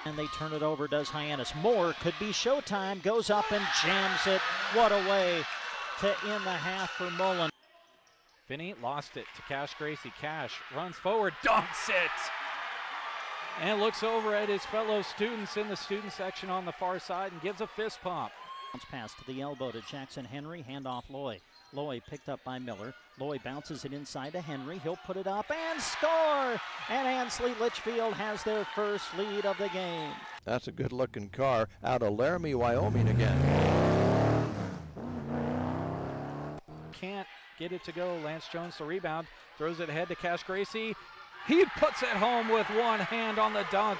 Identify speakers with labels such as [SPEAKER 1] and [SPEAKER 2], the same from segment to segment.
[SPEAKER 1] And they turn it over, does Hyannis. More could be showtime, goes up and jams it. What a way to end the half for Mullen.
[SPEAKER 2] Finney lost it to Cash Gracie. Cash runs forward, dunks it, and looks over at his fellow students in the student section on the far side and gives a fist pump.
[SPEAKER 1] Bounce pass to the elbow to Jackson Henry, handoff Loy. Loy picked up by Miller. Loy bounces it inside to Henry. He'll put it up and score! And Ansley Litchfield has their first lead of the game.
[SPEAKER 3] That's a good-looking car out of Laramie, Wyoming again.
[SPEAKER 2] Can't get it to go. Lance Jones the rebound, throws it ahead to Cash Gracie. He puts it home with one hand on the dunk.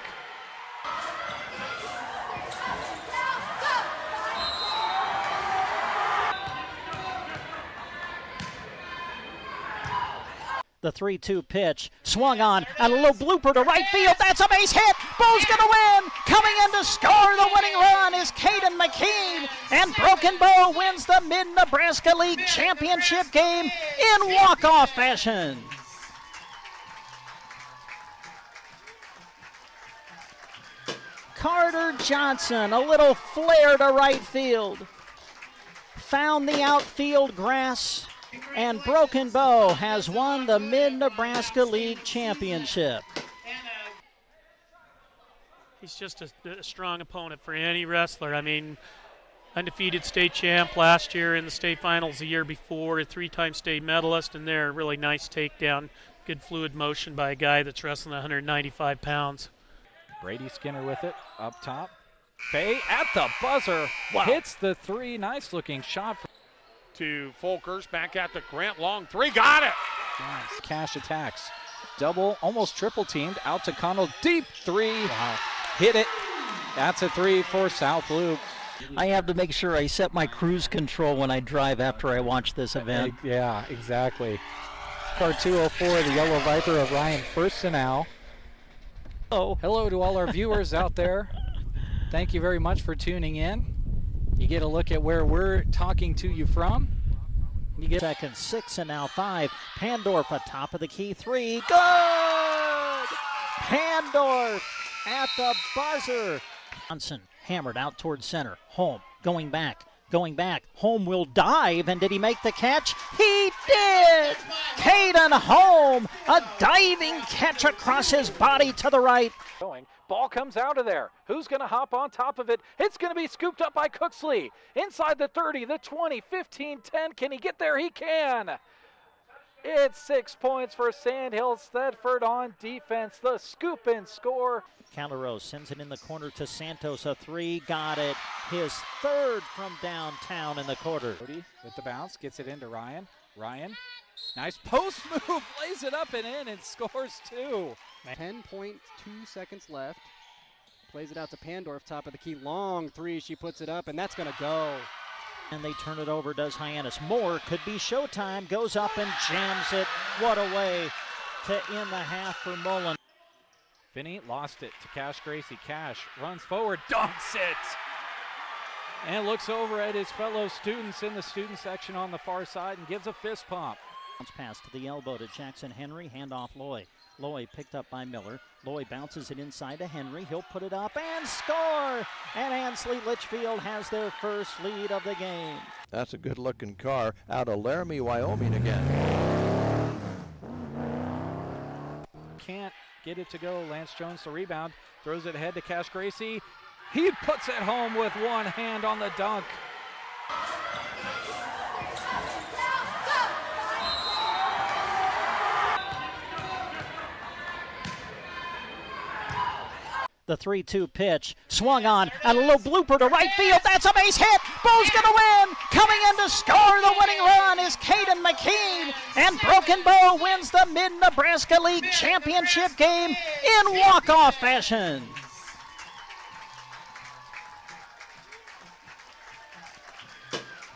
[SPEAKER 1] The 3-2 pitch, swung on, and a little blooper to right field. That's a base hit. Bo's gonna win. Coming in to score the winning run is Caden McKean, and Broken Bow wins the Mid-Nebraska League Championship game in walk-off fashion. Carter Johnson, a little flare to right field, found the outfield grass, and Broken Bow has won the Mid-Nebraska League Championship.
[SPEAKER 4] He's just a strong opponent for any wrestler. I mean, undefeated state champ last year in the state finals the year before, a three-time state medalist, and there, a really nice takedown. Good fluid motion by a guy that's wrestling 195 pounds.
[SPEAKER 2] Brady Skinner with it, up top. Fay at the buzzer, hits the three. Nice looking shot.
[SPEAKER 5] To Folkers, back at the Grant, long three, got it!
[SPEAKER 2] Nice. Cash attacks. Double, almost triple teamed, out to Connell, deep three. Wow. Hit it. That's a three for South Loop.
[SPEAKER 1] I have to make sure I set my cruise control when I drive after I watch this event.
[SPEAKER 2] Yeah, exactly. Car 204, the Yellow Viper of Ryan Firstenau.
[SPEAKER 1] Oh.
[SPEAKER 2] Hello to all our viewers out there. Thank you very much for tuning in. You get a look at where we're talking to you from.
[SPEAKER 1] You get second, 6, and now 5. Pandorf atop of the key 3. Good! Pandorf at the buzzer. Johnson hammered out towards center. Home, going back. Home will dive, and did he make the catch? He did! Caden Home, a diving catch across his body to the right.
[SPEAKER 2] Ball comes out of there. Who's going to hop on top of it? It's going to be scooped up by Cooksley. Inside the 30, the 20, 15, 10. Can he get there? He can. It's 6 points for Sandhill Thedford on defense. The scoop and score.
[SPEAKER 1] Calderos sends it in the corner to Santos, a 3, got it. His third from downtown in the quarter.
[SPEAKER 2] With the bounce, gets it into Ryan. Ryan, nice post move, lays it up and in and scores 2.
[SPEAKER 6] 10.2 seconds left. Plays it out to Pandorf, top of the key. Long three, she puts it up, and that's going to go.
[SPEAKER 1] And they turn it over, does Hyannis. More could be showtime, goes up and jams it. What a way to end the half for Mullen.
[SPEAKER 2] Finney lost it to Cash Gracie. Cash runs forward, dunks it, and looks over at his fellow students in the student section on the far side and gives a fist pump.
[SPEAKER 1] Bounce pass to the elbow to Jackson Henry, handoff Loy. Loy picked up by Miller. Loy bounces it inside to Henry. He'll put it up and score! And Ansley Litchfield has their first lead of the game.
[SPEAKER 3] That's a good-looking car out of Laramie, Wyoming again.
[SPEAKER 2] Can't get it to go. Lance Jones the rebound, throws it ahead to Cash Gracie. He puts it home with one hand on the dunk.
[SPEAKER 1] The 3-2 pitch, swung on, and a little blooper to right field. That's a base hit. Bo's gonna win. Coming in to score the winning run is Caden McKean, and Broken Bow wins the Mid-Nebraska League Championship game in walk-off fashion.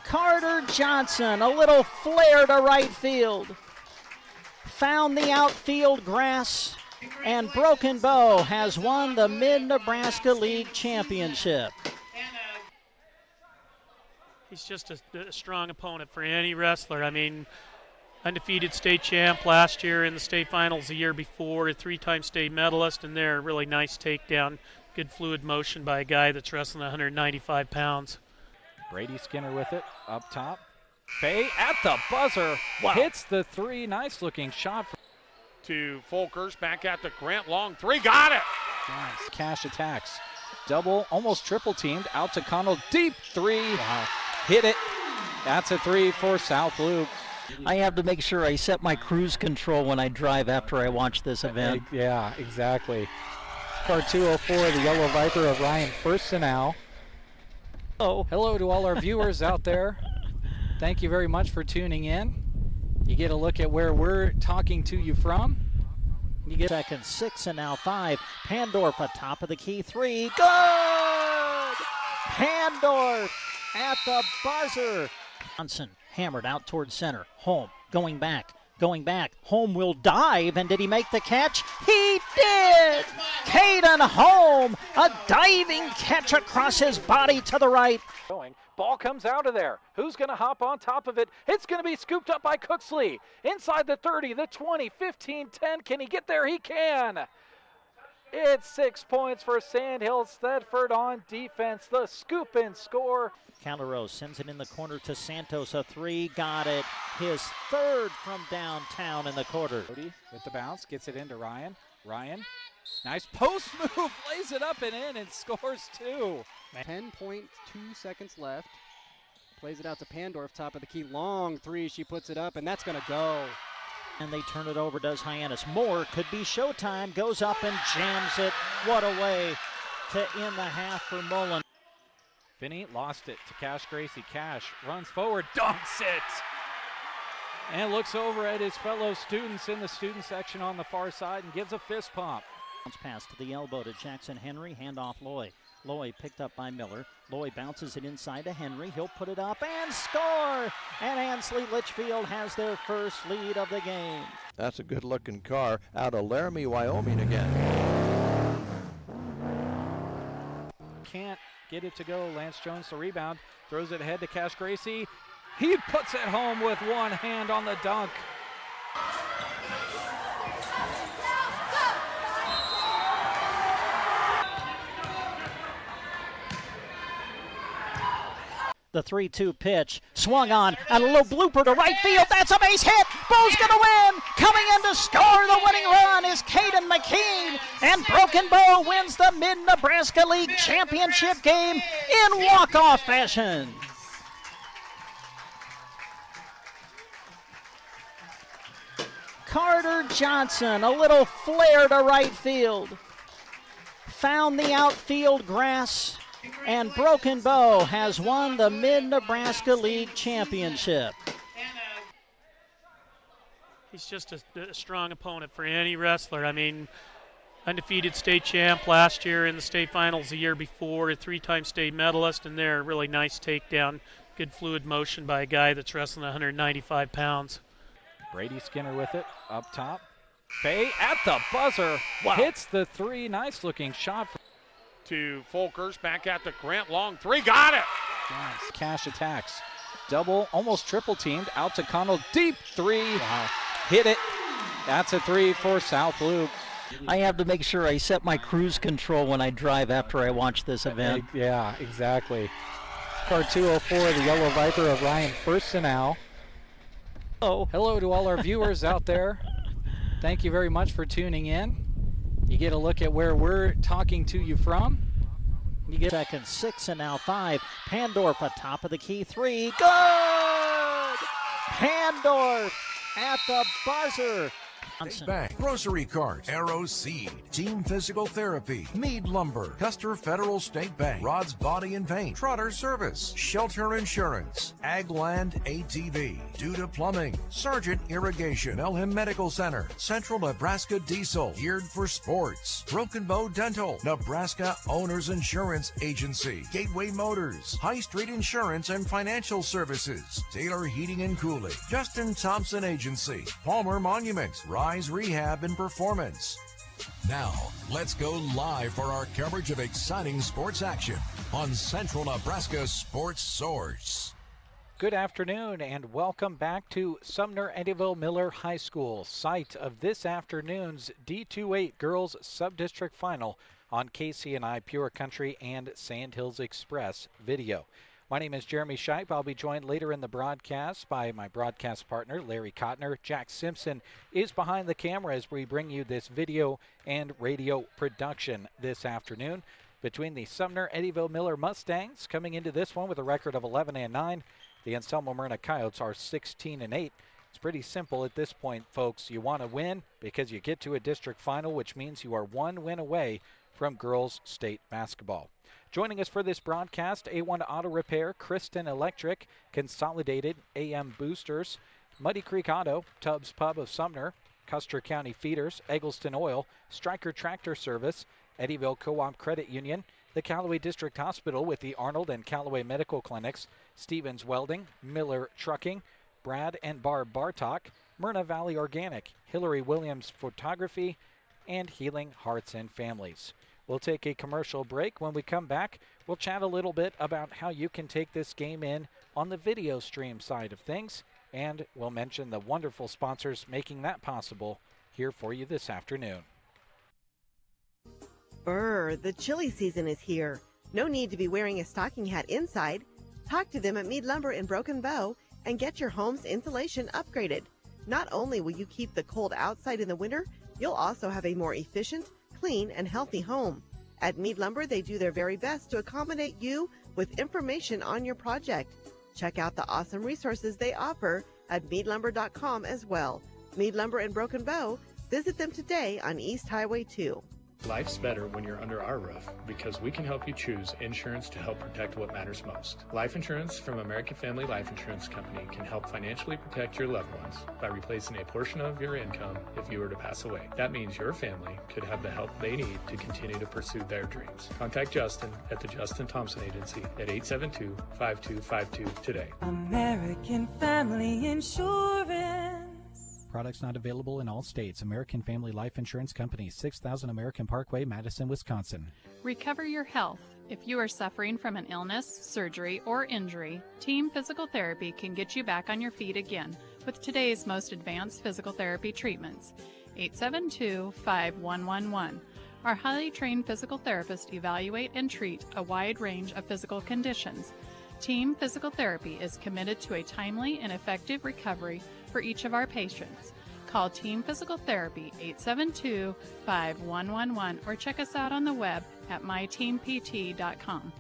[SPEAKER 1] Carter Johnson, a little flare to right field, found the outfield grass, and Broken Bow has won the Mid-Nebraska League Championship.
[SPEAKER 4] He's just a strong opponent for any wrestler. I mean, undefeated state champ last year in the state finals the year before, a three-time state medalist, and there, a really nice takedown. good fluid motion by a guy that's wrestling 195 pounds.
[SPEAKER 2] Brady Skinner with it up top. Fay at the buzzer.
[SPEAKER 1] Wow.
[SPEAKER 2] Hits the three. Nice looking shot.
[SPEAKER 5] To Folkers, back at the Grant, long three, got it!
[SPEAKER 2] Nice. Cash attacks. Double, almost triple teamed. Out to Connell. Deep three.
[SPEAKER 1] Wow.
[SPEAKER 2] Hit it. That's a three for South Loop.
[SPEAKER 1] I have to make sure I set my cruise control when I drive after I watch this event.
[SPEAKER 2] Yeah, exactly. Car 204, the Yellow Viper of Ryan Firstenau.
[SPEAKER 1] Oh,
[SPEAKER 2] Hello to all our viewers out there. Thank you very much for tuning in. You get a look at where we're talking to you from.
[SPEAKER 1] you get second, 6 and now 5. Pandorf atop of the key 3. Good! Pandorf at the buzzer. Johnson hammered out towards center. Home, going back. Home will dive, and did he make the catch? He did! Caden Home, a diving catch across his body to the right.
[SPEAKER 2] Ball comes out of there. Who's going to hop on top of it? It's going to be scooped up by Cooksley. Inside the 30, the 20, 15, 10. Can he get there? He can. It's 6 points for Sandhill Thedford on defense. The scoop and score.
[SPEAKER 1] Calderos sends it in the corner to Santos. A 3, got it. His 3rd from downtown in the quarter.
[SPEAKER 2] Cody with the bounce, gets it into Ryan. Nice post move, lays it up and in and scores 2.
[SPEAKER 6] 10.2 seconds left. Plays it out to Pandorf, top of the key. Long 3, she puts it up, and that's going to go.
[SPEAKER 1] And they turn it over, does Hyannis. More could be showtime. Goes up and jams it. What a way to end the half for Mullen.
[SPEAKER 2] Finney lost it to Cash Gracie. Cash runs forward, dunks it, and looks over at his fellow students in the student section on the far side and gives a fist pump.
[SPEAKER 1] Bounce pass to the elbow to Jackson Henry. Handoff Loy. Loy picked up by Miller. Loy bounces it inside to Henry. He'll put it up and score! And Ansley Litchfield has their first lead of the game.
[SPEAKER 3] That's a good-looking car out of Laramie, Wyoming again.
[SPEAKER 2] Can't get it to go. Lance Jones the rebound. Throws it ahead to Cash Gracie. He puts it home with one hand on the dunk.
[SPEAKER 1] The 3-2 pitch, swung on, and a little blooper to right field. That's a base hit. Bo's going to win. Coming in to score the winning run is Caden McKean. And Broken Bow wins the Mid-Nebraska League Championship game in walk-off fashion. Carter Johnson, a little flare to right field. Found the outfield grass. And Broken Bow has won the Mid-Nebraska League Championship.
[SPEAKER 4] He's just a strong opponent for any wrestler. I mean, undefeated state champ last year in the state finals the year before, a 3-time state medalist, and there, really nice takedown. Good fluid motion by a guy that's wrestling 195 pounds.
[SPEAKER 2] Brady Skinner with it up top. Fay at the buzzer.
[SPEAKER 1] Wow.
[SPEAKER 2] Hits the 3. Nice looking shot.
[SPEAKER 5] To Folkers, back at the Grant, long three, got it!
[SPEAKER 2] Nice. Cash attacks. Double, almost triple teamed. Out to Connell. Deep 3.
[SPEAKER 1] Wow.
[SPEAKER 2] Hit it. That's a 3 for South Loop.
[SPEAKER 1] I have to make sure I set my cruise control when I drive after I watch this event.
[SPEAKER 2] Yeah, exactly. Car 204, the Yellow Viper of Ryan Firstenau.
[SPEAKER 1] Oh,
[SPEAKER 2] Hello to all our viewers out there. Thank you very much for tuning in. You get a look at where we're talking to you from.
[SPEAKER 1] you get second, 6 and now 5. Pandorf atop of the key 3. Good! Pandorf at the buzzer.
[SPEAKER 7] State Bank, Grocery Cart, Arrow Seed, Team Physical Therapy, Mead Lumber, Custer Federal State Bank, Rod's Body and Paint, Trotter Service, Shelter Insurance, Agland ATV, Duda Plumbing, Sargent Irrigation, Elham Medical Center, Central Nebraska Diesel, Geared for Sports, Broken Bow Dental, Nebraska Owners Insurance Agency, Gateway Motors, High Street Insurance and Financial Services, Taylor Heating and Cooling, Justin Thompson Agency, Palmer Monuments, Rise Rehab and Performance. Now, let's go live for our coverage of exciting sports action on Central Nebraska Sports Source.
[SPEAKER 2] Good afternoon and welcome back to Sumner Eddyville Miller High School, site of this afternoon's D2-8 Girls Subdistrict Final on KCNI Pure Country and Sandhills Express video. My name is Jeremy Scheib. I'll be joined later in the broadcast by my broadcast partner, Larry Kottner. Jack Simpson is behind the camera as we bring you this video and radio production this afternoon. Between the Sumner Eddyville Miller Mustangs coming into this one with a record of 11-9, the Anselmo-Merna Coyotes are 16-8. It's pretty simple at this point, folks. You want to win because you get to a district final, which means you are one win away from girls state basketball. Joining us for this broadcast, A1 Auto Repair, Kristen Electric, Consolidated AM Boosters, Muddy Creek Auto, Tubbs Pub of Sumner, Custer County Feeders, Eggleston Oil, Stryker Tractor Service, Eddyville Co-op Credit Union, the Callaway District Hospital with the Arnold and Callaway Medical Clinics, Stevens Welding, Miller Trucking, Brad and Barb Bartok, Myrna Valley Organic, Hillary Williams Photography, and Healing Hearts and Families. We'll take a commercial break. When we come back, we'll chat a little bit about how you can take this game in on the video stream side of things, and we'll mention the wonderful sponsors making that possible here for you this afternoon.
[SPEAKER 8] The chilly season is here. No need to be wearing a stocking hat inside. Talk to them at Mead Lumber in Broken Bow and get your home's insulation upgraded. Not only will you keep the cold outside in the winter, you'll also have a more efficient, clean, and healthy home. At Mead Lumber, they do their very best to accommodate you with information on your project. Check out the awesome resources they offer at meadlumber.com as well. Mead Lumber in Broken Bow. Visit them today on East Highway 2.
[SPEAKER 9] Life's better when you're under our roof because we can help you choose insurance to help protect what matters most. Life insurance from American Family Life Insurance Company can help financially protect your loved ones by replacing a portion of your income if you were to pass away. That means your family could have the help they need to continue to pursue their dreams. Contact Justin at the Justin Thompson Agency at 872-5252 today.
[SPEAKER 10] American Family Insurance.
[SPEAKER 11] Products not available in all states. American Family Life Insurance Company, 6000 American Parkway, Madison, Wisconsin.
[SPEAKER 12] Recover your health. If you are suffering from an illness, surgery, or injury, Team Physical Therapy can get you back on your feet again with today's most advanced physical therapy treatments. 872-5111. Our highly trained physical therapists evaluate and treat a wide range of physical conditions. Team Physical Therapy is committed to a timely and effective recovery for each of our patients. Call Team Physical Therapy 872-5111 or check us out on the web at myteampt.com.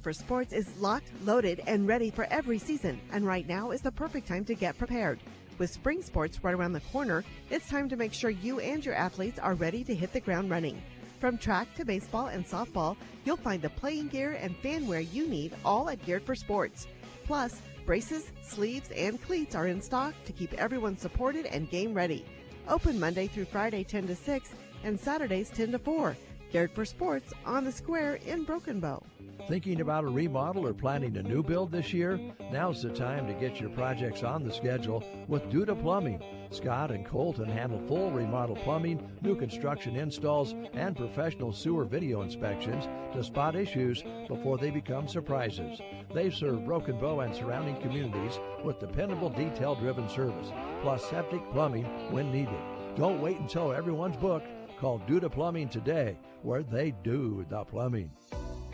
[SPEAKER 8] For Sports is locked, loaded, and ready for every season, and right now is the perfect time to get prepared. With spring sports right around the corner, it's time to make sure you and your athletes are ready to hit the ground running. From track to baseball and softball, you'll find the playing gear and fan wear you need all at Geared for Sports. Plus, braces, sleeves, and cleats are in stock to keep everyone supported and game ready. Open Monday through Friday 10 to 6 and Saturdays 10 to 4. Geared for Sports on the Square in Broken Bow.
[SPEAKER 3] Thinking about a remodel or planning a new build this year? Now's the time to get your projects on the schedule with Duda Plumbing. Scott and Colton handle full remodel plumbing, new construction installs, and professional sewer video inspections to spot issues before they become surprises. They serve Broken Bow and surrounding communities with dependable, detail-driven service, plus septic plumbing when needed. Don't wait until everyone's booked. Call Duda Plumbing today, where they do the plumbing.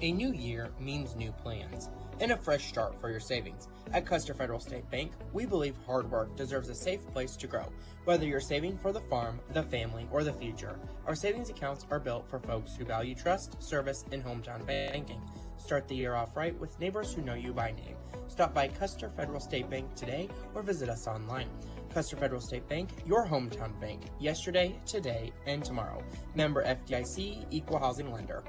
[SPEAKER 13] A new year means new plans and a fresh start for your savings. At Custer Federal State Bank, we believe hard work deserves a safe place to grow. Whether you're saving for the farm, the family, or the future, our savings accounts are built for folks who value trust, service, and hometown banking. Start the year off right with neighbors who know you by name. Stop by Custer Federal State Bank today or visit us online. Custer Federal State Bank, your hometown bank. Yesterday, today, and tomorrow. Member FDIC, Equal Housing Lender.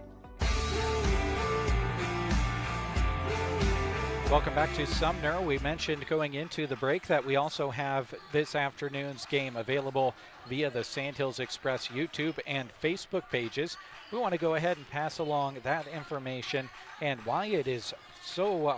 [SPEAKER 2] Welcome back to Sumner. We mentioned going into the break that we also have this afternoon's game available via the Sandhills Express YouTube and Facebook pages. We want to go ahead and pass along that information and why it is so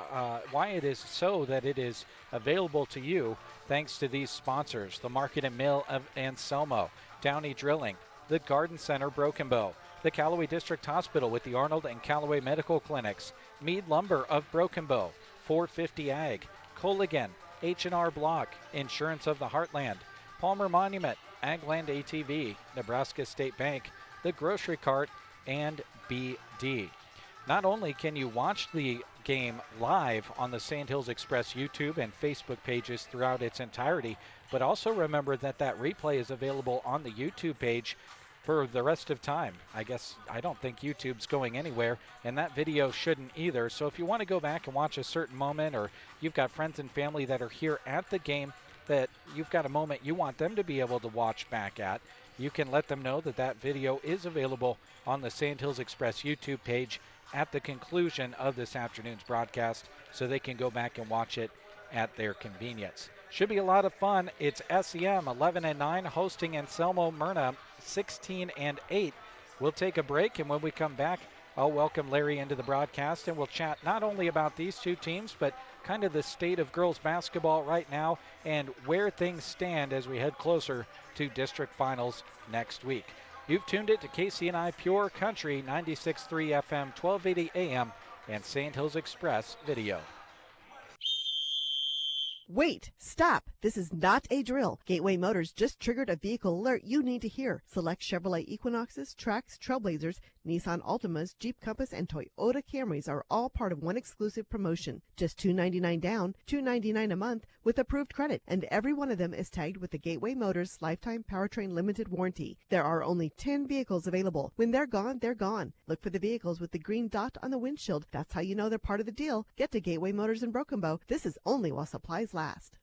[SPEAKER 2] that it is available to you thanks to these sponsors: the Market and Mill of Anselmo, Downey Drilling, the Garden Center Broken Bow, the Callaway District Hospital with the Arnold and Callaway Medical Clinics, Mead Lumber of Broken Bow, 450 Ag, Coligan, H&R Block, Insurance of the Heartland, Palmer Monument, Agland ATV, Nebraska State Bank, The Grocery Cart, and BD. Not only can you watch the game live on the Sand Hills Express YouTube and Facebook pages throughout its entirety, but also remember that replay is available on the YouTube page for the rest of time. I don't think YouTube's going anywhere, and that video shouldn't either. So if you want to go back and watch a certain moment, or you've got friends and family that are here at the game that you've got a moment you want them to be able to watch back at, you can let them know that video is available on the Sand Hills Express YouTube page at the conclusion of this afternoon's broadcast, so they can go back and watch it at their convenience. Should be a lot of fun. It's SEM 11-9 hosting Anselmo-Merna 16-8. We'll take a break, and when we come back, I'll welcome Larry into the broadcast, and we'll chat not only about these two teams, but kind of the state of girls basketball right now and where things stand as we head closer to district finals next week. You've tuned it to KCNI Pure Country, 96.3 FM, 1280 AM, and Sand Hills Express Video.
[SPEAKER 8] Wait, stop. This is not a drill. Gateway Motors just triggered a vehicle alert you need to hear. Select Chevrolet Equinoxes, Trax, Trailblazers, Nissan Altimas, Jeep Compass, and Toyota Camrys are all part of one exclusive promotion. Just $299 down, $299 a month with approved credit, and every one of them is tagged with the Gateway Motors Lifetime Powertrain Limited Warranty. There are only 10 vehicles available. When they're gone, they're gone. Look for the vehicles with the green dot on the windshield. That's how you know they're part of the deal. Get to Gateway Motors in Broken Bow. This is only while supplies last.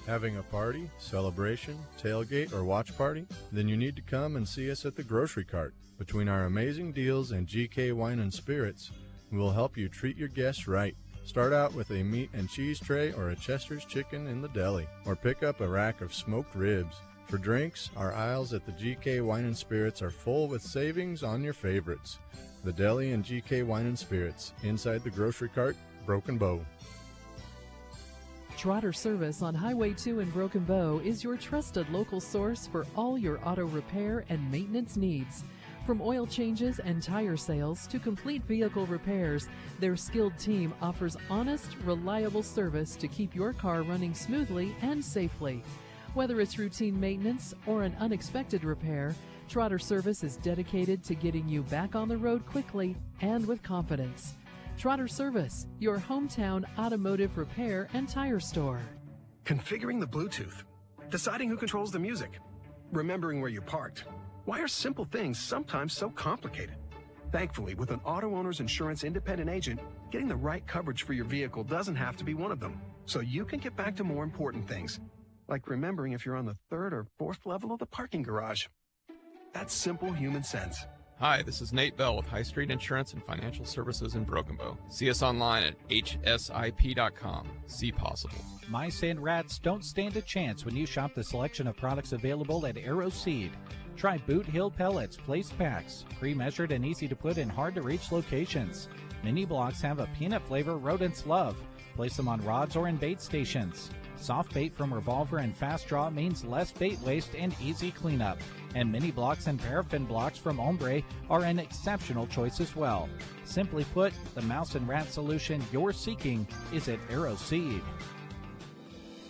[SPEAKER 14] Having a party, celebration, tailgate, or watch party? Then you need to come and see us at the Grocery Cart. Between our amazing deals and GK Wine and Spirits, we'll help you treat your guests right. Start out with a meat and cheese tray or a Chester's chicken in the deli, or pick up a rack of smoked ribs. For drinks, our aisles at the GK Wine and Spirits are full with savings on your favorites. The deli and GK Wine and Spirits, inside the Grocery Cart, Broken Bow.
[SPEAKER 15] Trotter Service on Highway 2 in Broken Bow is your trusted local source for all your auto repair and maintenance needs. From oil changes and tire sales to complete vehicle repairs, their skilled team offers honest, reliable service to keep your car running smoothly and safely. Whether it's routine maintenance or an unexpected repair, Trotter Service is dedicated to getting you back on the road quickly and with confidence. Trotter Service, your hometown automotive repair and tire store.
[SPEAKER 16] Configuring the Bluetooth, deciding who controls the music, remembering where you parked. Why are simple things sometimes so complicated? Thankfully, with an auto owner's insurance independent agent, getting the right coverage for your vehicle doesn't have to be one of them. So you can get back to more important things, like remembering if you're on the 3rd or 4th level of the parking garage. That's simple human sense.
[SPEAKER 17] Hi, this is Nate Bell with High Street Insurance and Financial Services in Broken Bow. See us online at hsip.com. See possible.
[SPEAKER 11] Mice and rats don't stand a chance when you shop the selection of products available at Arrow Seed. Try Boot Hill Pellets, Place Packs, pre-measured and easy to put in hard-to-reach locations. Mini blocks have a peanut flavor rodents love. Place them on rods or in bait stations. Soft bait from Revolver and Fast Draw means less bait waste and easy cleanup. And mini blocks and paraffin blocks from Ombre are an exceptional choice as well. Simply put, the mouse and rat solution you're seeking is at Arrow Seed.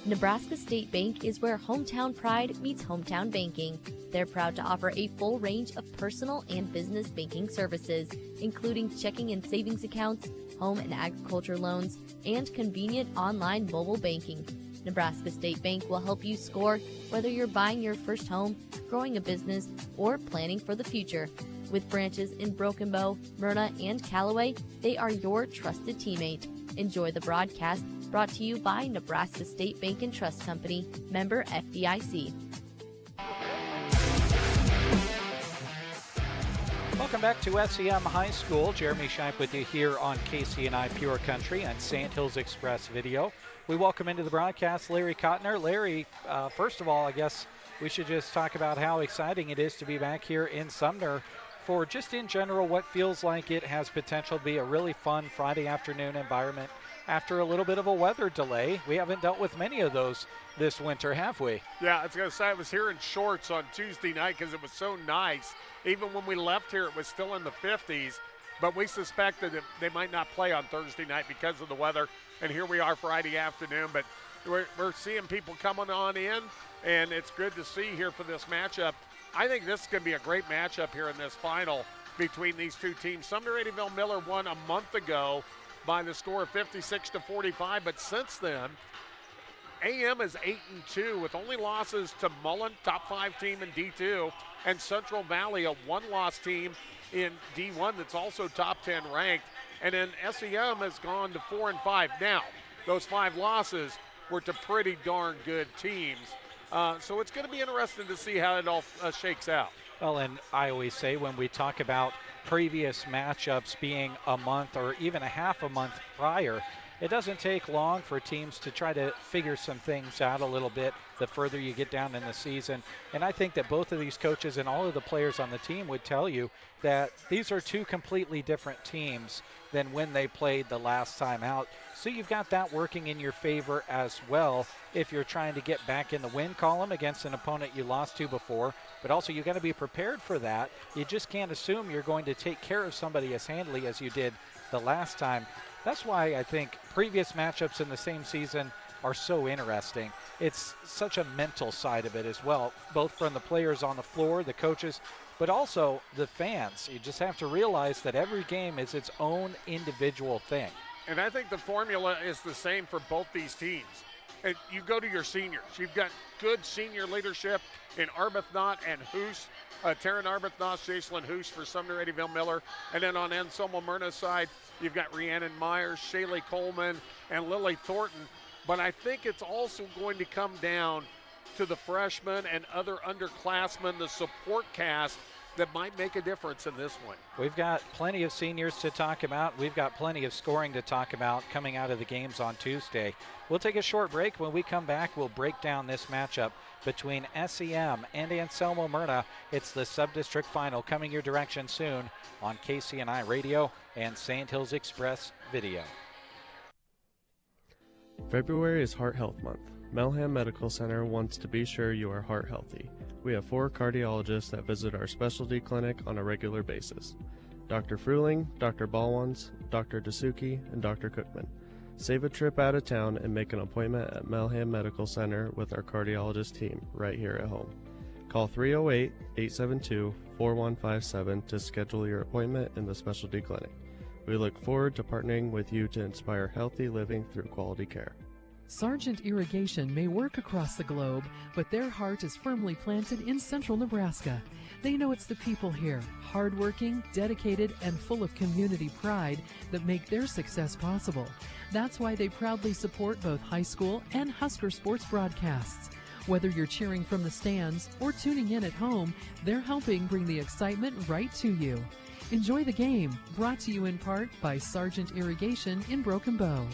[SPEAKER 18] Nebraska State Bank is where hometown pride meets hometown banking. They're proud to offer a full range of personal and business banking services, including checking and savings accounts, home and agriculture loans, and convenient online mobile banking. Nebraska State Bank will help you score whether you're buying your first home, growing a business, or planning for the future. With branches in Broken Bow, Myrna, and Callaway, they are your trusted teammate. Enjoy the broadcast brought to you by Nebraska State Bank and Trust Company, member FDIC.
[SPEAKER 2] Welcome back to SEM High School. Jeremy Scheib with you here on KCNI Pure Country and Sand Hills Express Video. We welcome into the broadcast Larry Kottner. Larry, first of all, I guess we should just talk about how exciting it is to be back here in Sumner for just in general what feels like it has potential to be a really fun Friday afternoon environment after a little bit of a weather delay. We haven't dealt with many of those this winter, have we?
[SPEAKER 5] Yeah, I was going to say I was here in shorts on Tuesday night because it was so nice. Even when we left here, it was still in the 50s, but we suspected that they might not play on Thursday night because of the weather, and here we are Friday afternoon. But we're seeing people coming on in, and it's good to see here for this matchup I think this is going to be a great matchup here in this final between these two teams. Sumner Eddyville Miller won a month ago by the score of 56-45, but since then, AM is 8-2 with only losses to Mullen, top 5 team in D2, and Central Valley, a one-loss team in D1 that's also top 10 ranked. And then SEM has gone to 4-5. Now, those 5 losses were to pretty darn good teams. So it's going to be interesting to see how it all shakes out.
[SPEAKER 2] Well, and I always say when we talk about previous matchups being a month or even a half a month prior, it doesn't take long for teams to try to figure some things out a little bit the further you get down in the season. And I think that both of these coaches and all of the players on the team would tell you that these are two completely different teams than when they played the last time out. So you've got that working in your favor as well if you're trying to get back in the win column against an opponent you lost to before. But also you've got to be prepared for that. You just can't assume you're going to take care of somebody as handily as you did the last time. That's why I think previous matchups in the same season are so interesting. It's such a mental side of it as well, both from the players on the floor, the coaches, but also the fans. You just have to realize that every game is its own individual thing.
[SPEAKER 5] And I think the formula is the same for both these teams. And you go to your seniors. You've got good senior leadership in Arbuthnot and Hoos. Taryn Arbuthnot, Jacelyn Hoos for Sumner Eddyville Miller. And then on Anselmo-Merna's side, you've got Rhiannon Myers, Shaylee Coleman, and Lily Thornton. But I think it's also going to come down to the freshmen and other underclassmen, the support cast, that might make a difference in this one.
[SPEAKER 2] We've got plenty of seniors to talk about. We've got plenty of scoring to talk about coming out of the games on Tuesday. We'll take a short break. When we come back, we'll break down this matchup between SEM and Anselmo-Merna. It's the sub-district final coming your direction soon on KCNI Radio and Sand Hills Express Video.
[SPEAKER 19] February is Heart Health Month. Melham Medical Center wants to be sure you are heart healthy. We have 4 cardiologists that visit our specialty clinic on a regular basis. Dr. Fruling, Dr. Balwans, Dr. Dasuki, and Dr. Cookman. Save a trip out of town and make an appointment at Melham Medical Center with our cardiologist team right here at home. Call 308-872-4157 to schedule your appointment in the specialty clinic. We look forward to partnering with you to inspire healthy living through quality care.
[SPEAKER 15] Sargent Irrigation may work across the globe, but their heart is firmly planted in central Nebraska. They know it's the people here, hardworking, dedicated, and full of community pride, that make their success possible. That's why they proudly support both high school and Husker sports broadcasts. Whether you're cheering from the stands or tuning in at home, they're helping bring the excitement right to you. Enjoy the game, brought to you in part by Sargent Irrigation in Broken Bow.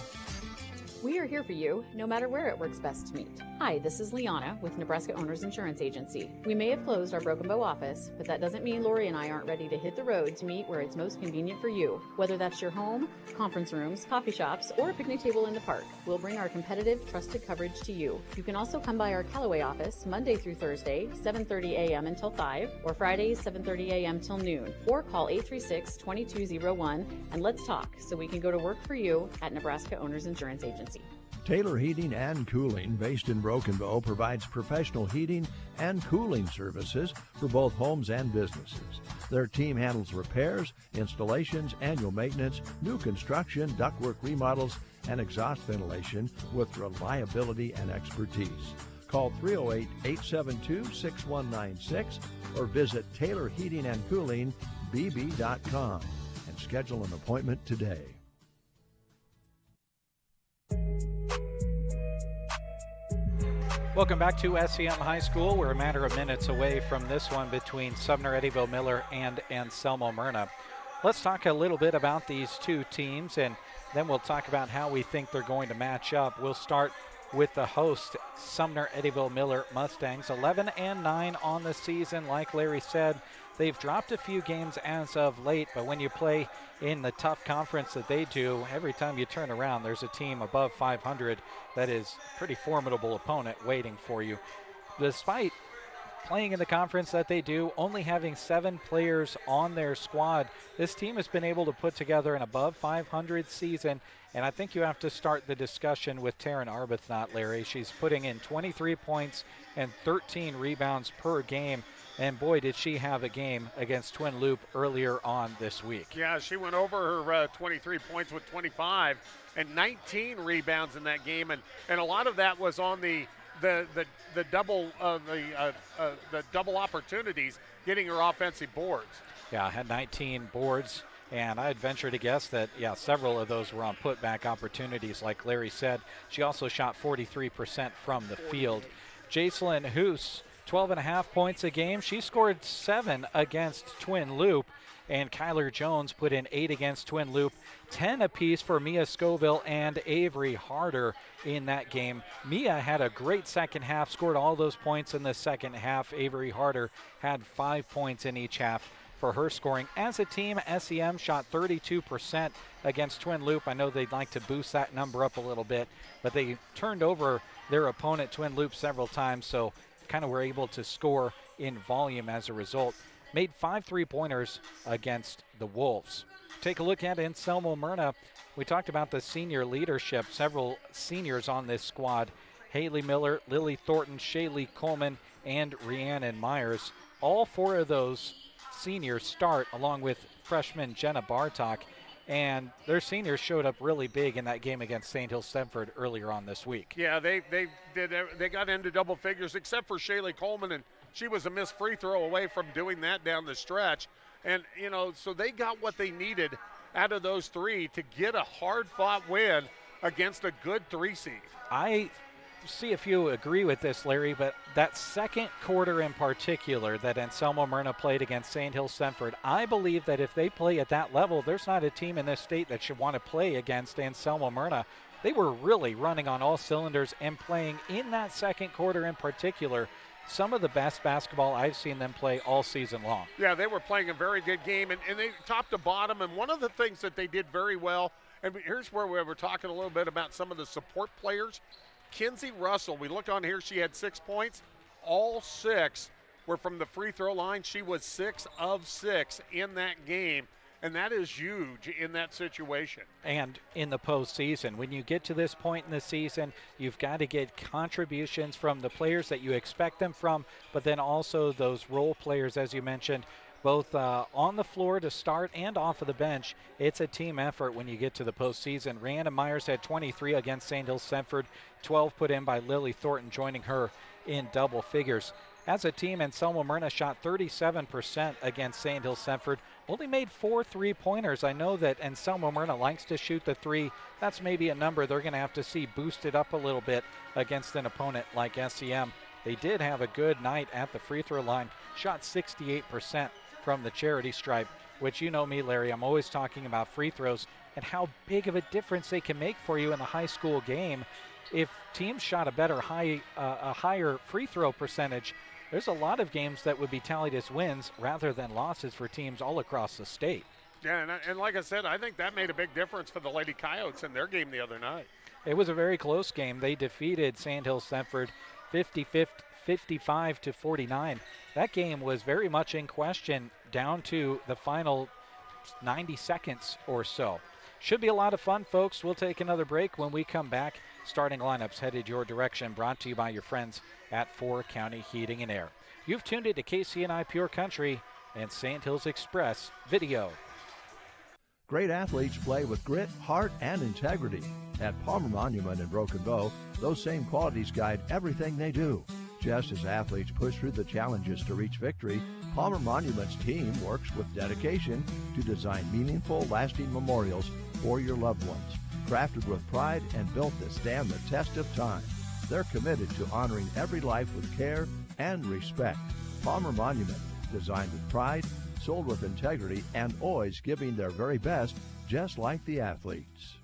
[SPEAKER 20] We are here for you, no matter where it works best to meet. Hi, this is Liana with Nebraska Owners Insurance Agency. We may have closed our Broken Bow office, but that doesn't mean Lori and I aren't ready to hit the road to meet where it's most convenient for you. Whether that's your home, conference rooms, coffee shops, or a picnic table in the park, we'll bring our competitive, trusted coverage to you. You can also come by our Callaway office Monday through Thursday, 7:30 a.m. until 5, or Fridays, 7:30 a.m. till noon, or call 836-2201 and let's talk so we can go to work for you at Nebraska Owners Insurance Agency.
[SPEAKER 3] Taylor Heating and Cooling, based in Broken Bow, provides professional heating and cooling services for both homes and businesses. Their team handles repairs, installations, annual maintenance, new construction, ductwork remodels, and exhaust ventilation with reliability and expertise. Call 308-872-6196 or visit TaylorHeatingandCoolingBB.com and schedule an appointment today.
[SPEAKER 2] Welcome back to SEM High School. We're a matter of minutes away from this one between Sumner Eddyville Miller and Anselmo-Merna. Let's talk a little bit about these two teams, and then we'll talk about how we think they're going to match up. We'll start with the host, Sumner Eddyville Miller Mustangs, 11-9 on the season. Like Larry said, they've dropped a few games as of late, but when you play in the tough conference that they do, every time you turn around, there's a team above 500 that is a pretty formidable opponent waiting for you. Despite playing in the conference that they do, only having 7 players on their squad, this team has been able to put together an above 500 season, and I think you have to start the discussion with Taryn Arbuthnot, Larry. She's putting in 23 points and 13 rebounds per game. And boy, did she have a game against Twin Loop earlier on this week.
[SPEAKER 5] Yeah, she went over her 23 points with 25 and 19 rebounds in that game, and a lot of that was on the double the double opportunities, getting her offensive boards.
[SPEAKER 2] Yeah, had 19 boards, and I'd venture to guess that, several of those were on putback opportunities, like Larry said. She also shot 43% from the field. Jacelyn Hoos, 12.5 points a game. She scored 7 against Twin Loop, and Kyler Jones put in 8 against Twin Loop. 10 apiece for Mia Scoville and Avery Harder in that game. Mia had a great second half, scored all those points in the second half. Avery Harder had 5 points in each half for her scoring. As a team, SEM shot 32% against Twin Loop. I know they'd like to boost that number up a little bit, but they turned over their opponent, Twin Loop, several times, so kind of were able to score in volume as a result. Made 5 3-pointers against the Wolves. Take a look at Anselmo-Merna. We talked about the senior leadership. Several seniors on this squad. Haley Miller, Lily Thornton, Shaylee Coleman, and Rhiannon Myers. All 4 of those seniors start along with freshman Jenna Bartok. And their seniors showed up really big in that game against St. Hills-Stepford earlier on this week.
[SPEAKER 5] Yeah, they got into double figures, except for Shaylee Coleman, and she was a missed free throw away from doing that down the stretch. And, so they got what they needed out of those 3 to get a hard-fought win against a good 3 seed.
[SPEAKER 2] I see if you agree with this, Larry, but that second quarter in particular that Anselmo-Merna played against St. Hills-Stepford, I believe that if they play at that level, there's not a team in this state that should want to play against Anselmo-Merna. They were really running on all cylinders and playing in that second quarter in particular some of the best basketball I've seen them play all season long.
[SPEAKER 5] Yeah, they were playing a very good game, and they top to bottom, and one of the things that they did very well, and here's where we were talking a little bit about some of the support players. Kinsey Russell, we look on here, she had 6 points. All 6 were from the free throw line. She was 6 of 6 in that game, and that is huge in that situation.
[SPEAKER 2] And in the postseason, when you get to this point in the season, you've got to get contributions from the players that you expect them from, but then also those role players, as you mentioned, both on the floor to start and off of the bench. It's a team effort when you get to the postseason. Rhiannon Myers had 23 against St. Hills-Stepford, 12 put in by Lily Thornton, joining her in double figures. As a team, Anselmo-Merna shot 37% against St. Hills-Stepford, only made 4 3-pointers. I know that Anselmo-Merna likes to shoot the 3. That's maybe a number they're going to have to see boosted up a little bit against an opponent like SEM. They did have a good night at the free throw line, shot 68% from the charity stripe, which, you know me, Larry, I'm always talking about free throws and how big of a difference they can make for you in the high school game. If teams shot a higher free throw percentage, there's a lot of games that would be tallied as wins rather than losses for teams all across the state.
[SPEAKER 5] Yeah, and like I said, I think that made a big difference for the Lady Coyotes in their game the other night.
[SPEAKER 2] It was a very close game. They defeated St. Hills-Stepford 55-49. That game was very much in question down to the final 90 seconds or so. Should be a lot of fun, folks. We'll take another break. When we come back, starting lineups headed your direction, brought to you by your friends at 4 County Heating and Air. You've tuned in to KCNI Pure Country and St. Hills Express Video.
[SPEAKER 3] Great athletes play with grit, heart, and integrity. At Palmer Monument in Broken Bow, those same qualities guide everything they do. Just as athletes push through the challenges to reach victory, Palmer Monument's team works with dedication to design meaningful, lasting memorials for your loved ones, crafted with pride and built to stand the test of time. They're committed to honoring every life with care and respect. Palmer Monument, designed with pride, sold with integrity, and always giving their very best, just like the athletes.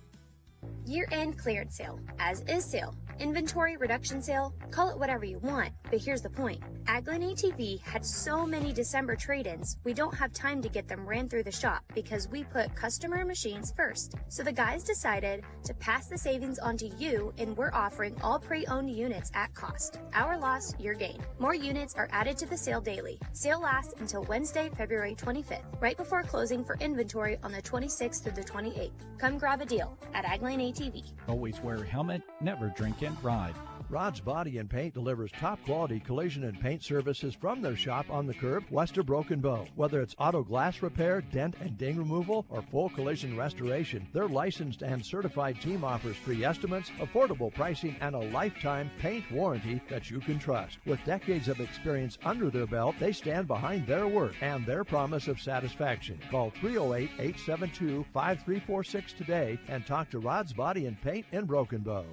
[SPEAKER 21] Year-end clearance sale, as is sale, inventory reduction sale, call it whatever you want, but here's the point. Agland ATV had so many December trade-ins, we don't have time to get them ran through the shop because we put customer machines first. So the guys decided to pass the savings on to you, and we're offering all pre-owned units at cost. Our loss, your gain. More units are added to the sale daily. Sale lasts until Wednesday, February 25th, right before closing for inventory on the 26th through the 28th. Come grab a deal at Agland ATV.
[SPEAKER 11] Always wear a helmet, never drink and ride.
[SPEAKER 3] Rod's Body and Paint delivers top-quality collision and paint services from their shop on the curb west of Broken Bow. Whether it's auto glass repair, dent and ding removal, or full collision restoration, their licensed and certified team offers free estimates, affordable pricing, and a lifetime paint warranty that you can trust. With decades of experience under their belt, they stand behind their work and their promise of satisfaction. Call 308-872-5346 today and talk to Rod's Body and Paint in Broken Bow.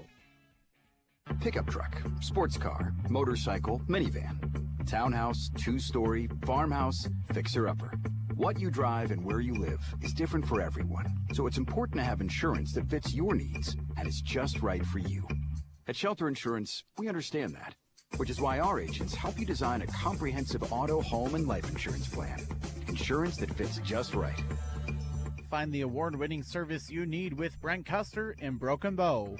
[SPEAKER 6] Pickup truck, sports car, motorcycle, minivan, townhouse, two-story, farmhouse, fixer-upper. What you drive and where you live is different for everyone, so it's important to have insurance that fits your needs and is just right for you. At Shelter Insurance, we understand that, which is why our agents help you design a comprehensive auto, home, and life insurance plan. Insurance that fits just right.
[SPEAKER 22] Find the award-winning service you need with Brent Custer in Broken Bow.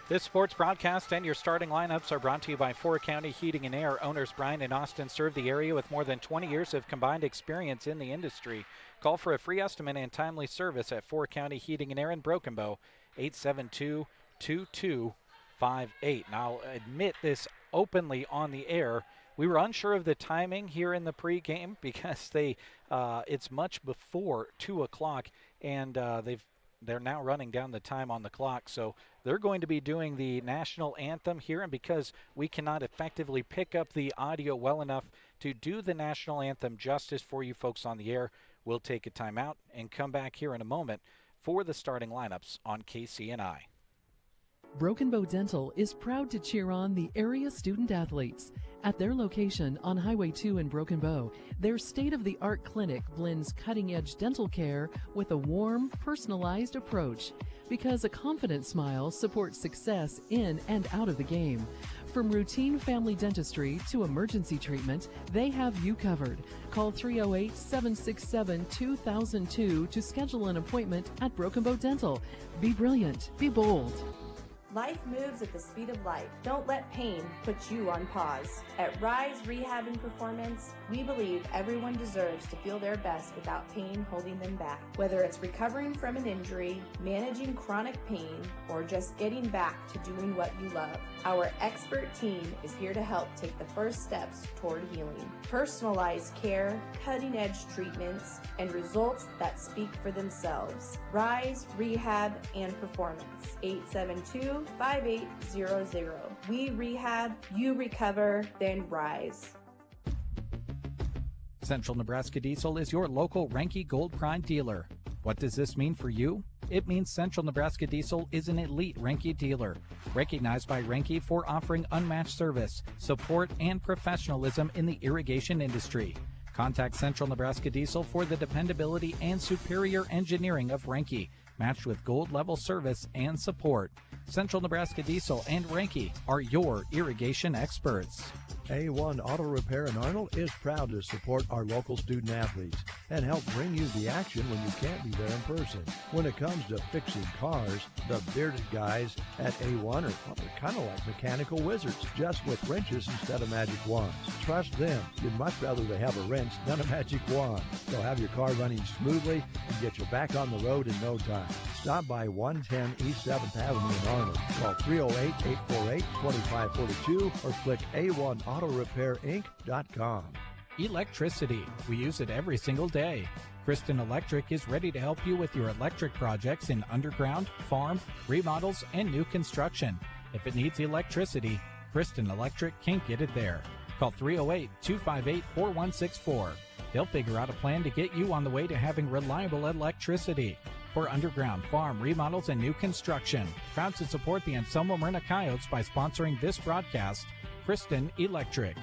[SPEAKER 2] This sports broadcast and your starting lineups are brought to you by 4 County Heating and Air. Owners Brian and Austin serve the area with more than 20 years of combined experience in the industry. Call for a free estimate and timely service at 4 County Heating and Air in Broken Bow, 872-2258. And I'll admit this openly on the air. We were unsure of the timing here in the pregame because it's much before 2 o'clock, and they're now running down the time on the clock. So they're going to be doing the national anthem here, and because we cannot effectively pick up the audio well enough to do the national anthem justice for you folks on the air, we'll take a timeout and come back here in a moment for the starting lineups on KCNI.
[SPEAKER 15] Broken Bow Dental is proud to cheer on the area student athletes. At their location on Highway 2 in Broken Bow, their state-of-the-art clinic blends cutting-edge dental care with a warm, personalized approach. Because a confident smile supports success in and out of the game. From routine family dentistry to emergency treatment, they have you covered. Call 308-767-2002 to schedule an appointment at Broken Bow Dental. Be brilliant. Be bold.
[SPEAKER 23] Life moves at the speed of light. Don't let pain put you on pause. At Rise Rehab and Performance, we believe everyone deserves to feel their best without pain holding them back. Whether it's recovering from an injury, managing chronic pain, or just getting back to doing what you love, our expert team is here to help take the first steps toward healing. Personalized care, cutting-edge treatments, and results that speak for themselves. Rise Rehab and Performance, 872-5800. We rehab, you recover, then rise.
[SPEAKER 11] Central Nebraska Diesel is your local Renke Gold Prime dealer. What does this mean for you? It means Central Nebraska Diesel is an elite Renke dealer, recognized by Renke for offering unmatched service, support, and professionalism in the irrigation industry. Contact Central Nebraska Diesel for the dependability and superior engineering of Renke, matched with gold-level service and support. Central Nebraska Diesel and Renke are your irrigation experts.
[SPEAKER 3] A1 Auto Repair in Arnold is proud to support our local student athletes and help bring you the action when you can't be there in person. When it comes to fixing cars, the bearded guys at A1 are kind of like mechanical wizards, just with wrenches instead of magic wands. Trust them. You'd much rather they have a wrench than a magic wand. They'll have your car running smoothly and get you back on the road in no time. Stop by 110 East 7th Avenue in Arnold. Call 308-848-2542 or click A1AutoRepairInc.com.
[SPEAKER 11] Electricity. We use it every single day. Kristen Electric is ready to help you with your electric projects in underground, farm, remodels, and new construction. If it needs electricity, Kristen Electric can get it there. Call 308-258-4164. They'll figure out a plan to get you on the way to having reliable electricity. For underground, farm, remodels, and new construction. Proud to support the Anselmo-Merna Coyotes by sponsoring this broadcast, Kristen Electric.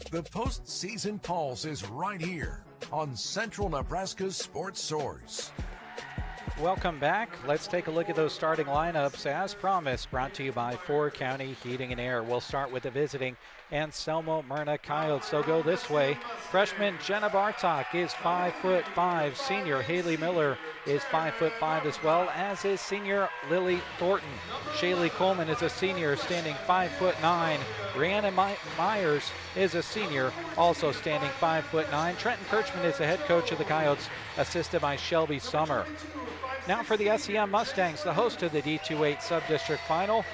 [SPEAKER 7] The postseason pulse is right here on Central Nebraska's Sports Source.
[SPEAKER 2] Welcome back. Let's take a look at those starting lineups as promised, brought to you by 4 County Heating and Air. We'll start with the visiting Anselmo-Merna Coyotes. They'll go this way. Freshman Jenna Bartok is 5'5". Senior Haley Miller is 5'5" as well, as is senior Lily Thornton. Shaylee Coleman is a senior, standing 5'9". Brianna Myers is a senior, also standing 5'9". Trenton Kirchman is the head coach of the Coyotes, assisted by Shelby Summer. Now for the SEM Mustangs, the host of the D2-8 Subdistrict Final.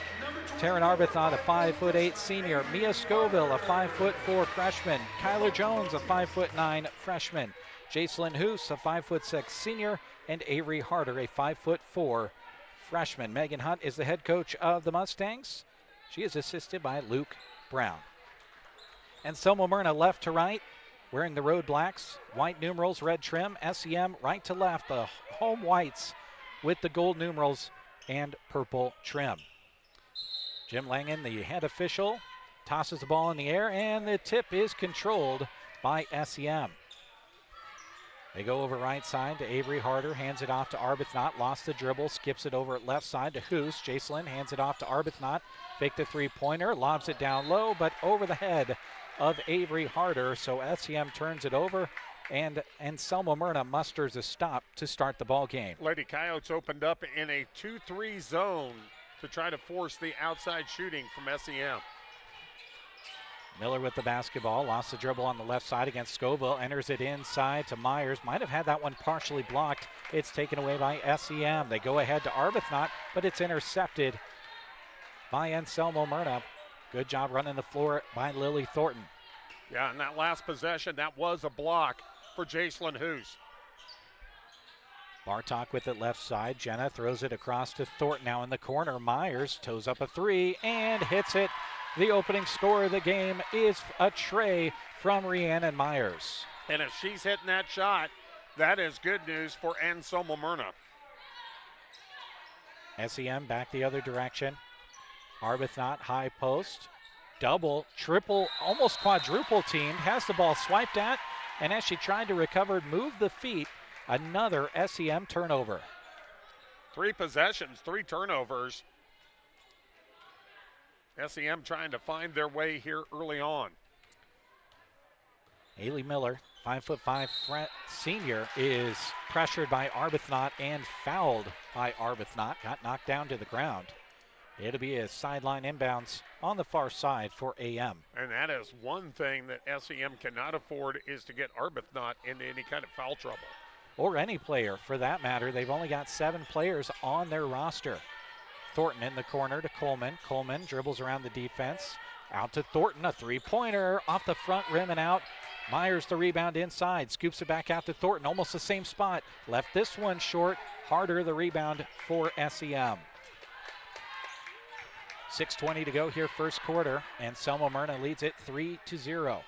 [SPEAKER 2] Taryn Arbuthnot, a 5'8" senior. Mia Scoville, a 5'4" freshman. Kyler Jones, a 5'9" freshman. Jacelyn Hoos, a 5'6" senior. And Avery Harder, a 5'4" freshman. Megan Hunt is the head coach of the Mustangs. She is assisted by Luke Brown. Anselmo-Merna left to right, wearing the road blacks, white numerals, red trim. SEM right to left, the home whites with the gold numerals and purple trim. Jim Langen, the head official, tosses the ball in the air, and the tip is controlled by SEM. They go over right side to Avery Harder, hands it off to Arbuthnot, lost the dribble, skips it over at left side to Hoos. Jacelyn hands it off to Arbuthnot, fake the three-pointer, lobs it down low, but over the head of Avery Harder, so SEM turns it over, and Anselmo-Merna musters a stop to start the ball game.
[SPEAKER 5] Lady Coyotes opened up in a 2-3 zone to try to force the outside shooting from SEM.
[SPEAKER 2] Miller with the basketball, lost the dribble on the left side against Scoville, enters it inside to Myers, might have had that one partially blocked. It's taken away by SEM. They go ahead to Arbuthnot, but it's intercepted by Anselmo-Merna. Good job running the floor by Lily Thornton.
[SPEAKER 5] Yeah, in that last possession, that was a block for Jacelyn Hoos.
[SPEAKER 2] Bartok with it left side. Jenna throws it across to Thornton now in the corner. Myers toes up a three and hits it. The opening score of the game is a tray from Rhiannon Myers.
[SPEAKER 5] And if she's hitting that shot, that is good news for Anselmo-Merna.
[SPEAKER 2] SEM back the other direction. Arbuthnot high post. Double, triple, almost quadruple teamed. Has the ball swiped at. And as she tried to recover, move the feet. Another SEM turnover.
[SPEAKER 5] 3 possessions, 3 turnovers. SEM trying to find their way here early on.
[SPEAKER 2] Haley Miller, 5'5" senior, is pressured by Arbuthnot and fouled by Arbuthnot. Got knocked down to the ground. It'll be a sideline inbounds on the far side for AM.
[SPEAKER 5] And that is one thing that SEM cannot afford, is to get Arbuthnot into any kind of foul trouble.
[SPEAKER 2] Or any player for that matter. They've only got 7 players on their roster. Thornton in the corner to Coleman. Coleman dribbles around the defense. Out to Thornton, a three-pointer off the front rim and out. Myers the rebound inside, scoops it back out to Thornton, almost the same spot. Left this one short. Harder the rebound for SEM. 6:20 to go here first quarter, and Anselmo-Merna leads it 3-0.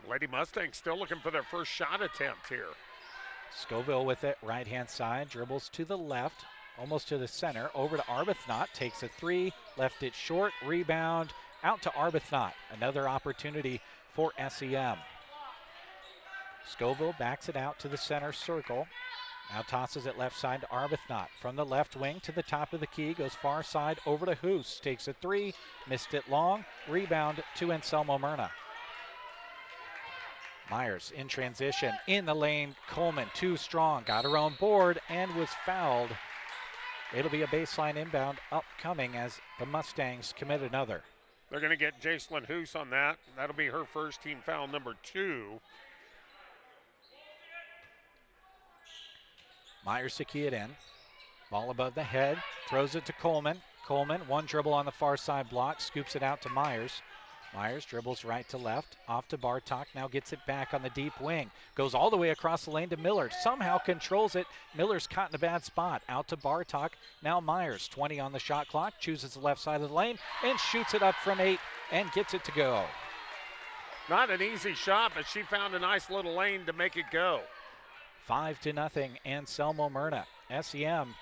[SPEAKER 5] Lady Mustangs still looking for their first shot attempt here.
[SPEAKER 2] Scoville with it, right-hand side, dribbles to the left, almost to the center, over to Arbuthnot, takes a three, left it short, rebound, out to Arbuthnot. Another opportunity for SEM. Scoville backs it out to the center circle. Now tosses it left side to Arbuthnot. From the left wing to the top of the key, goes far side over to Hoos. Takes a three, missed it long, rebound to Anselmo-Merna. Myers in transition, in the lane, Coleman too strong, got her own board and was fouled. It'll be a baseline inbound upcoming as the Mustangs commit another.
[SPEAKER 5] They're going to get Jacelyn Hoos on that. That'll be her first team foul, number 2.
[SPEAKER 2] Myers to key it in. Ball above the head, throws it to Coleman. Coleman, one dribble on the far side block, scoops it out to Myers. Myers dribbles right to left, off to Bartok, now gets it back on the deep wing. Goes all the way across the lane to Miller, somehow controls it. Miller's caught in a bad spot, out to Bartok. Now Myers, 20 on the shot clock, chooses the left side of the lane and shoots it up from 8 and gets it to go.
[SPEAKER 5] Not an easy shot, but she found a nice little lane to make it go.
[SPEAKER 2] 5-0, Anselmo-Merna. SEM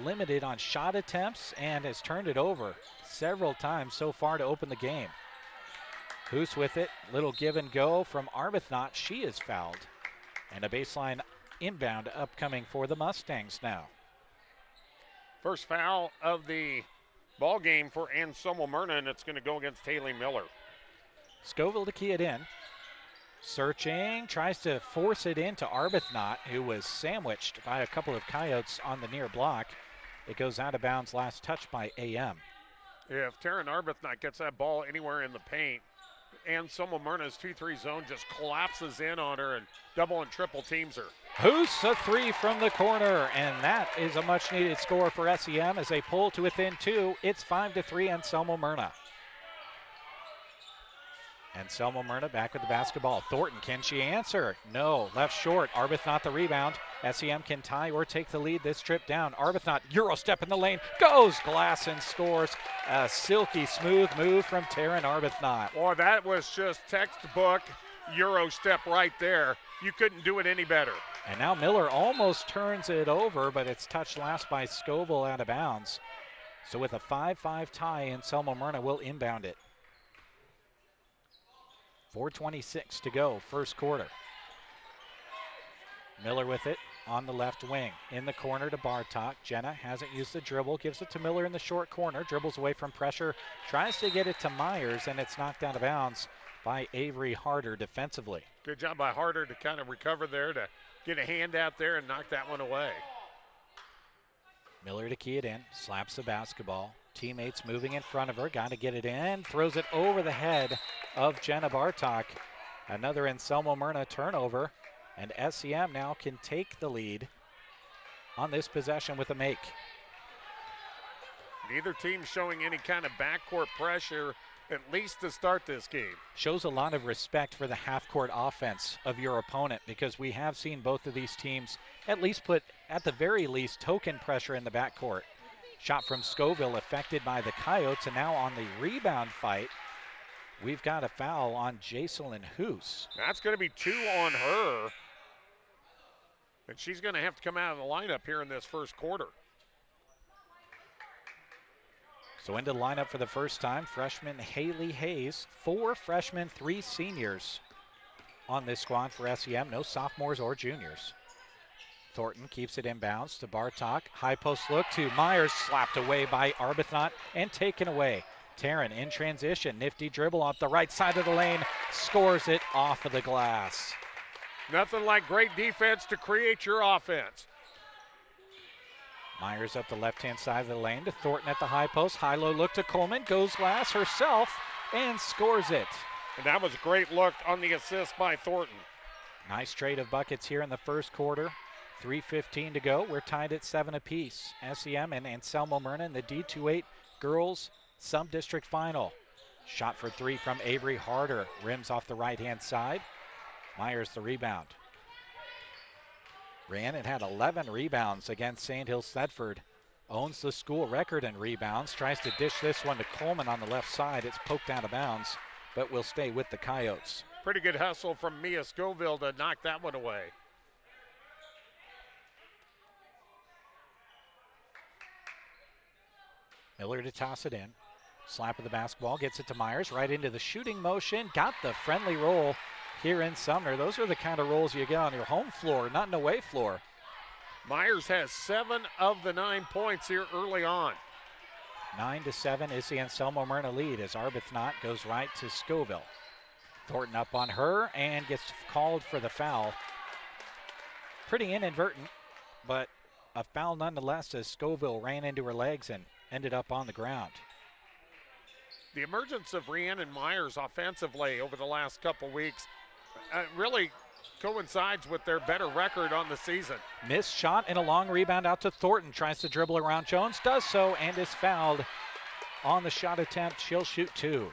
[SPEAKER 2] limited on shot attempts and has turned it over several times so far to open the game. Hoos with it, little give and go from Arbuthnot. She is fouled. And a baseline inbound upcoming for the Mustangs now.
[SPEAKER 5] First foul of the ball game for Anselmo-Merna, and it's going to go against Haley Miller.
[SPEAKER 2] Scoville to key it in. Searching, tries to force it into Arbuthnot, who was sandwiched by a couple of Coyotes on the near block. It goes out of bounds, last touch by AM.
[SPEAKER 5] If Taryn Arbuthnot gets that ball anywhere in the paint, Anselmo-Merna's 2-3 zone just collapses in on her and double and triple teams her.
[SPEAKER 2] Hoos, a 3 from the corner, and that is a much-needed score for SEM as they pull to within 2. It's 5-3 Anselmo-Merna. Anselmo-Merna back with the basketball. Thornton, can she answer? No, left short. Arbuthnot the rebound. SEM can tie or take the lead this trip down. Arbuthnot, Euro step in the lane, goes glass and scores. A silky smooth move from Taryn Arbuthnot.
[SPEAKER 5] Boy, that was just textbook Euro step right there. You couldn't do it any better.
[SPEAKER 2] And now Miller almost turns it over, but it's touched last by Scoville out of bounds. So with a 5-5 tie, Anselmo-Merna will inbound it. 4:26 to go, first quarter. Miller with it on the left wing. In the corner to Bartok. Jenna hasn't used the dribble, gives it to Miller in the short corner. Dribbles away from pressure, tries to get it to Myers, and it's knocked out of bounds by Avery Harder defensively.
[SPEAKER 5] Good job by Harder to kind of recover there, to get a hand out there and knock that one away.
[SPEAKER 2] Miller to key it in, slaps the basketball. Teammates moving in front of her, got to get it in, throws it over the head of Jenna Bartok. Another Anselmo-Merna turnover, and SEM now can take the lead on this possession with a make.
[SPEAKER 5] Neither team showing any kind of backcourt pressure, at least to start this game.
[SPEAKER 2] Shows a lot of respect for the half-court offense of your opponent, because we have seen both of these teams at least put, at the very least, token pressure in the backcourt. Shot from Scoville affected by the Coyotes, and now on the rebound fight, we've got a foul on Jacelyn Hoos.
[SPEAKER 5] That's going to be 2 on her, and she's going to have to come out of the lineup here in this first quarter.
[SPEAKER 2] So into the lineup for the first time, freshman Haley Hayes. 4 freshmen, 3 seniors on this squad for SEM. No sophomores or juniors. Thornton keeps it inbounds to Bartok. High post look to Myers, slapped away by Arbuthnot and taken away. Taryn in transition, nifty dribble off the right side of the lane, scores it off of the glass.
[SPEAKER 5] Nothing like great defense to create your offense.
[SPEAKER 2] Myers up the left-hand side of the lane to Thornton at the high post. High-low look to Coleman, goes glass herself and scores it.
[SPEAKER 5] And that was a great look on the assist by Thornton.
[SPEAKER 2] Nice trade of buckets here in the first quarter. 3:15 to go. We're tied at 7 apiece. SEM and Anselmo-Merna in the D2-8 girls sub-district final. Shot for 3 from Avery Harder. Rims off the right-hand side. Myers the rebound. Rhiannon had 11 rebounds against St. Hills Thetford. Owns the school record in rebounds. Tries to dish this one to Coleman on the left side. It's poked out of bounds, but will stay with the Coyotes.
[SPEAKER 5] Pretty good hustle from Mia Scoville to knock that one away.
[SPEAKER 2] Miller to toss it in. Slap of the basketball, gets it to Myers, right into the shooting motion. Got the friendly roll here in Sumner. Those are the kind of rolls you get on your home floor, not an away floor.
[SPEAKER 5] Myers has 7 of the 9 points here early on.
[SPEAKER 2] 9-7 is the Anselmo-Merna lead as Arbuthnot goes right to Scoville. Thornton up on her and gets called for the foul. Pretty inadvertent, but a foul nonetheless as Scoville ran into her legs and ended up on the ground.
[SPEAKER 5] The emergence of Rhiannon Myers offensively over the last couple weeks really coincides with their better record on the season.
[SPEAKER 2] Missed shot and a long rebound out to Thornton. Tries to dribble around Jones, does so, and is fouled on the shot attempt. She'll shoot 2.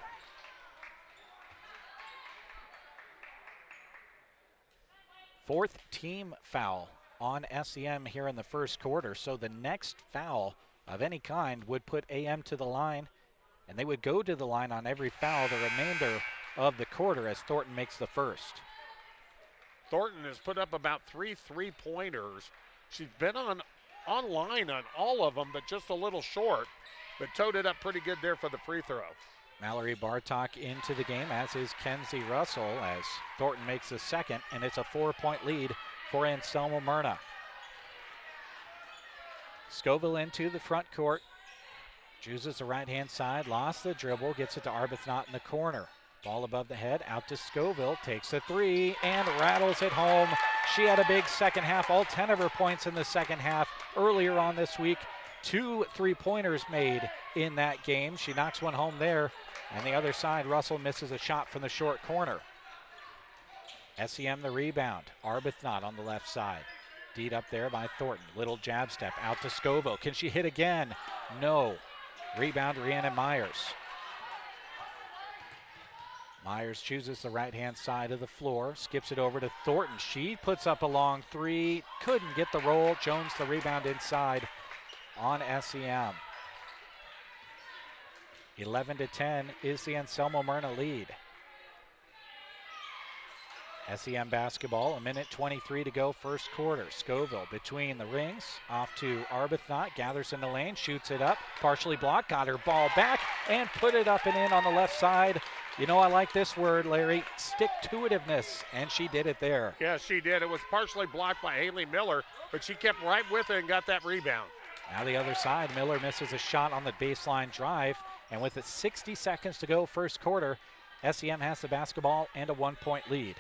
[SPEAKER 2] Fourth team foul on SEM here in the first quarter. So the next foul of any kind would put AM to the line, and they would go to the line on every foul the remainder of the quarter as Thornton makes the first.
[SPEAKER 5] Thornton has put up about 3 3-pointers. She's been online on all of them, but just a little short, but towed it up pretty good there for the free throw.
[SPEAKER 2] Mallory Bartok into the game, as is Kenzie Russell, as Thornton makes the second, and it's a 4-point lead for Anselmo-Merna. Scoville into the front court. Chooses the right-hand side, lost the dribble, gets it to Arbuthnot in the corner. Ball above the head, out to Scoville, takes a 3 and rattles it home. She had a big second half, all 10 of her points in the second half. Earlier on this week, 2 3-pointers made in that game. She knocks one home there, and the other side, Russell misses a shot from the short corner. SEM the rebound, Arbuthnot on the left side. Deed up there by Thornton. Little jab step out to Scoville. Can she hit again? No. Rebound, Rhiannon Myers. Myers chooses the right-hand side of the floor, skips it over to Thornton. She puts up a long three, couldn't get the roll. Jones the rebound inside on SEM. 11-10 is the Anselmo-Merna lead. SEM basketball, 1:23 to go, first quarter. Scoville between the rings, off to Arbuthnot, gathers in the lane, shoots it up, partially blocked, got her ball back, and put it up and in on the left side. You know, I like this word, Larry, stick-to-itiveness, and she did it there.
[SPEAKER 5] Yeah, she did. It was partially blocked by Haley Miller, but she kept right with it and got that rebound.
[SPEAKER 2] Now the other side, Miller misses a shot on the baseline drive, and with it 60 seconds to go, first quarter, SEM has the basketball and a 1-point lead.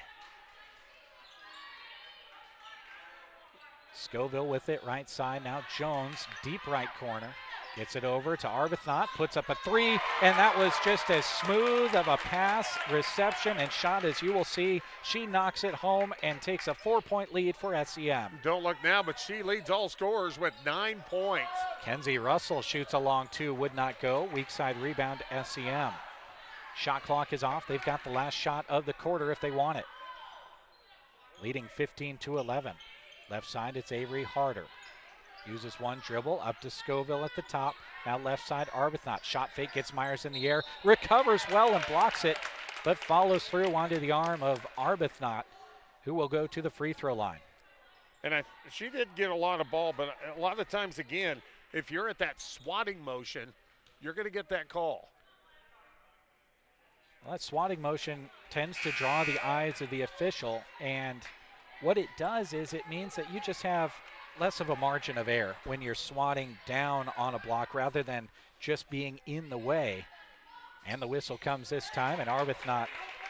[SPEAKER 2] Scoville with it, right side. Now Jones, deep right corner. Gets it over to Arbuthnot, puts up a three, and that was just as smooth of a pass, reception, and shot as you will see. She knocks it home and takes a 4-point lead for SEM.
[SPEAKER 5] Don't look now, but she leads all scorers with 9 points.
[SPEAKER 2] Kenzie Russell shoots a long two, would not go. Weak side rebound, SEM. Shot clock is off. They've got the last shot of the quarter if they want it. Leading 15-11. Left side, it's Avery Harder. Uses one dribble up to Scoville at the top. Now left side, Arbuthnot. Shot fake, gets Myers in the air. Recovers well and blocks it, but follows through onto the arm of Arbuthnot, who will go to the free throw line.
[SPEAKER 5] And she did get a lot of ball, but a lot of times, again, if you're at that swatting motion, you're going to get that call.
[SPEAKER 2] Well, that swatting motion tends to draw the eyes of the official, and what it does is it means that you just have less of a margin of error when you're swatting down on a block rather than just being in the way. And the whistle comes this time, and Arbuthnot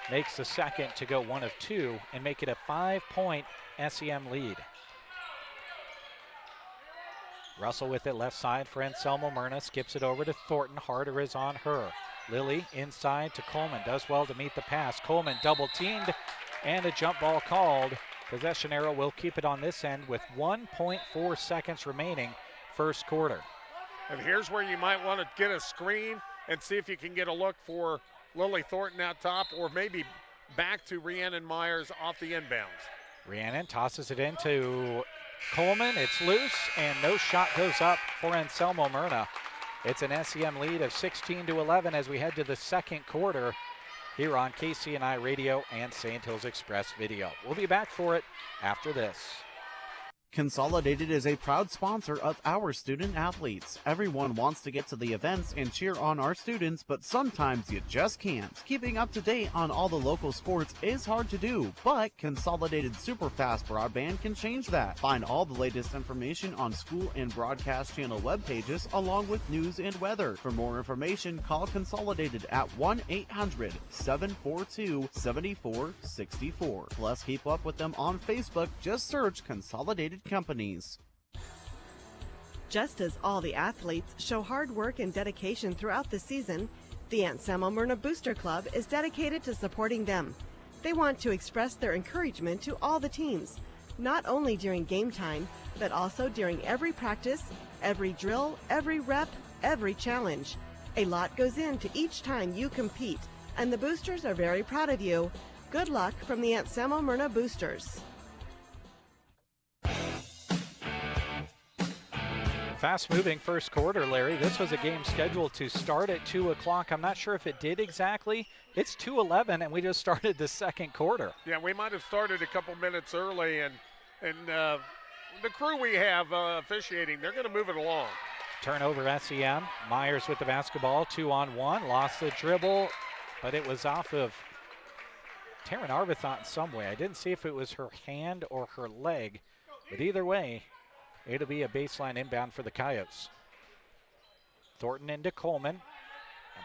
[SPEAKER 2] makes the second to go 1 of 2 and make it a 5-point SEM lead. Russell with it left side for Anselmo-Merna, skips it over to Thornton. Harder is on her. Lilly inside to Coleman, does well to meet the pass. Coleman double teamed and a jump ball called. Possession arrow will keep it on this end with 1.4 seconds remaining, first quarter.
[SPEAKER 5] And here's where you might want to get a screen and see if you can get a look for Lily Thornton out top, or maybe back to Rhiannon Myers off the inbounds.
[SPEAKER 2] Rhiannon tosses it into Coleman. It's loose, and no shot goes up for Anselmo-Merna. It's an SEM lead of 16-11 as we head to the second quarter here on KCNI Radio and St. Hills Express Video. We'll be back for it after this.
[SPEAKER 1] Consolidated is a proud sponsor of our student athletes. Everyone wants to get to the events and cheer on our students, but sometimes you just can't. Keeping up to date on all the local sports is hard to do, but Consolidated Superfast Broadband can change that. Find all the latest information on school and broadcast channel web pages along with news and weather. For more information, call Consolidated at 1-800-742-7464. Plus, keep up with them on Facebook. Just search Consolidated Companies.
[SPEAKER 8] Just as all the athletes show hard work and dedication throughout the season, the Anselmo-Merna Booster Club is dedicated to supporting them. They want to express their encouragement to all the teams, not only during game time, but also during every practice, every drill, every rep, every challenge. A lot goes into each time you compete, and the Boosters are very proud of you. Good luck from the Anselmo-Merna Boosters.
[SPEAKER 2] Fast-moving first quarter, Larry. This was a game scheduled to start at 2 o'clock. I'm not sure if it did exactly. It's 2:11, and we just started the second quarter.
[SPEAKER 5] Yeah, we might have started a couple minutes early, and the crew we have officiating, they're going to move it along.
[SPEAKER 2] Turnover SEM. Myers with the basketball, 2-on-1. Lost the dribble, but it was off of Taryn Arbuthnot in some way. I didn't see if it was her hand or her leg, but either way, it'll be a baseline inbound for the Coyotes. Thornton into Coleman.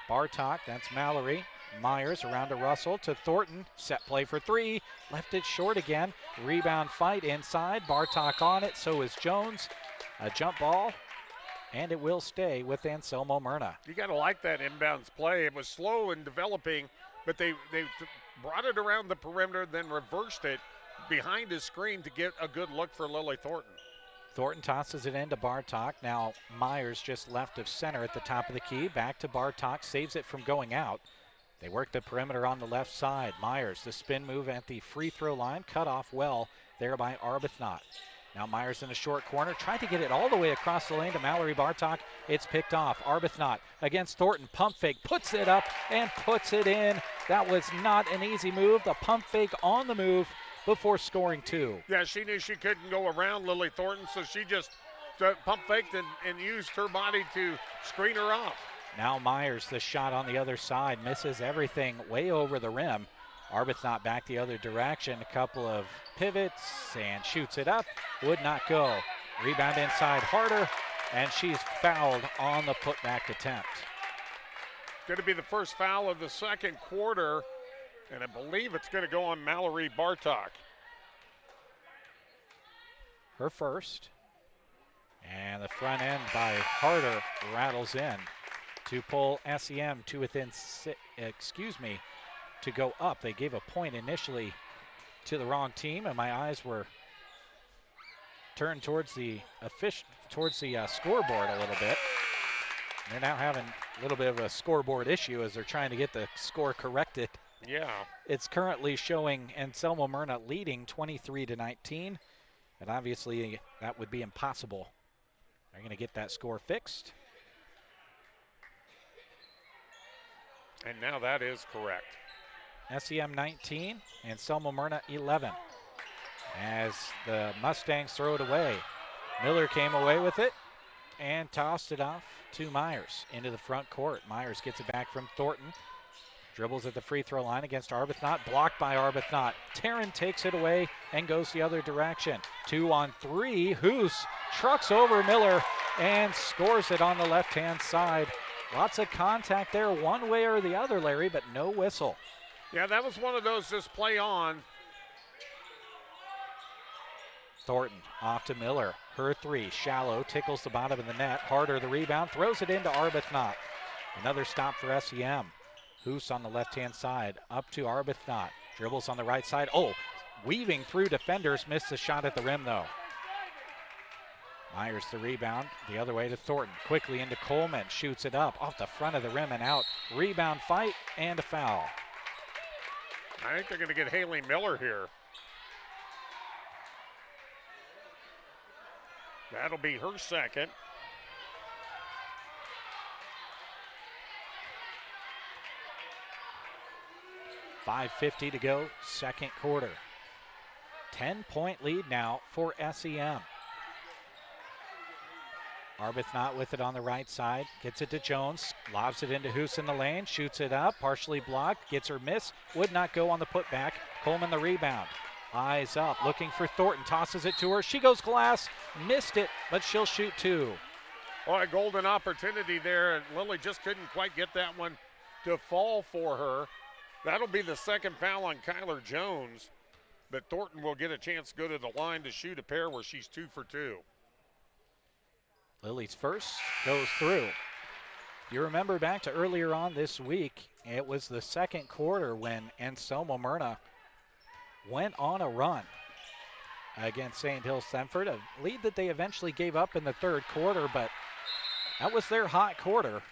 [SPEAKER 2] Bartok, that's Mallory. Myers around to Russell to Thornton. Set play for three. Left it short again. Rebound fight inside. Bartok on it. So is Jones. A jump ball. And it will stay with Anselmo-Merna.
[SPEAKER 5] You got to like that inbounds play. It was slow in developing, but they brought it around the perimeter, then reversed it behind his screen to get a good look for Lily Thornton.
[SPEAKER 2] Thornton tosses it into Bartok. Now Myers just left of center at the top of the key. Back to Bartok, saves it from going out. They work the perimeter on the left side. Myers, the spin move at the free throw line, cut off well there by Arbuthnot. Now Myers in the short corner, tried to get it all the way across the lane to Mallory Bartok. It's picked off. Arbuthnot against Thornton, pump fake, puts it up and puts it in. That was not an easy move. The pump fake on the move before scoring two.
[SPEAKER 5] Yeah, she knew she couldn't go around Lily Thornton, so she just pump faked and used her body to screen her off.
[SPEAKER 2] Now Myers, the shot on the other side, misses everything way over the rim. Arbuthnot back the other direction, a couple of pivots, and shoots it up. Would not go. Rebound inside Harder, and she's fouled on the putback attempt.
[SPEAKER 5] Going to be the first foul of the second quarter, and I believe it's going to go on Mallory Bartok.
[SPEAKER 2] Her first. And the front end by Harder rattles in to pull SEM to within, to go up. They gave a point initially to the wrong team, and my eyes were turned towards the scoreboard a little bit. They're now having a little bit of a scoreboard issue as they're trying to get the score corrected.
[SPEAKER 5] Yeah.
[SPEAKER 2] It's currently showing Anselmo-Merna leading 23-19, and obviously that would be impossible. They're going to get that score fixed.
[SPEAKER 5] And now that is correct.
[SPEAKER 2] SEM 19, Anselmo-Merna 11. As the Mustangs throw it away, Miller came away with it and tossed it off to Myers into the front court. Myers gets it back from Thornton. Dribbles at the free throw line against Arbuthnot, blocked by Arbuthnot. Taryn takes it away and goes the other direction. 2 on 3, Hoos trucks over Miller and scores it on the left-hand side. Lots of contact there one way or the other, Larry, but no whistle.
[SPEAKER 5] Yeah, that was one of those just play on.
[SPEAKER 2] Thornton off to Miller. Her three, shallow, tickles the bottom of the net. Harder the rebound, throws it into Arbuthnot. Another stop for SEM. Hoos on the left-hand side, up to Arbuthnot. Dribbles on the right side. Oh, weaving through defenders, missed the shot at the rim though. Myers the rebound, the other way to Thornton. Quickly into Coleman, shoots it up, off the front of the rim and out. Rebound fight and a foul.
[SPEAKER 5] I think they're going to get Haley Miller here. That'll be her second.
[SPEAKER 2] .550 to go, second quarter. 10-point lead now for SEM. Arbuthnot with it on the right side, gets it to Jones, lobs it into Hoos in the lane, shoots it up, partially blocked, gets her miss, would not go on the putback. Coleman the rebound. Eyes up, looking for Thornton, tosses it to her. She goes glass, missed it, but she'll shoot two.
[SPEAKER 5] Oh, a golden opportunity there, and Lily just couldn't quite get that one to fall for her. That'll be the second foul on Kyler Jones, but Thornton will get a chance to go to the line to shoot a pair where she's 2 for 2.
[SPEAKER 2] Lily's first goes through. You remember back to earlier on this week, it was the second quarter when Anselmo-Merna went on a run against St. Hills Thetford, a lead that they eventually gave up in the third quarter, but that was their hot quarter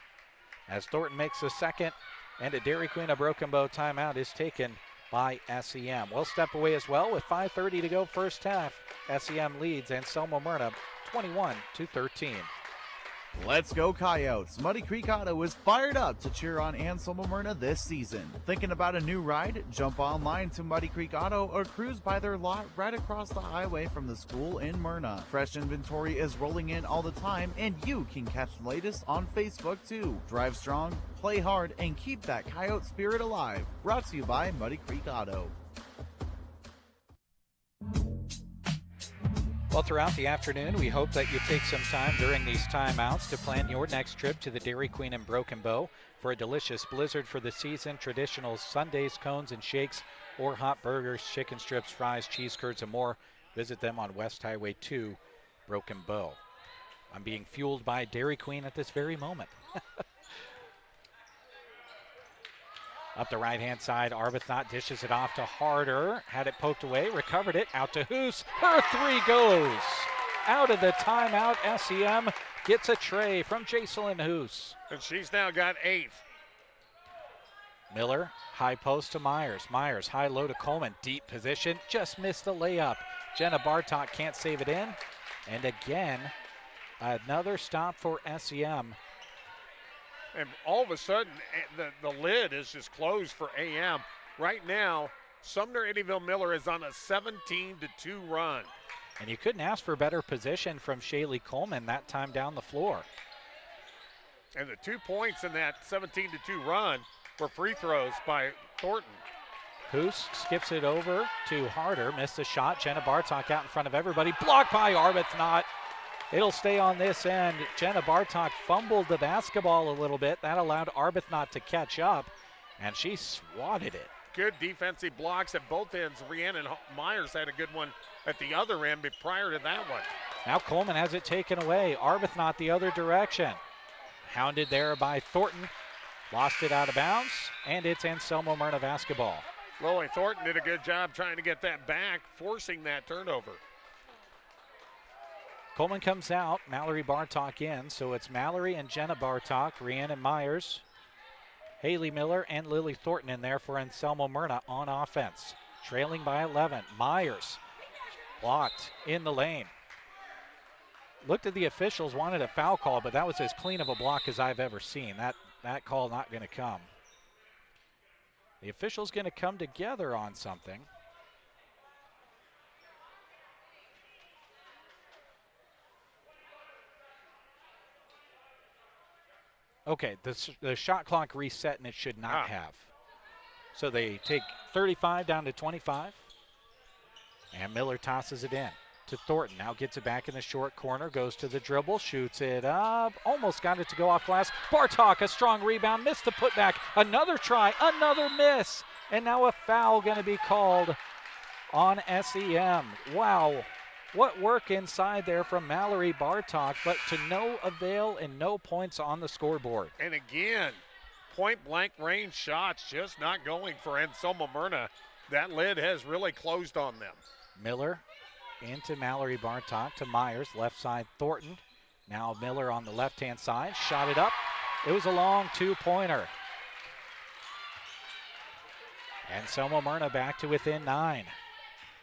[SPEAKER 2] as Thornton makes the second, and a Dairy Queen of Broken Bow timeout is taken by SEM. We'll step away as well with 5:30 to go first half. SEM leads Anselmo-Merna 21-13.
[SPEAKER 22] Let's go Coyotes. Muddy Creek Auto is fired up to cheer on Anselmo-Merna this season. Thinking about a new ride? Jump online to Muddy Creek Auto or cruise by their lot right across the highway from the school in Myrna. Fresh inventory is rolling in all the time, and you can catch the latest on Facebook too. Drive strong, play hard, and keep that Coyote spirit alive. Brought to you by Muddy Creek Auto.
[SPEAKER 2] Well, throughout the afternoon, we hope that you take some time during these timeouts to plan your next trip to the Dairy Queen in Broken Bow for a delicious blizzard for the season, traditional sundaes, cones, and shakes, or hot burgers, chicken strips, fries, cheese curds, and more. Visit them on West Highway 2, Broken Bow. I'm being fueled by Dairy Queen at this very moment. Up the right-hand side, Arbuthnot dishes it off to Harder. Had it poked away, recovered it, out to Hoos. Her three goes. Out of the timeout, SEM gets a tray from Jacelyn Hoos.
[SPEAKER 5] And she's now got 8.
[SPEAKER 2] Miller, high post to Myers. Myers, high low to Coleman. Deep position, just missed the layup. Jenna Bartok can't save it in. And again, another stop for SEM.
[SPEAKER 5] And all of a sudden, the lid is just closed for AM. Right now, Sumner Eddyville Miller is on a 17-2 run.
[SPEAKER 2] And you couldn't ask for better position from Shaylee Coleman that time down the floor.
[SPEAKER 5] And the 2 points in that 17-2 run were free throws by Thornton.
[SPEAKER 2] Hoos skips it over to Harder, missed the shot. Jenna Bartok out in front of everybody, blocked by Arbuthnot. It'll stay on this end. Jenna Bartok fumbled the basketball a little bit. That allowed Arbuthnot to catch up, and she swatted it.
[SPEAKER 5] Good defensive blocks at both ends. Rhiannon Myers had a good one at the other end, but prior to that one.
[SPEAKER 2] Now Coleman has it taken away. Arbuthnot the other direction. Hounded there by Thornton. Lost it out of bounds, and it's Anselmo-Merna basketball.
[SPEAKER 5] Lily Thornton did a good job trying to get that back, forcing that turnover.
[SPEAKER 2] Coleman comes out, Mallory Bartok in, so it's Mallory and Jenna Bartok, Rhiannon Myers, Haley Miller, and Lily Thornton in there for Anselmo-Merna on offense. Trailing by 11, Myers blocked in the lane. Looked at the officials, wanted a foul call, but that was as clean of a block as I've ever seen. That call not going to come. The official's going to come together on something. Okay, the shot clock reset, and it should not have. So they take 35 down to 25. And Miller tosses it in to Thornton. Now gets it back in the short corner, goes to the dribble, shoots it up, almost got it to go off glass. Bartok, a strong rebound, missed the putback. Another try, another miss. And now a foul going to be called on SEM. Wow. What work inside there from Mallory Bartok, but to no avail and no points on the scoreboard.
[SPEAKER 5] And again, point-blank range shots just not going for Anselmo-Merna. That lid has really closed on them.
[SPEAKER 2] Miller into Mallory Bartok to Myers, left side Thornton. Now Miller on the left-hand side, shot it up. It was a long two-pointer. Anselmo-Merna back to within 9.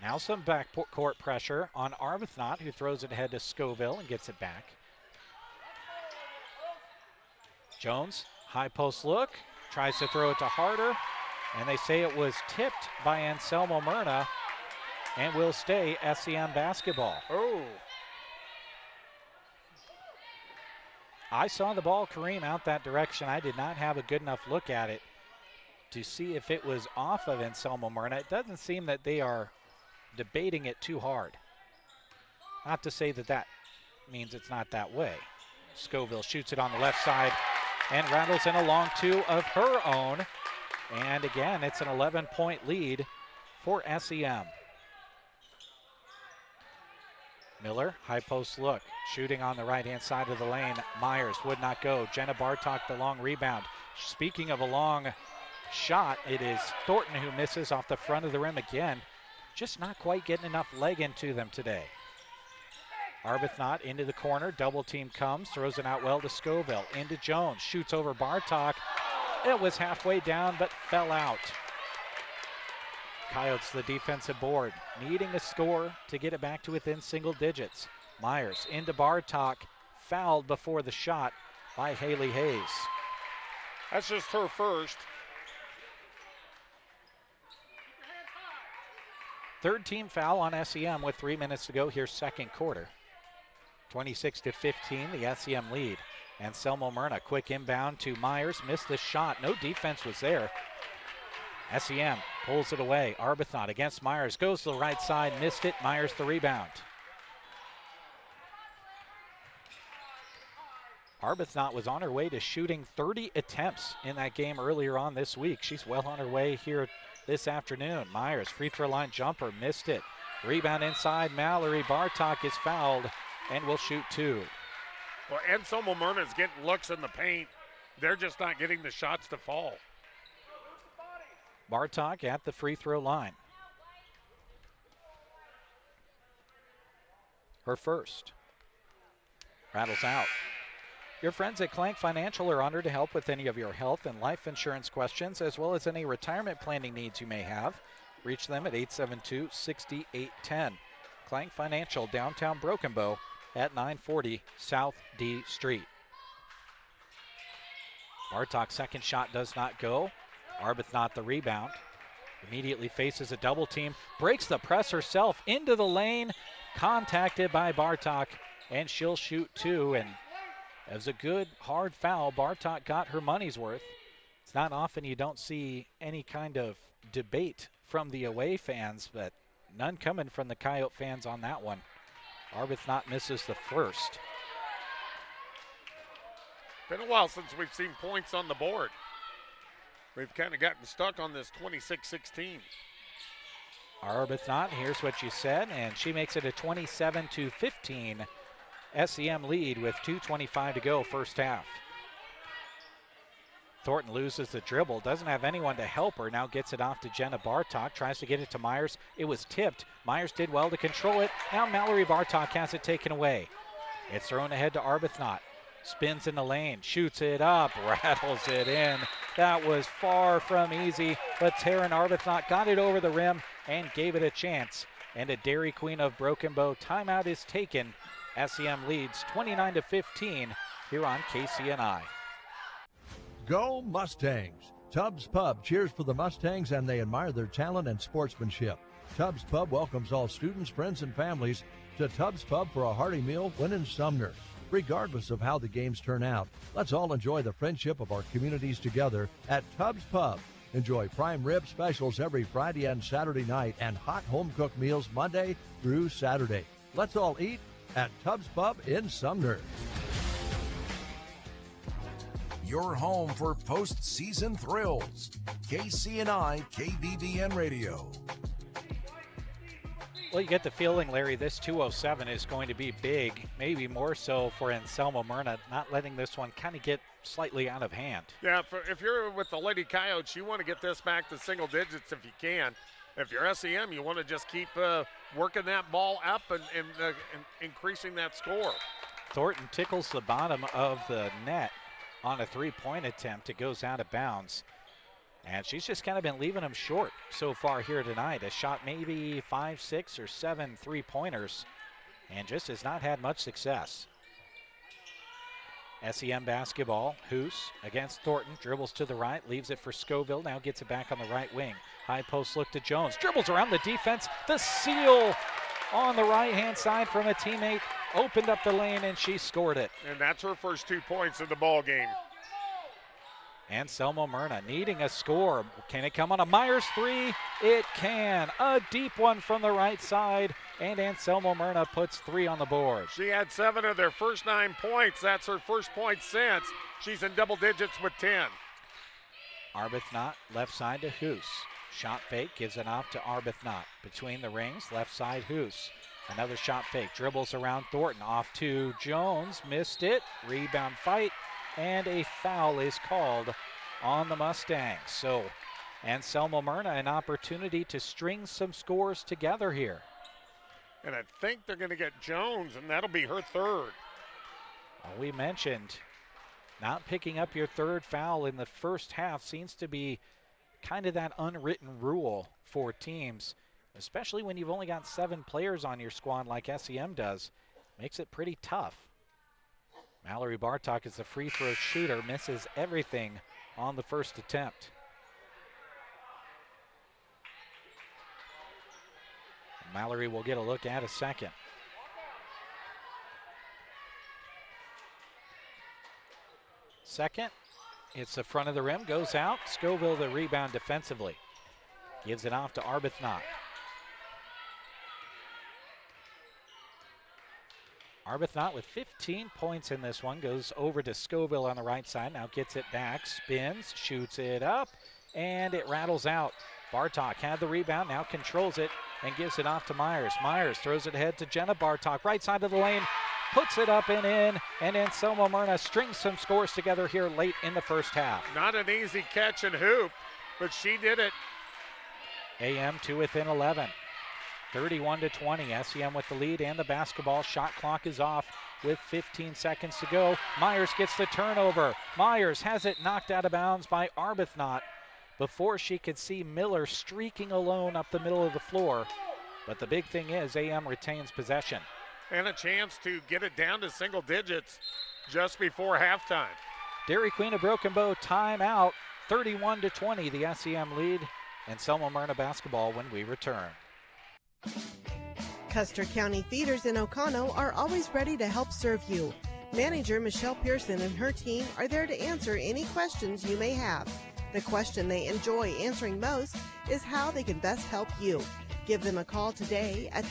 [SPEAKER 2] Now some backcourt pressure on Arbuthnot, who throws it ahead to Scoville and gets it back. Jones, high post look, tries to throw it to Harder, and they say it was tipped by Anselmo-Merna and will stay SEM basketball.
[SPEAKER 5] Oh.
[SPEAKER 2] I saw the ball careen out that direction. I did not have a good enough look at it to see if it was off of Anselmo-Merna. It doesn't seem that they are debating it too hard. Not to say that that means it's not that way. Scoville shoots it on the left side and rattles in a long two of her own. And again, it's an 11-point lead for SEM. Miller, high post look, shooting on the right-hand side of the lane. Myers would not go. Jenna Bartok, the long rebound. Speaking of a long shot, it is Thornton who misses off the front of the rim again. Just not quite getting enough leg into them today. Arbuthnot into the corner, double team comes, throws it out well to Scoville, into Jones, shoots over Bartok. It was halfway down, but fell out. Coyotes the defensive board, needing a score to get it back to within single digits. Myers into Bartok, fouled before the shot by Haley Hayes.
[SPEAKER 5] That's just her first.
[SPEAKER 2] Third team foul on SEM with 3 minutes to go here, second quarter. 26-15, the SEM lead. Anselmo-Merna, quick inbound to Myers, missed the shot. No defense was there. SEM pulls it away. Arbuthnot against Myers, goes to the right side, missed it. Myers the rebound. Arbuthnot was on her way to shooting 30 attempts in that game earlier on this week. She's well on her way here this afternoon. Myers, free throw line jumper, missed it. Rebound inside, Mallory Bartok is fouled and will shoot 2.
[SPEAKER 5] Well, Anselmo-Merna is getting looks in the paint. They're just not getting the shots to fall.
[SPEAKER 2] Bartok at the free throw line. Her first. Rattles out. Your friends at Clank Financial are honored to help with any of your health and life insurance questions, as well as any retirement planning needs you may have. Reach them at 872-6810. Clank Financial, downtown Broken Bow at 940 South D Street. Bartok's second shot does not go. Arbuthnot the rebound. Immediately faces a double team. Breaks the press herself into the lane. Contacted by Bartok, and she'll shoot two. And it was a good, hard foul. Bartok got her money's worth. It's not often you don't see any kind of debate from the away fans, but none coming from the Coyote fans on that one. Arbuthnot misses the first.
[SPEAKER 5] Been a while since we've seen points on the board. We've kind of gotten stuck on this 26-16.
[SPEAKER 2] Arbuthnot, here's what you said, and she makes it a 27-15 SEM lead with 2:25 to go first half. Thornton loses the dribble, doesn't have anyone to help her, now gets it off to Jenna Bartok, tries to get it to Myers. It was tipped. Myers did well to control it. Now Mallory Bartok has it taken away. It's thrown ahead to Arbuthnot. Spins in the lane, shoots it up, rattles it in. That was far from easy, but Taryn Arbuthnot got it over the rim and gave it a chance. And a Dairy Queen of Broken Bow timeout is taken. SEM leads 29-15 here on KCNI.
[SPEAKER 3] Go Mustangs! Tubbs Pub cheers for the Mustangs, and they admire their talent and sportsmanship. Tubbs Pub welcomes all students, friends, and families to Tubbs Pub for a hearty meal when in Sumner. Regardless of how the games turn out, let's all enjoy the friendship of our communities together at Tubbs Pub. Enjoy prime rib specials every Friday and Saturday night, and hot home-cooked meals Monday through Saturday. Let's all eat at Tubbs Pub in Sumner.
[SPEAKER 7] Your home for postseason thrills. KCNI KBVN Radio.
[SPEAKER 2] Well, you get the feeling, Larry, this 207 is going to be big, maybe more so for Anselmo-Merna, not letting this one kind of get slightly out of hand.
[SPEAKER 5] Yeah, if you're with the Lady Coyotes, you want to get this back to single digits if you can. If you're SEM, you want to just keep working that ball up and increasing that score.
[SPEAKER 2] Thornton tickles the bottom of the net on a three-point attempt. It goes out of bounds. And she's just kind of been leaving them short so far here tonight. A shot maybe 5, 6, or 7 three-pointers, and just has not had much success. SEM basketball. Hoos against Thornton. Dribbles to the right, leaves it for Scoville. Now gets it back on the right wing. High post look to Jones. Dribbles around the defense. The steal on the right-hand side from a teammate. Opened up the lane, and she scored it.
[SPEAKER 5] And that's her first 2 points in the ball game.
[SPEAKER 2] Anselmo-Merna needing a score. Can it come on a Myers three? It can. A deep one from the right side, and Anselmo-Merna puts 3 on the board.
[SPEAKER 5] She had 7 of their first 9 points. That's her first point since. She's in double digits with 10.
[SPEAKER 2] Arbuthnot left side to Hoos. Shot fake, gives it off to Arbuthnot. Between the rings, left side Hoos. Another shot fake, dribbles around Thornton. Off to Jones, missed it. Rebound fight. And a foul is called on the Mustangs. So Anselmo-Merna, an opportunity to string some scores together here.
[SPEAKER 5] And I think they're going to get Jones, and that'll be her third.
[SPEAKER 2] Well, we mentioned not picking up your third foul in the first half seems to be kind of that unwritten rule for teams, especially when you've only got 7 players on your squad like SEM does. Makes it pretty tough. Mallory Bartok is the free throw shooter, misses everything on the first attempt. Mallory will get a look at a second. Second, it's the front of the rim, goes out. Scoville the rebound defensively. Gives it off to Arbuthnot. Arbuthnot with 15 points in this one, goes over to Scoville on the right side, now gets it back, spins, shoots it up, and it rattles out. Bartok had the rebound, now controls it, and gives it off to Myers. Myers throws it ahead to Jenna Bartok, right side of the lane, puts it up and in, and Anselmo-Merna strings some scores together here late in the first half.
[SPEAKER 5] Not an easy catch and hoop, but she did it
[SPEAKER 2] AM to within 11. 31-20, SEM with the lead and the basketball. Shot clock is off with 15 seconds to go. Myers gets the turnover. Myers has it knocked out of bounds by Arbuthnot before she could see Miller streaking alone up the middle of the floor. But the big thing is AM retains possession.
[SPEAKER 5] And a chance to get it down to single digits just before halftime.
[SPEAKER 2] Dairy Queen of Broken Bow timeout. 31-20, the SEM lead. Anselmo-Merna basketball when we return.
[SPEAKER 8] Custer County Feeders in Oconto are always ready to help serve you. Manager Michelle Pearson and her team are there to answer any questions you may have. The question they enjoy answering most is how they can best help you. Give them a call today at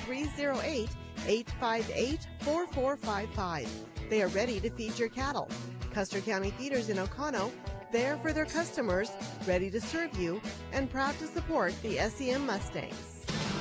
[SPEAKER 8] 308-858-4455. They are ready to feed your cattle. Custer County Feeders in Oconto, there for their customers, ready to serve you, and proud to support the SEM Mustangs.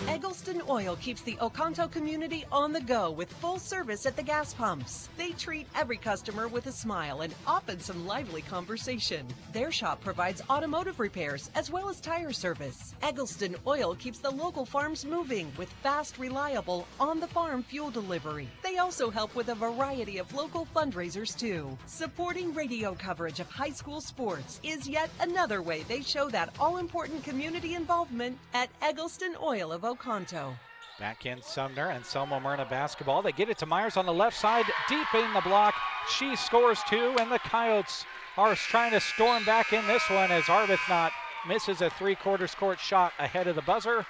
[SPEAKER 4] Eggleston Oil keeps the Oconto community on the go with full service at the gas pumps. They treat every customer with a smile and often some lively conversation. Their shop provides automotive repairs as well as tire service. Eggleston Oil keeps the local farms moving with fast, reliable, on-the-farm fuel delivery. They also help with a variety of local fundraisers too. Supporting radio coverage of high school sports is yet another way they show that all-important community involvement at Eggleston Oil of Oconto.
[SPEAKER 2] Back in Sumner and Anselmo-Merna basketball. They get it to Myers on the left side, deep in the block. She scores two, and the Coyotes are trying to storm back in this one as Arbuthnot misses a three-quarters court shot ahead of the buzzer.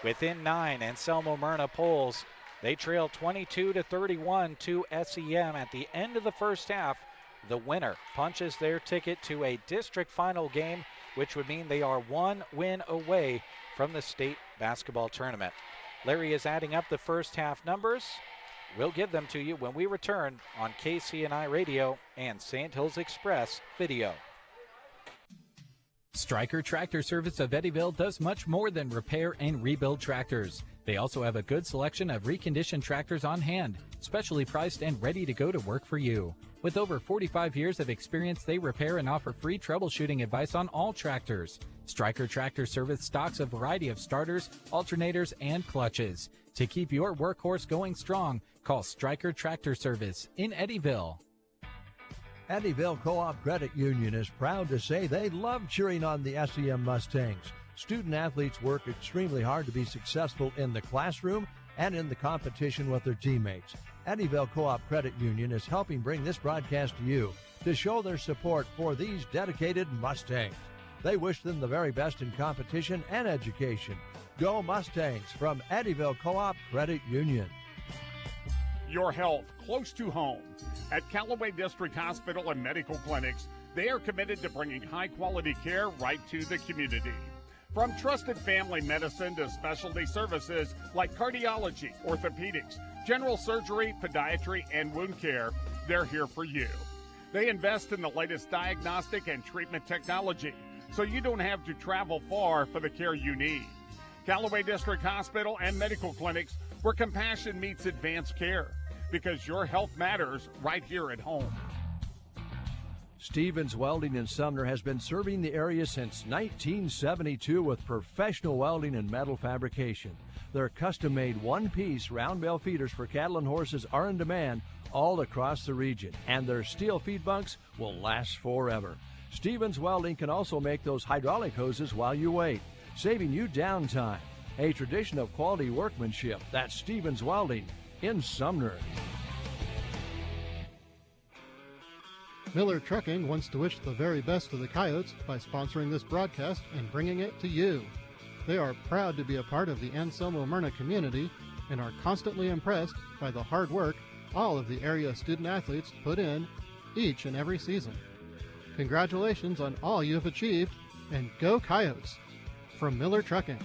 [SPEAKER 2] Within 9, Anselmo-Merna pulls. They trail 22-31 to SEM at the end of the first half. The winner punches their ticket to a district final game, which would mean they are one win away from the state basketball tournament. Larry is adding up the first half numbers. We'll give them to you when we return on KCNI Radio and Sand Hills Express Video.
[SPEAKER 11] Stryker Tractor Service of Eddyville does much more than repair and rebuild tractors. They also have a good selection of reconditioned tractors on hand, specially priced and ready to go to work for you. With over 45 years of experience, they repair and offer free troubleshooting advice on all tractors. Stryker Tractor Service stocks a variety of starters, alternators, and clutches. To keep your workhorse going strong, call Stryker Tractor Service in Eddyville.
[SPEAKER 3] Eddyville Co-op Credit Union is proud to say they love cheering on the SEM Mustangs. Student athletes work extremely hard to be successful in the classroom and in the competition with their teammates. Eddyville Co-op Credit Union is helping bring this broadcast to you to show their support for these dedicated Mustangs. They wish them the very best in competition and education. Go Mustangs from Eddyville Co-op Credit Union.
[SPEAKER 9] Your health close to home. At Callaway District Hospital and Medical Clinics, they are committed to bringing high-quality care right to the community. From trusted family medicine to specialty services like cardiology, orthopedics, general surgery, podiatry, and wound care, they're here for you. They invest in the latest diagnostic and treatment technology, so you don't have to travel far for the care you need. Callaway District Hospital and Medical Clinics, where compassion meets advanced care, because your health matters right here at home.
[SPEAKER 3] Stevens Welding in Sumner has been serving the area since 1972 with professional welding and metal fabrication. Their custom-made one-piece round bale feeders for cattle and horses are in demand all across the region, and their steel feed bunks will last forever. Stevens Welding can also make those hydraulic hoses while you wait, saving you downtime. A tradition of quality workmanship. That's Stevens Welding in Sumner.
[SPEAKER 10] Miller Trucking wants to wish the very best to the Coyotes by sponsoring this broadcast and bringing it to you. They are proud to be a part of the Anselmo-Merna community and are constantly impressed by the hard work all of the area student athletes put in each and every season. Congratulations on all you have achieved, and go Coyotes! From Miller Trucking.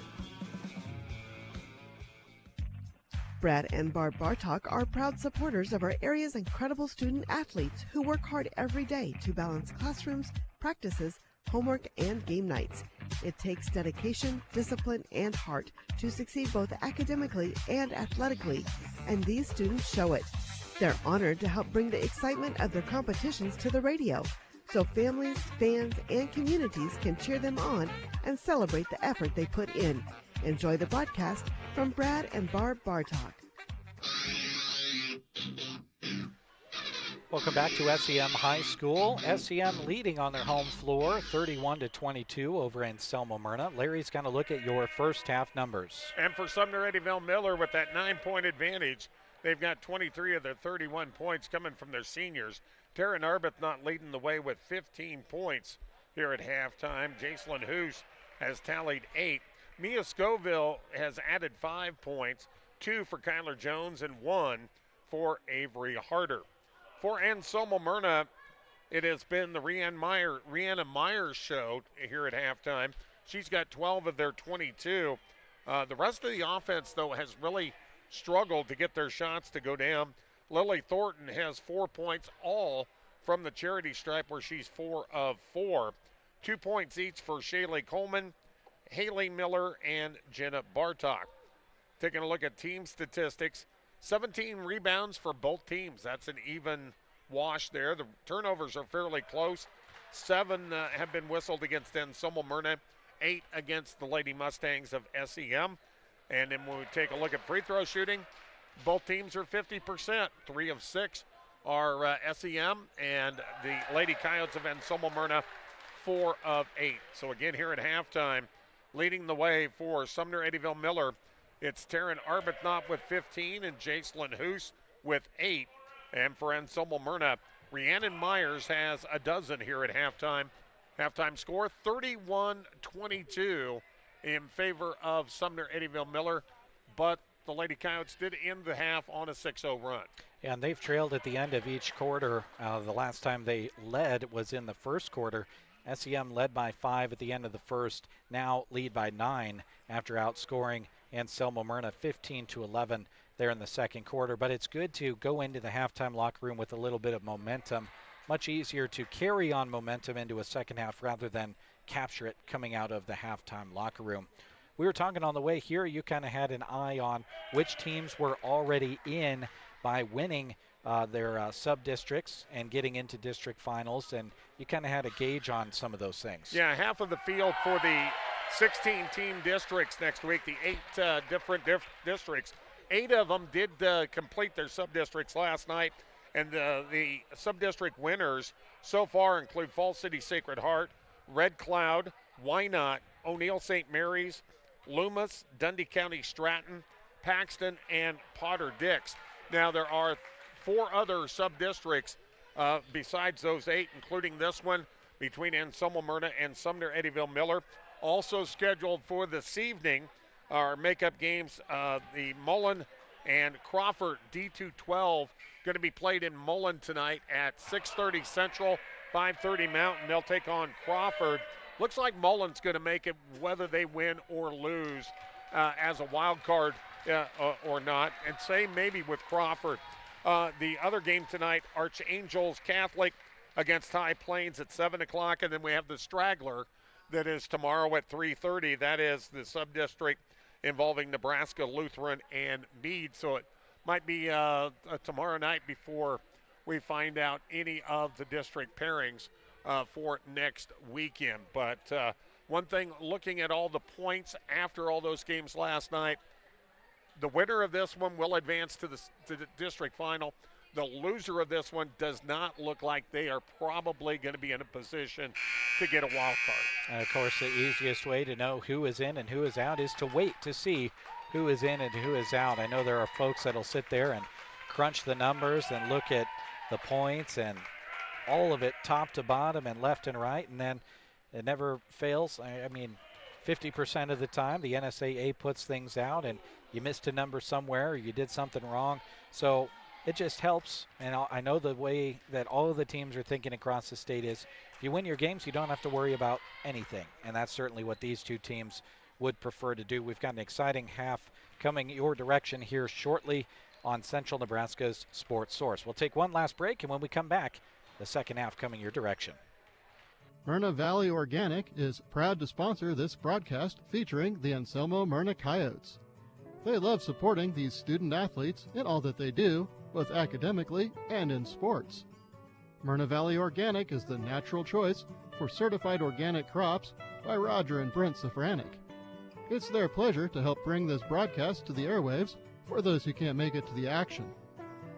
[SPEAKER 8] Brad and Barb Bartok are proud supporters of our area's incredible student athletes who work hard every day to balance classrooms, practices, homework, and game nights. It takes dedication, discipline, and heart to succeed both academically and athletically, and these students show it. They're honored to help bring the excitement of their competitions to the radio. so families, fans, and communities can cheer them on and celebrate the effort they put in. Enjoy the broadcast from Brad and Barb Bartok.
[SPEAKER 2] Welcome back to SEM High School. SEM leading on their home floor, 31-22 over Anselmo-Merna. Larry's going to look at your first half numbers.
[SPEAKER 5] And for Sumner Eddyville Miller, with that 9-point advantage, they've got 23 of their 31 points coming from their seniors. Taryn Arbuthnot leading the way with 15 points here at halftime. Jacelyn Hoos has tallied 8. Mia Scoville has added 5 points, 2 for Kyler Jones and 1 for Avery Harder. For Anselmo-Merna, it has been the Rhianna Myers show here at halftime. She's got 12 of their 22. The rest of the offense, though, has really struggled to get their shots to go down. Lily Thornton has 4 points, all from the charity stripe, where she's 4 of 4. 2 points each for Shaylee Coleman, Haley Miller, and Jenna Bartok. Taking a look at team statistics, 17 rebounds for both teams. That's an even wash there. The turnovers are fairly close. 7 have been whistled against Anselmo-Merna, 8 against the Lady Mustangs of SEM. And then when we take a look at free throw shooting, both teams are 50%. 3 of 6 are SEM, and the Lady Coyotes of Anselmo-Merna, 4 of 8. So again, here at halftime, leading the way for Sumner Eddyville Miller, it's Taryn Arbuthnot with 15 and Jacelyn Hoos with 8. And for Anselmo-Merna, Rhiannon Myers has a dozen here at halftime. Halftime score 31-22 in favor of Sumner Eddyville Miller, but the Lady Coyotes did end the half on a 6-0 run.
[SPEAKER 2] And they've trailed at the end of each quarter. The last time they led was in the first quarter. SEM led by 5 at the end of the first, now lead by 9 after outscoring Anselmo-Merna 15-11 there in the second quarter. But it's good to go into the halftime locker room with a little bit of momentum. Much easier to carry on momentum into a second half rather than capture it coming out of the halftime locker room. We were talking on the way here, you kind of had an eye on which teams were already in by winning their sub-districts and getting into district finals, and you kind of had a gauge on some of those things.
[SPEAKER 5] Yeah, half of the field for the 16-team districts next week, the 8 different districts. 8 of them did complete their sub-districts last night, and the sub-district winners so far include Falls City Sacred Heart, Red Cloud, Wynot, O'Neill St. Mary's, Loomis, Dundee County Stratton, Paxton, and Potter Dix. Now there are 4 other sub-districts besides those 8, including this one between Anselmo-Merna and Sumner Eddyville Miller. Also scheduled for this evening are makeup games. The Mullen and Crawford D2-12 going to be played in Mullen tonight at 6:30 Central, 5:30 Mountain. They'll take on Crawford. Looks like Mullen's going to make it whether they win or lose as a wild card or not, and same maybe with Crawford. The other game tonight, Archangels Catholic against High Plains at 7 o'clock, and then we have the straggler that is tomorrow at 3:30. That is the sub-district involving Nebraska, Lutheran, and Meade. So it might be tomorrow night before we find out any of the district pairings for next weekend. But one thing, looking at all the points after all those games last night, the winner of this one will advance to the district final. The loser of this one does not look like they are probably going to be in a position to get a wild card.
[SPEAKER 2] And of course, the easiest way to know who is in and who is out is to wait to see who is in and who is out. I know there are folks that'll sit there and crunch the numbers and look at the points and all of it top to bottom and left and right, and then it never fails. I mean, 50% of the time the NSAA puts things out and you missed a number somewhere or you did something wrong. So it just helps, and I know the way that all of the teams are thinking across the state is if you win your games, you don't have to worry about anything, and that's certainly what these two teams would prefer to do. We've got an exciting half coming your direction here shortly on Central Nebraska's Sports Source. We'll take one last break, and when we come back, the second half coming your direction.
[SPEAKER 10] Merna Valley Organic is proud to sponsor this broadcast featuring the Anselmo-Merna Coyotes. They love supporting these student athletes in all that they do, both academically and in sports. Myrna Valley Organic is the natural choice for certified organic crops by Roger and Brent Safranek. It's their pleasure to help bring this broadcast to the airwaves for those who can't make it to the action.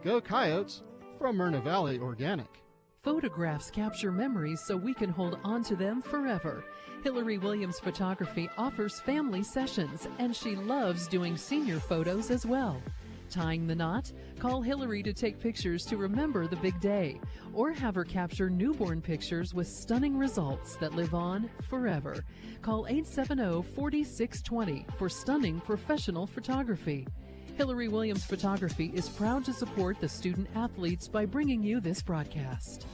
[SPEAKER 10] Go Coyotes from Myrna Valley Organic.
[SPEAKER 15] Photographs capture memories so we can hold on to them forever. Hillary Williams Photography offers family sessions, and she loves doing senior photos as well. Tying the knot? Call Hillary to take pictures to remember the big day, or have her capture newborn pictures with stunning results that live on forever. Call 870-4620 for stunning professional photography. Hillary Williams Photography is proud to support the student athletes by bringing you this broadcast.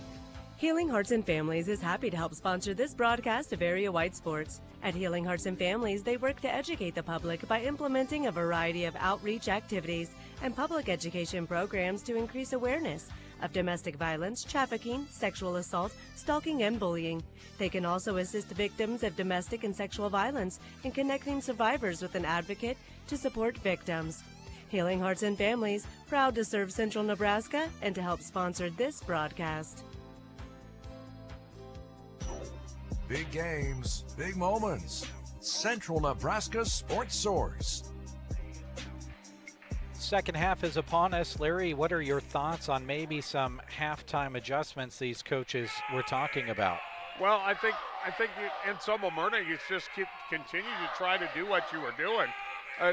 [SPEAKER 12] Healing Hearts and Families is happy to help sponsor this broadcast of area-wide sports. At Healing Hearts and Families, they work to educate the public by implementing a variety of outreach activities and public education programs to increase awareness of domestic violence, trafficking, sexual assault, stalking, and bullying. They can also assist victims of domestic and sexual violence in connecting survivors with an advocate to support victims. Healing Hearts and Families, proud to serve Central Nebraska and to help sponsor this broadcast.
[SPEAKER 7] Big games, big moments. Central Nebraska Sports Source.
[SPEAKER 2] Second half is upon us. Larry, what are your thoughts on maybe some halftime adjustments these coaches were talking about?
[SPEAKER 5] Well, I think Anselmo-Merna, you just continue to try to do what you were doing.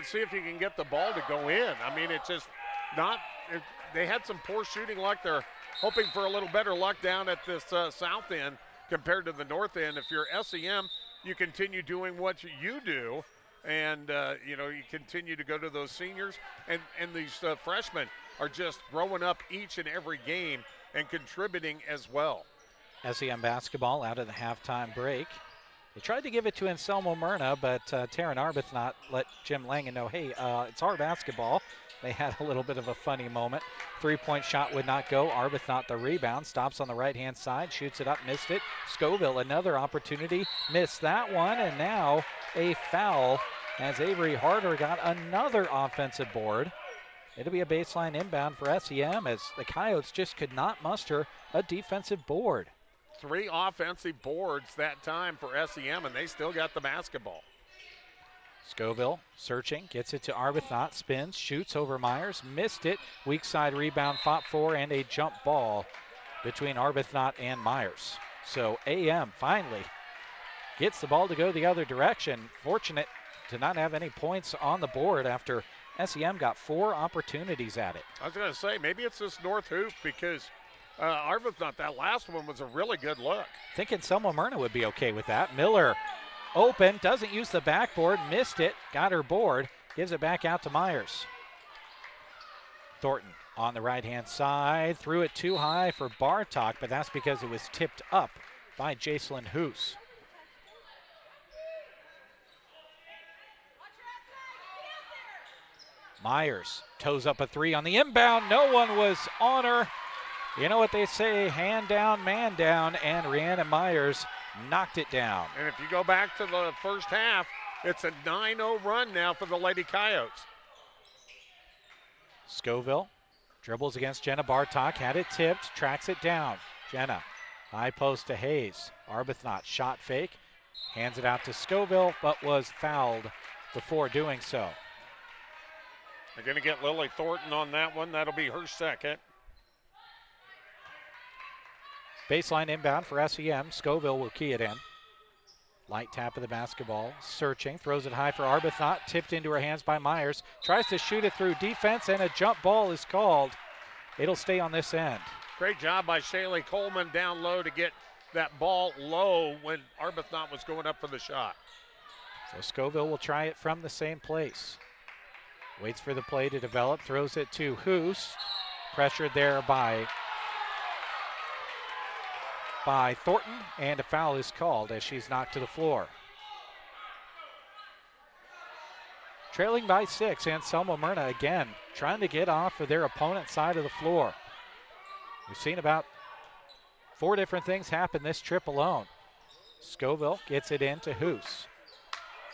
[SPEAKER 5] See if you can get the ball to go in. I mean, it's just not – they had some poor shooting luck. They're hoping for a little better luck down at this south end compared to the north end. If you're SEM, you continue doing what you do, and, you continue to go to those seniors. And these freshmen are just growing up each and every game and contributing as well.
[SPEAKER 2] SEM basketball out of the halftime break. They tried to give it to Anselmo-Merna, but Taryn Arbuthnot let Jim Langen know, hey, it's our basketball. They had a little bit of a funny moment. Three-point shot would not go. Arbuthnot the rebound, stops on the right-hand side, shoots it up, missed it. Scoville, another opportunity, missed that one, and now a foul as Avery Harder got another offensive board. It'll be a baseline inbound for SEM as the Coyotes just could not muster a defensive board.
[SPEAKER 5] 3 offensive boards that time for SEM, and they still got the basketball.
[SPEAKER 2] Scoville searching, gets it to Arbuthnot, spins, shoots over Myers, missed it. Weak side rebound fought for, and a jump ball between Arbuthnot and Myers. So AM finally gets the ball to go the other direction. Fortunate to not have any points on the board after SEM got 4 opportunities at it.
[SPEAKER 5] I was going to say, maybe it's this north hoop because Arbuthnot, that last one was a really good look.
[SPEAKER 2] Thinking Anselmo-Merna would be okay with that. Miller open, doesn't use the backboard, missed it, got her board, gives it back out to Myers. Thornton on the right-hand side, threw it too high for Bartok, but that's because it was tipped up by Jacelyn Hoos. Myers toes up a 3 on the inbound. No one was on her. You know what they say, hand down, man down, and Rhiannon Myers knocked it down.
[SPEAKER 5] And if you go back to the first half, it's a 9-0 run now for the Lady Coyotes.
[SPEAKER 2] Scoville dribbles against Jenna Bartok, had it tipped, tracks it down. Jenna, high post to Hayes. Arbuthnot, shot fake, hands it out to Scoville, but was fouled before doing so.
[SPEAKER 5] They're going to get Lily Thornton on that one. That'll be her second.
[SPEAKER 2] Baseline inbound for SEM. Scoville will key it in. Light tap of the basketball. Searching. Throws it high for Arbuthnot. Tipped into her hands by Myers. Tries to shoot it through defense, and a jump ball is called. It'll stay on this end.
[SPEAKER 5] Great job by Shaylee Coleman down low to get that ball low when Arbuthnot was going up for the shot.
[SPEAKER 2] So Scoville will try it from the same place. Waits for the play to develop. Throws it to Hoos. Pressured there by Thornton, and a foul is called as she's knocked to the floor. Trailing by 6, Anselmo-Merna again trying to get off of their opponent's side of the floor. We've seen about 4 different things happen this trip alone. Scoville gets it in to Hoos.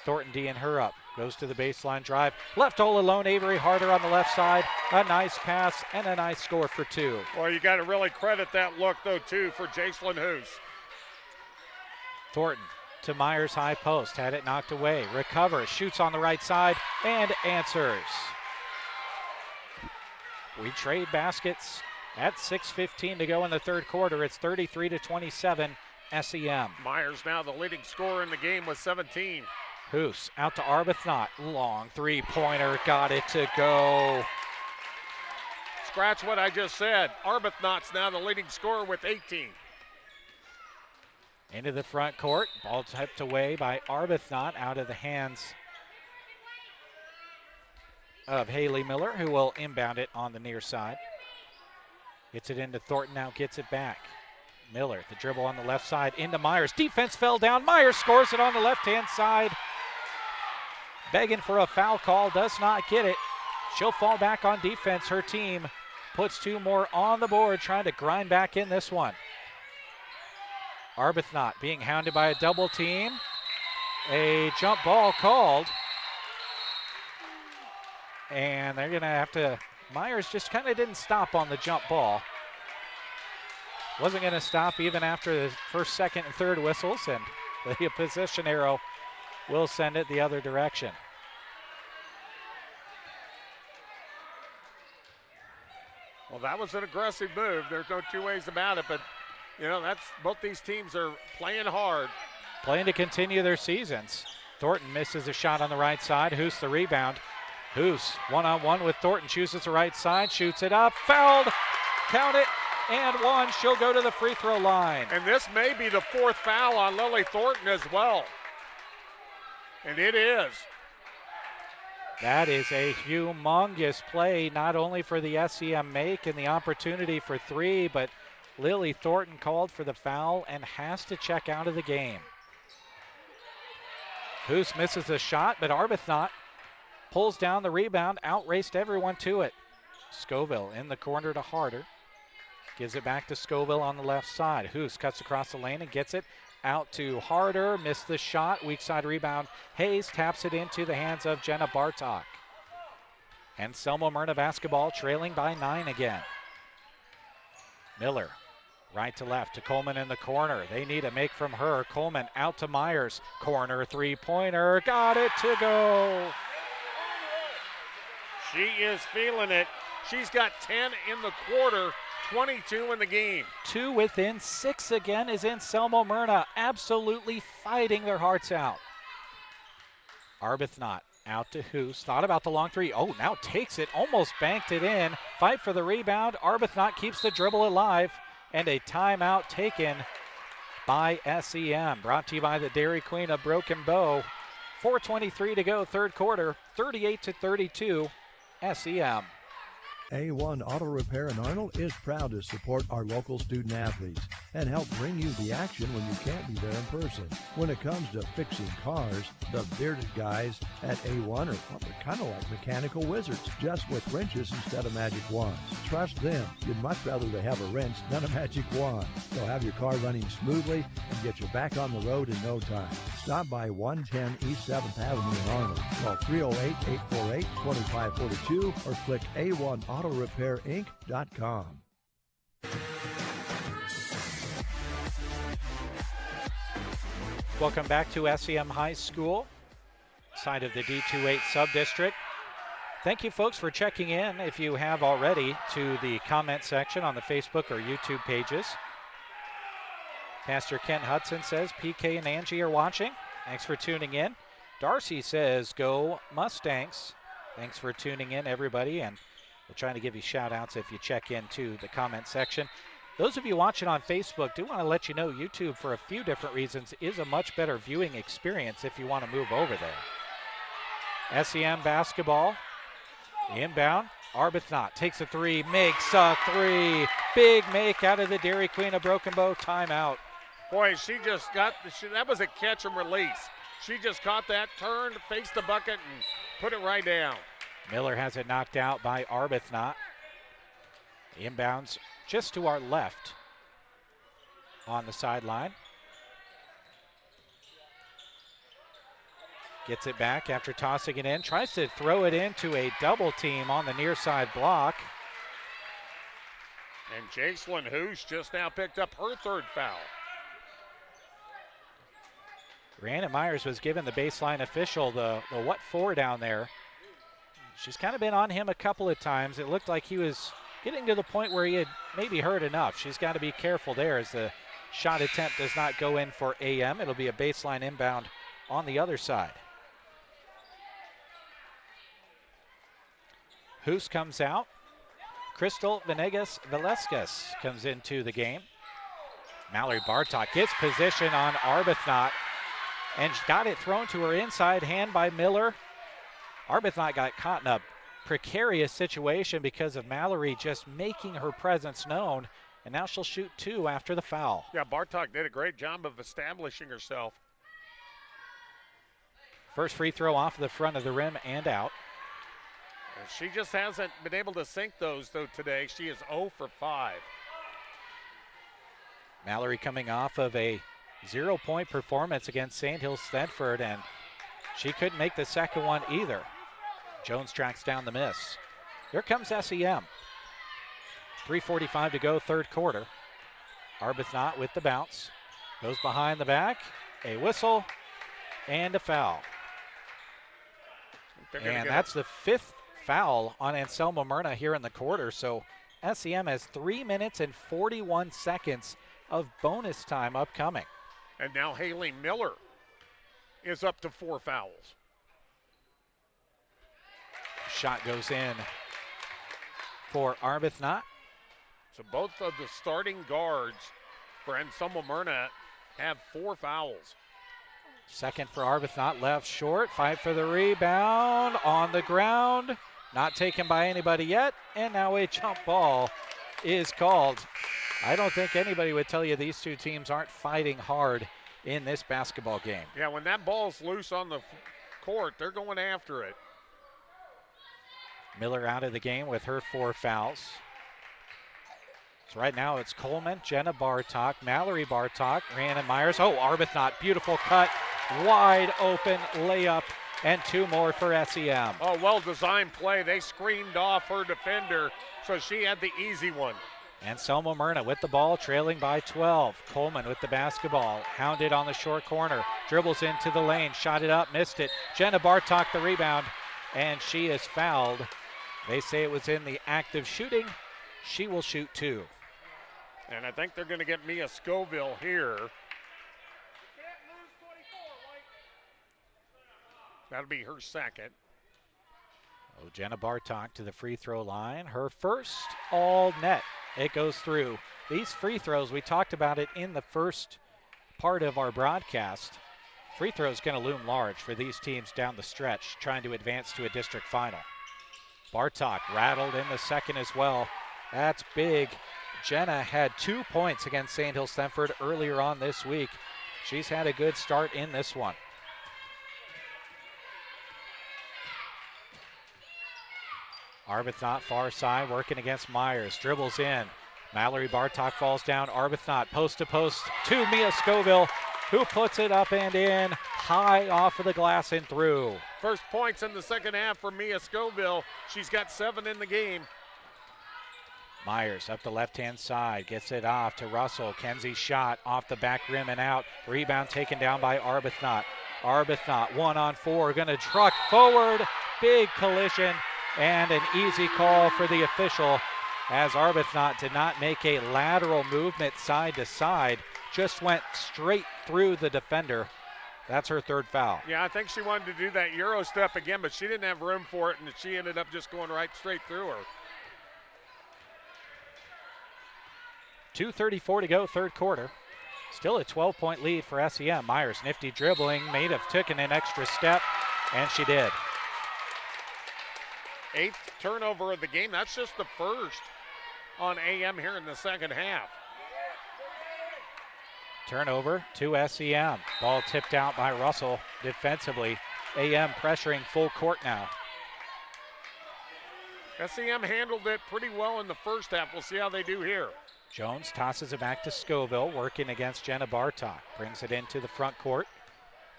[SPEAKER 2] Thornton D'ing her up. Goes to the baseline drive. Left all alone, Avery Harder on the left side. A nice pass and a nice score for 2.
[SPEAKER 5] Well, you got to really credit that look, though, too, for Jacelyn Hoos.
[SPEAKER 2] Thornton to Myers high post. Had it knocked away. Recovers. Shoots on the right side and answers. We trade baskets at 6:15 to go in the third quarter. It's 33-27 SEM.
[SPEAKER 5] Myers now the leading scorer in the game with 17.
[SPEAKER 2] Hoos out to Arbuthnot. Long three-pointer. Got it to go.
[SPEAKER 5] Scratch what I just said. Arbuthnot's now the leading scorer with 18.
[SPEAKER 2] Into the front court. Ball tipped away by Arbuthnot out of the hands of Haley Miller, who will inbound it on the near side. Gets it into Thornton, now gets it back. Miller, the dribble on the left side, into Myers. Defense fell down. Myers scores it on the left-hand side. Begging for a foul call, does not get it. She'll fall back on defense. Her team puts 2 more on the board, trying to grind back in this one. Arbuthnot being hounded by a double team. A jump ball called. And they're going to have to, Myers just kind of didn't stop on the jump ball. Wasn't going to stop even after the first, second, and third whistles, and the position arrow will send it the other direction.
[SPEAKER 5] Well, that was an aggressive move. There's no two ways about it, but, you know, that's both these teams are playing hard.
[SPEAKER 2] Playing to continue their seasons. Thornton misses a shot on the right side. Hoos the rebound. Hoos one-on-one with Thornton, chooses the right side, shoots it up, fouled, count it, and 1. She'll go to the free throw line.
[SPEAKER 5] And this may be the 4th foul on Lily Thornton as well. And it is.
[SPEAKER 2] That is a humongous play, not only for the SEM make and the opportunity for 3, but Lily Thornton called for the foul and has to check out of the game. Hoos misses the shot, but Arbuthnot pulls down the rebound, outraced everyone to it. Scoville in the corner to Harder. Gives it back to Scoville on the left side. Hoos cuts across the lane and gets it out to Harder. Missed the shot. Weak side rebound. Hayes taps it into the hands of Jenna Bartok. Anselmo-Merna basketball trailing by 9 again. Miller right to left to Coleman in the corner. They need a make from her. Coleman out to Myers. Corner three-pointer. Got it to go.
[SPEAKER 5] She is feeling it. She's got 10 in the quarter, 22 in the game.
[SPEAKER 2] 2 within 6 again is Anselmo-Merna, absolutely fighting their hearts out. Arbuthnot out to Hoos. Thought about the long three. Oh, now takes it. Almost banked it in. Fight for the rebound. Arbuthnot keeps the dribble alive. And a timeout taken by SEM. Brought to you by the Dairy Queen of Broken Bow. 4:23 to go, third quarter. 38-32, SEM.
[SPEAKER 3] A1 Auto Repair in Arnold is proud to support our local student athletes and help bring you the action when you can't be there in person. When it comes to fixing cars, the bearded guys at A1 are kind of like mechanical wizards, just with wrenches instead of magic wands. Trust them. You'd much rather they have a wrench than a magic wand. They'll have your car running smoothly and get you back on the road in no time. Stop by 110 East 7th Avenue in Arnold. Call 308-848-2542 or click A1AutoRepairInc.com.
[SPEAKER 2] Welcome back to SEM High School, side of the D2-8 subdistrict. Thank you, folks, for checking in, if you have already, to the comment section on the Facebook or YouTube pages. Pastor Kent Hudson says PK and Angie are watching. Thanks for tuning in. Darcy says, go Mustangs. Thanks for tuning in, everybody, and we're trying to give you shout-outs if you check into the comment section. Those of you watching on Facebook, do want to let you know YouTube, for a few different reasons, is a much better viewing experience if you want to move over there. SEM basketball, inbound. Arbuthnot takes a three, makes a three. Big make out of the Dairy Queen of Broken Bow. Timeout.
[SPEAKER 5] Boy, she just got, that was a catch and release. She just caught that, turned, faced the bucket, and put it right down.
[SPEAKER 2] Miller has it knocked out by Arbuthnot. Inbounds just to our left on the sideline. Gets it back after tossing it in. Tries to throw it into a double team on the near side block.
[SPEAKER 5] And Jacelyn Hoosh just now picked up her third foul.
[SPEAKER 2] Rhiannon Myers was given the baseline official the what for down there. She's kind of been on him a couple of times. It looked like he was getting to the point where he had maybe heard enough. She's got to be careful there as the shot attempt does not go in for AM. It'll be a baseline inbound on the other side. Hoos comes out. Crystal Venegas comes into the game. Mallory Bartok gets position on Arbuthnot and got it thrown to her inside hand by Miller. Arbuthnot got caught in a precarious situation because of Mallory just making her presence known, and now she'll shoot 2 after the foul.
[SPEAKER 5] Yeah, Bartok did a great job of establishing herself.
[SPEAKER 2] First free throw off the front of the rim and out.
[SPEAKER 5] She just hasn't been able to sink those, though, today. She is 0 for 5.
[SPEAKER 2] Mallory coming off of a 0-point performance against St. Hills Thedford, and she couldn't make the second one either. Jones tracks down the miss. Here comes SEM. 3:45 to go, third quarter. Arbuthnot with the bounce. Goes behind the back, a whistle, and a foul. And that's the 5th foul on Anselmo-Merna here in the quarter, so SEM has 3 minutes and 41 seconds of bonus time upcoming.
[SPEAKER 5] And now Haley Miller is up to 4 fouls.
[SPEAKER 2] Shot goes in for Arbuthnot.
[SPEAKER 5] So both of the starting guards for Anselmo-Merna have 4 fouls.
[SPEAKER 2] Second for Arbuthnot, left short, fight for the rebound, on the ground, not taken by anybody yet, and now a jump ball is called. I don't think anybody would tell you these two teams aren't fighting hard in this basketball game.
[SPEAKER 5] Yeah, when that ball's loose on the court, they're going after it.
[SPEAKER 2] Miller out of the game with her 4 fouls. So right now it's Coleman, Jenna Bartok, Mallory Bartok, Rhiannon Myers. Oh, Arbuthnot, beautiful cut, wide open layup, and 2 more for SEM.
[SPEAKER 5] Oh, well-designed play. They screened off her defender, so she had the easy one.
[SPEAKER 2] Anselmo-Merna with the ball, trailing by 12. Coleman with the basketball, hounded on the short corner, dribbles into the lane, shot it up, missed it. Jenna Bartok the rebound, and she is fouled. They say it was in the act of shooting. She will shoot 2.
[SPEAKER 5] And I think they're going to get Mia Scoville here. That'll be her second.
[SPEAKER 2] Oh, Jenna Bartok to the free throw line. Her first all net. It goes through. These free throws, we talked about it in the first part of our broadcast. Free throw is going to loom large for these teams down the stretch, trying to advance to a district final. Bartok rattled in the second as well. That's big. Jenna had 2 points against St. Hills Thedford earlier on this week. She's had a good start in this one. Arbuthnot far side working against Myers. Dribbles in. Mallory Bartok falls down. Arbuthnot post to post to Mia Scoville, who puts it up and in, high off of the glass and through.
[SPEAKER 5] First points in the second half for Mia Scoville. She's got 7 in the game.
[SPEAKER 2] Myers up the left-hand side, gets it off to Russell. Kenzie's shot off the back rim and out. Rebound taken down by Arbuthnot. Arbuthnot 1-on-4, gonna truck forward. Big collision and an easy call for the official, as Arbuthnot did not make a lateral movement side to side, just went straight through the defender. That's her 3rd foul.
[SPEAKER 5] Yeah, I think she wanted to do that Euro step again, but she didn't have room for it, and she ended up just going right straight through her.
[SPEAKER 2] 2:34 to go, third quarter. Still a 12-point lead for SEM. Myers nifty dribbling, may have taken an extra step, and she did.
[SPEAKER 5] 8th turnover of the game. That's just the first on AM here in the second half.
[SPEAKER 2] Turnover to SEM. Ball tipped out by Russell defensively. AM pressuring full court now.
[SPEAKER 5] SEM handled it pretty well in the first half. We'll see how they do here.
[SPEAKER 2] Jones tosses it back to Scoville, working against Jenna Bartok. Brings it into the front court.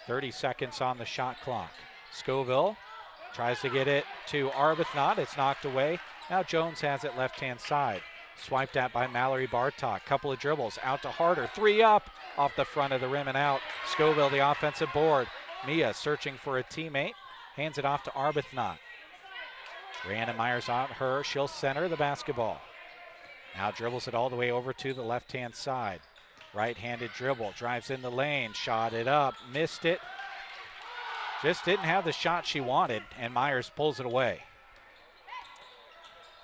[SPEAKER 2] 30 seconds on the shot clock. Scoville tries to get it to Arbuthnot. It's knocked away. Now Jones has it left-hand side. Swiped at by Mallory Bartok. Couple of dribbles out to Harder. 3 up off the front of the rim and out. Scoville the offensive board. Mia searching for a teammate. Hands it off to Arbuthnot. Brianna Myers on her. She'll center the basketball. Now dribbles it all the way over to the left-hand side. Right-handed dribble. Drives in the lane. Shot it up. Missed it. Just didn't have the shot she wanted, and Myers pulls it away.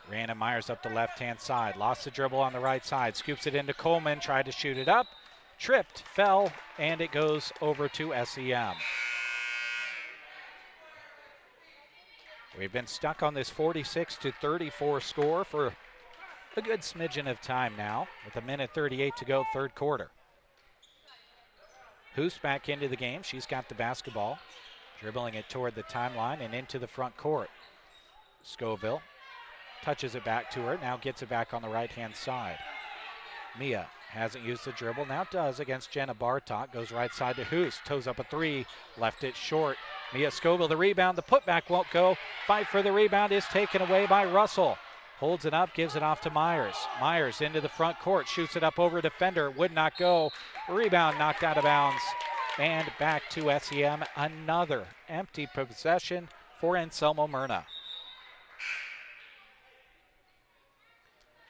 [SPEAKER 2] Brianna Myers up the left-hand side. Lost the dribble on the right side. Scoops it into Coleman. Tried to shoot it up. Tripped, fell, and it goes over to SEM. We've been stuck on this 46-34 score for a good smidgen of time now, with 1:38 to go, third quarter. Hoos back into the game. She's got the basketball, dribbling it toward the timeline and into the front court. Scoville touches it back to her, now gets it back on the right-hand side. Mia hasn't used the dribble, now does against Jenna Bartok. Goes right side to Hoos, toes up a 3, left it short. Mia Scoville the rebound, the putback won't go. Fight for the rebound is taken away by Russell. Holds it up, gives it off to Myers. Myers into the front court, shoots it up over defender, would not go. Rebound knocked out of bounds. And back to SEM, another empty possession for Anselmo-Merna.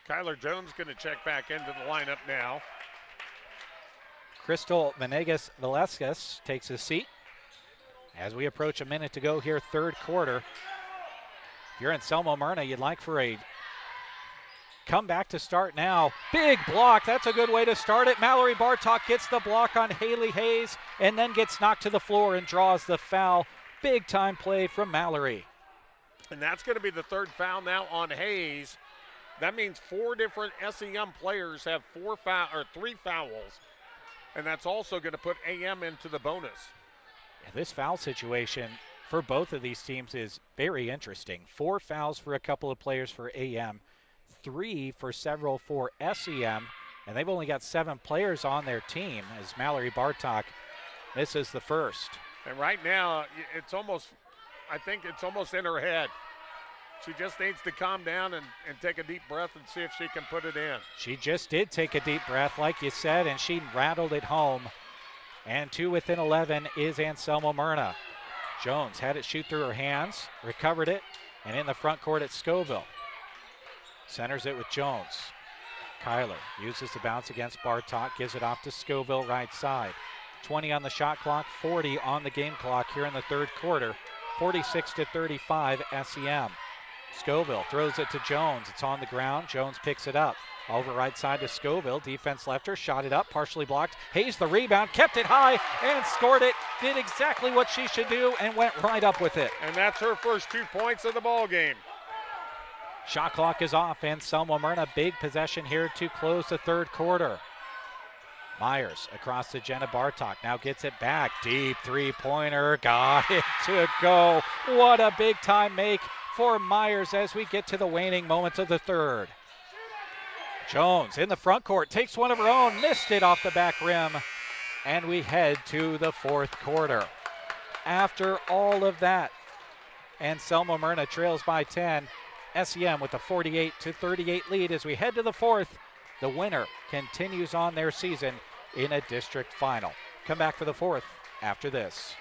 [SPEAKER 5] Kyler Jones going to check back into the lineup now.
[SPEAKER 2] Crystal Venegas takes a seat. As we approach a minute to go here, third quarter. If you're Anselmo-Merna, you'd like for a comeback to start now. Big block, that's a good way to start it. Mallory Bartok gets the block on Haley Hayes and then gets knocked to the floor and draws the foul. Big time play from Mallory.
[SPEAKER 5] And that's going to be the third foul now on Hayes. That means 4 different SEM players have 3 fouls. And that's also going to put AM into the bonus.
[SPEAKER 2] This foul situation for both of these teams is very interesting. 4 fouls for a couple of players for AM, 3 for several for SEM, and they've only got 7 players on their team as Mallory Bartok misses the first.
[SPEAKER 5] And right now, I think it's almost in her head. She just needs to calm down and take a deep breath and see if she can put it in.
[SPEAKER 2] She just did take a deep breath, like you said, and she rattled it home. And 2 within 11 is Anselmo-Merna. Jones had it shoot through her hands, recovered it, and in the front court at Scoville. Centers it with Jones. Kyler uses the bounce against Bartok, gives it off to Scoville right side. 20 on the shot clock, 40 on the game clock here in the third quarter. 46-35 SEM. Scoville throws it to Jones. It's on the ground. Jones picks it up. Over right side to Scoville. Defense left her. Shot it up. Partially blocked. Hayes the rebound. Kept it high and scored it. Did exactly what she should do and went right up with it.
[SPEAKER 5] And that's her first 2 points of the ball game.
[SPEAKER 2] Shot clock is off. Anselmo-Merna, big possession here to close the third quarter. Myers across to Jenna Bartok. Now gets it back. Deep three-pointer. Got it to go. What a big-time make for Myers as we get to the waning moments of the third. Jones in the front court, takes one of her own, missed it off the back rim, and we head to the fourth quarter. After all of that, Anselmo-Merna trails by 10. SEM with a 48-38 lead as we head to the fourth. The winner continues on their season in a district final. Come back for the fourth after this.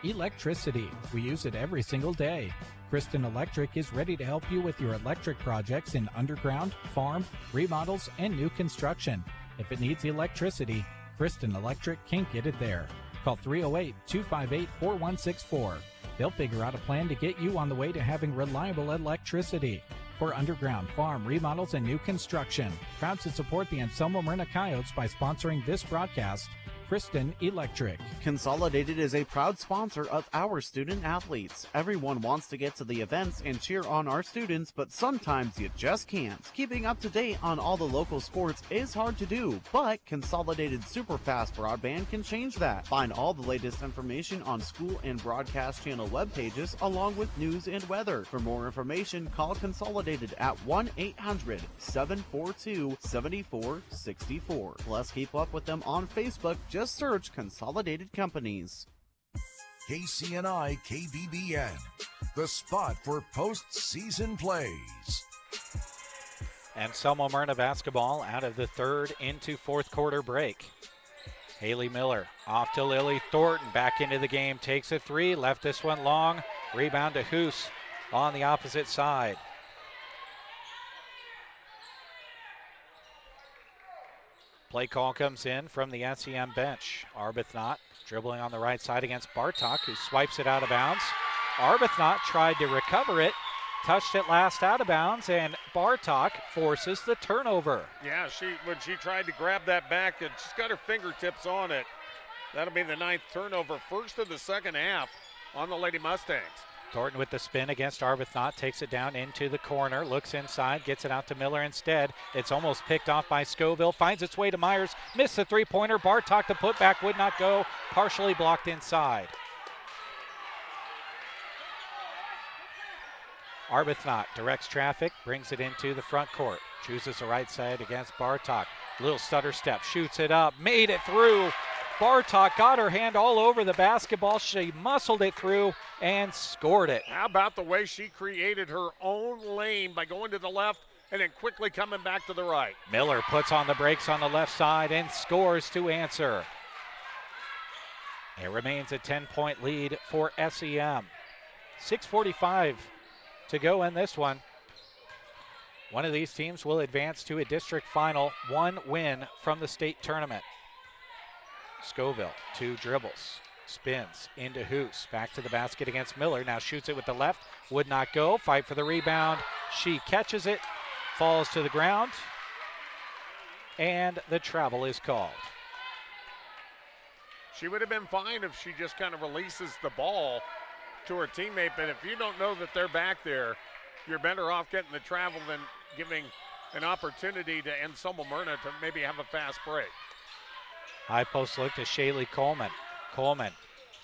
[SPEAKER 11] Electricity. We use it every single day. Kristen Electric is ready to help you with your electric projects in underground, farm, remodels, and new construction. If it needs electricity, Kristen Electric can get it there. Call 308-258-4164. They'll figure out a plan to get you on the way to having reliable electricity. For underground, farm, remodels, and new construction. Proud to support the Anselmo-Merna Coyotes by sponsoring this broadcast. Kristen Electric.
[SPEAKER 1] Consolidated is a proud sponsor of our student athletes. Everyone wants to get to the events and cheer on our students, but sometimes you just can't. Keeping up to date on all the local sports is hard to do, but Consolidated Superfast Broadband can change that. Find all the latest information on school and broadcast channel web pages, along with news and weather. For more information, call Consolidated at 1-800-742-7464. Plus, keep up with them on Facebook. Just Just search Consolidated Companies.
[SPEAKER 7] KCNI KBBN, the spot for postseason plays.
[SPEAKER 2] Anselmo-Merna basketball out of the third into fourth quarter break. Haley Miller off to Lily Thornton, back into the game, takes a three, left this one long, rebound to Hoos on the opposite side. Play call comes in from the SEM bench. Arbuthnot dribbling on the right side against Bartok, who swipes it out of bounds. Arbuthnot tried to recover it, touched it last out of bounds, and Bartok forces the turnover.
[SPEAKER 5] Yeah, when she tried to grab that back, and she's got her fingertips on it. That'll be the 9th turnover, first of the second half on the Lady Mustangs.
[SPEAKER 2] Thornton with the spin against Arbuthnot, takes it down into the corner, looks inside, gets it out to Miller instead. It's almost picked off by Scoville, finds its way to Myers, missed the three-pointer. Bartok, the putback would not go, partially blocked inside. Arbuthnot directs traffic, brings it into the front court, chooses the right side against Bartok. Little stutter step, shoots it up, made it through. Bartok got her hand all over the basketball. She muscled it through and scored it.
[SPEAKER 5] How about the way she created her own lane by going to the left and then quickly coming back to the right.
[SPEAKER 2] Miller puts on the brakes on the left side and scores to answer. It remains a 10-point lead for SEM. 6:45 to go in this one. One of these teams will advance to a district final, one win from the state tournament. Scoville, 2 dribbles, spins into Hoos, back to the basket against Miller, now shoots it with the left, would not go, fight for the rebound, she catches it, falls to the ground, and the travel is called.
[SPEAKER 5] She would have been fine if she just kind of releases the ball to her teammate, but if you don't know that they're back there, you're better off getting the travel than giving an opportunity to Anselmo-Merna to maybe have a fast break.
[SPEAKER 2] High post look to Shaylee Coleman. Coleman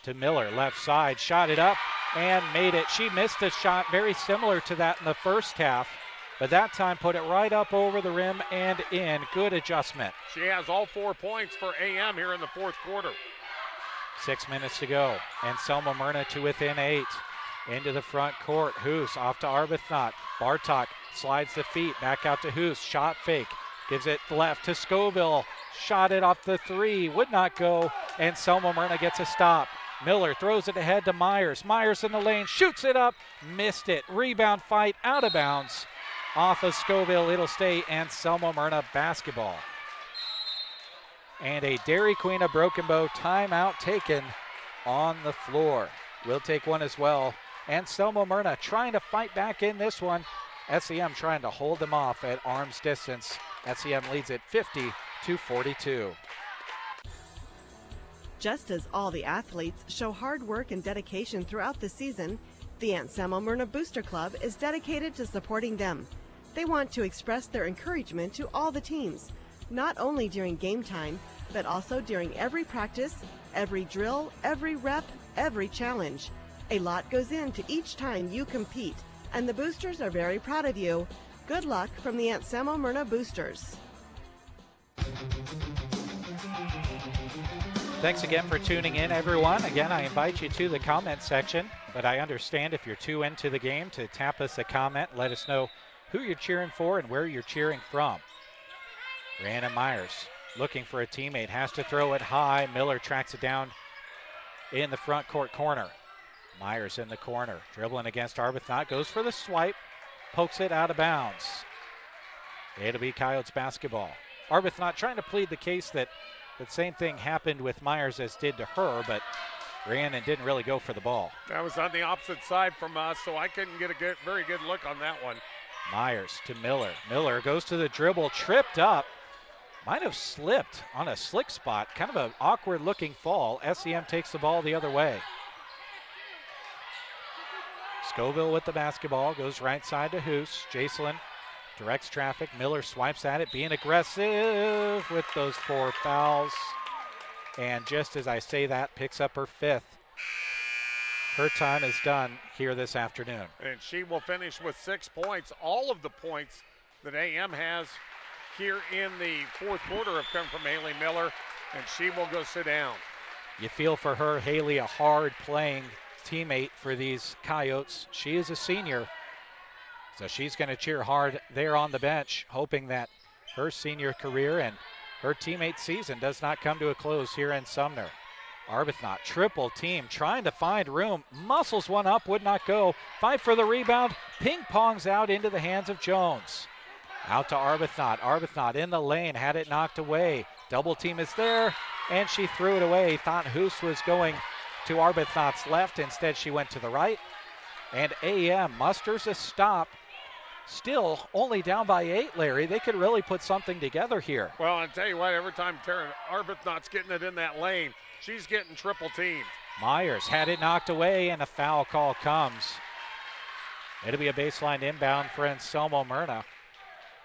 [SPEAKER 2] to Miller, left side, shot it up and made it. She missed a shot very similar to that in the first half, but that time put it right up over the rim and in. Good adjustment.
[SPEAKER 5] She has all 4 points for AM here in the fourth quarter.
[SPEAKER 2] 6 minutes to go. Anselmo-Merna to within 8. Into the front court. Hoos off to Arbuthnot. Bartok slides the feet back out to Hoos. Shot fake. Gives it left to Scoville. Shot it off the 3. Would not go. Anselmo-Merna gets a stop. Miller throws it ahead to Myers. Myers in the lane. Shoots it up. Missed it. Rebound fight out of bounds. Off of Scoville. It'll stay Anselmo-Merna basketball. And a Dairy Queen of Broken Bow timeout taken on the floor. We'll take one as well. Anselmo-Merna trying to fight back in this one. SEM trying to hold them off at arm's distance. SEM leads it 50-42.
[SPEAKER 8] Just as all the athletes show hard work and dedication throughout the season, the Anselmo-Merna Booster Club is dedicated to supporting them. They want to express their encouragement to all the teams, not only during game time, but also during every practice, every drill, every rep, every challenge. A lot goes into each time you compete, and the Boosters are very proud of you. Good luck from the Anselmo-Merna Boosters.
[SPEAKER 2] Thanks again for tuning in, everyone. Again, I invite you to the comment section, but I understand if you're too into the game to tap us a comment, let us know who you're cheering for and where you're cheering from. Rhiannon Myers looking for a teammate, has to throw it high. Miller tracks it down in the front court corner. Myers in the corner, dribbling against Arbuthnot, goes for the swipe, pokes it out of bounds. It'll be Coyotes basketball. Arbuthnot trying to plead the case that the same thing happened with Myers as did to her, but Rhiannon didn't really go for the ball.
[SPEAKER 5] That was on the opposite side from us, so I couldn't get a very good look on that one.
[SPEAKER 2] Myers to Miller. Miller goes to the dribble, tripped up. Might have slipped on a slick spot. Kind of an awkward looking fall. SEM takes the ball the other way. Scoville with the basketball, goes right side to Hoos. Jacelyn directs traffic. Miller swipes at it, being aggressive with those 4 fouls. And just as I say that, picks up her 5th. Her time is done here this afternoon.
[SPEAKER 5] And she will finish with 6 points. All of the points that AM has here in the fourth quarter have come from Haley Miller. And she will go sit down.
[SPEAKER 2] You feel for her, Haley, a hard-playing teammate for these Coyotes. She is a senior, so she's going to cheer hard there on the bench, hoping that her senior career and her teammate season does not come to a close here in Sumner. Arbuthnot, triple team, trying to find room, muscles one up, would not go. Fight for the rebound, ping-pongs out into the hands of Jones. Out to Arbuthnot. Arbuthnot in the lane, had it knocked away. Double team is there, and she threw it away. Thought Hoos was going to Arbuthnot's left. Instead, she went to the right. And AM musters a stop. Still only down by 8, Larry. They could really put something together here.
[SPEAKER 5] Well, I'll tell you what, every time Taryn Arbuthnot's getting it in that lane, she's getting triple teamed.
[SPEAKER 2] Myers had it knocked away, and a foul call comes. It'll be a baseline inbound for Anselmo-Merna.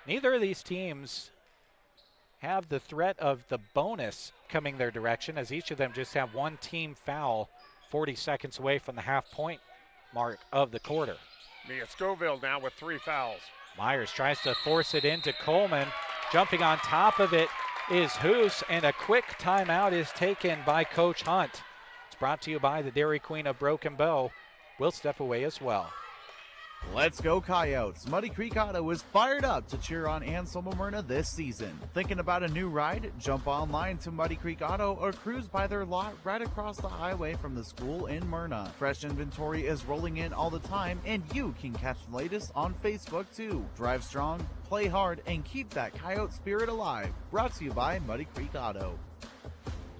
[SPEAKER 2] Neither of these teams have the threat of the bonus coming their direction, as each of them just have one team foul 40 seconds away from the half-point mark of the quarter.
[SPEAKER 5] Mia Scoville now with 3 fouls.
[SPEAKER 2] Myers tries to force it into Coleman. Jumping on top of it is Hoos, and a quick timeout is taken by Coach Hunt. It's brought to you by the Dairy Queen of Broken Bow. We'll step away as well.
[SPEAKER 22] Let's go Coyotes! Muddy Creek Auto is fired up to cheer on Anselmo-Merna this season. Thinking about a new ride? Jump online to Muddy Creek Auto or cruise by their lot right across the highway from the school in Myrna. Fresh inventory is rolling in all the time, and you can catch the latest on Facebook too. Drive strong, play hard, and keep that Coyote spirit alive. Brought to you by Muddy Creek Auto.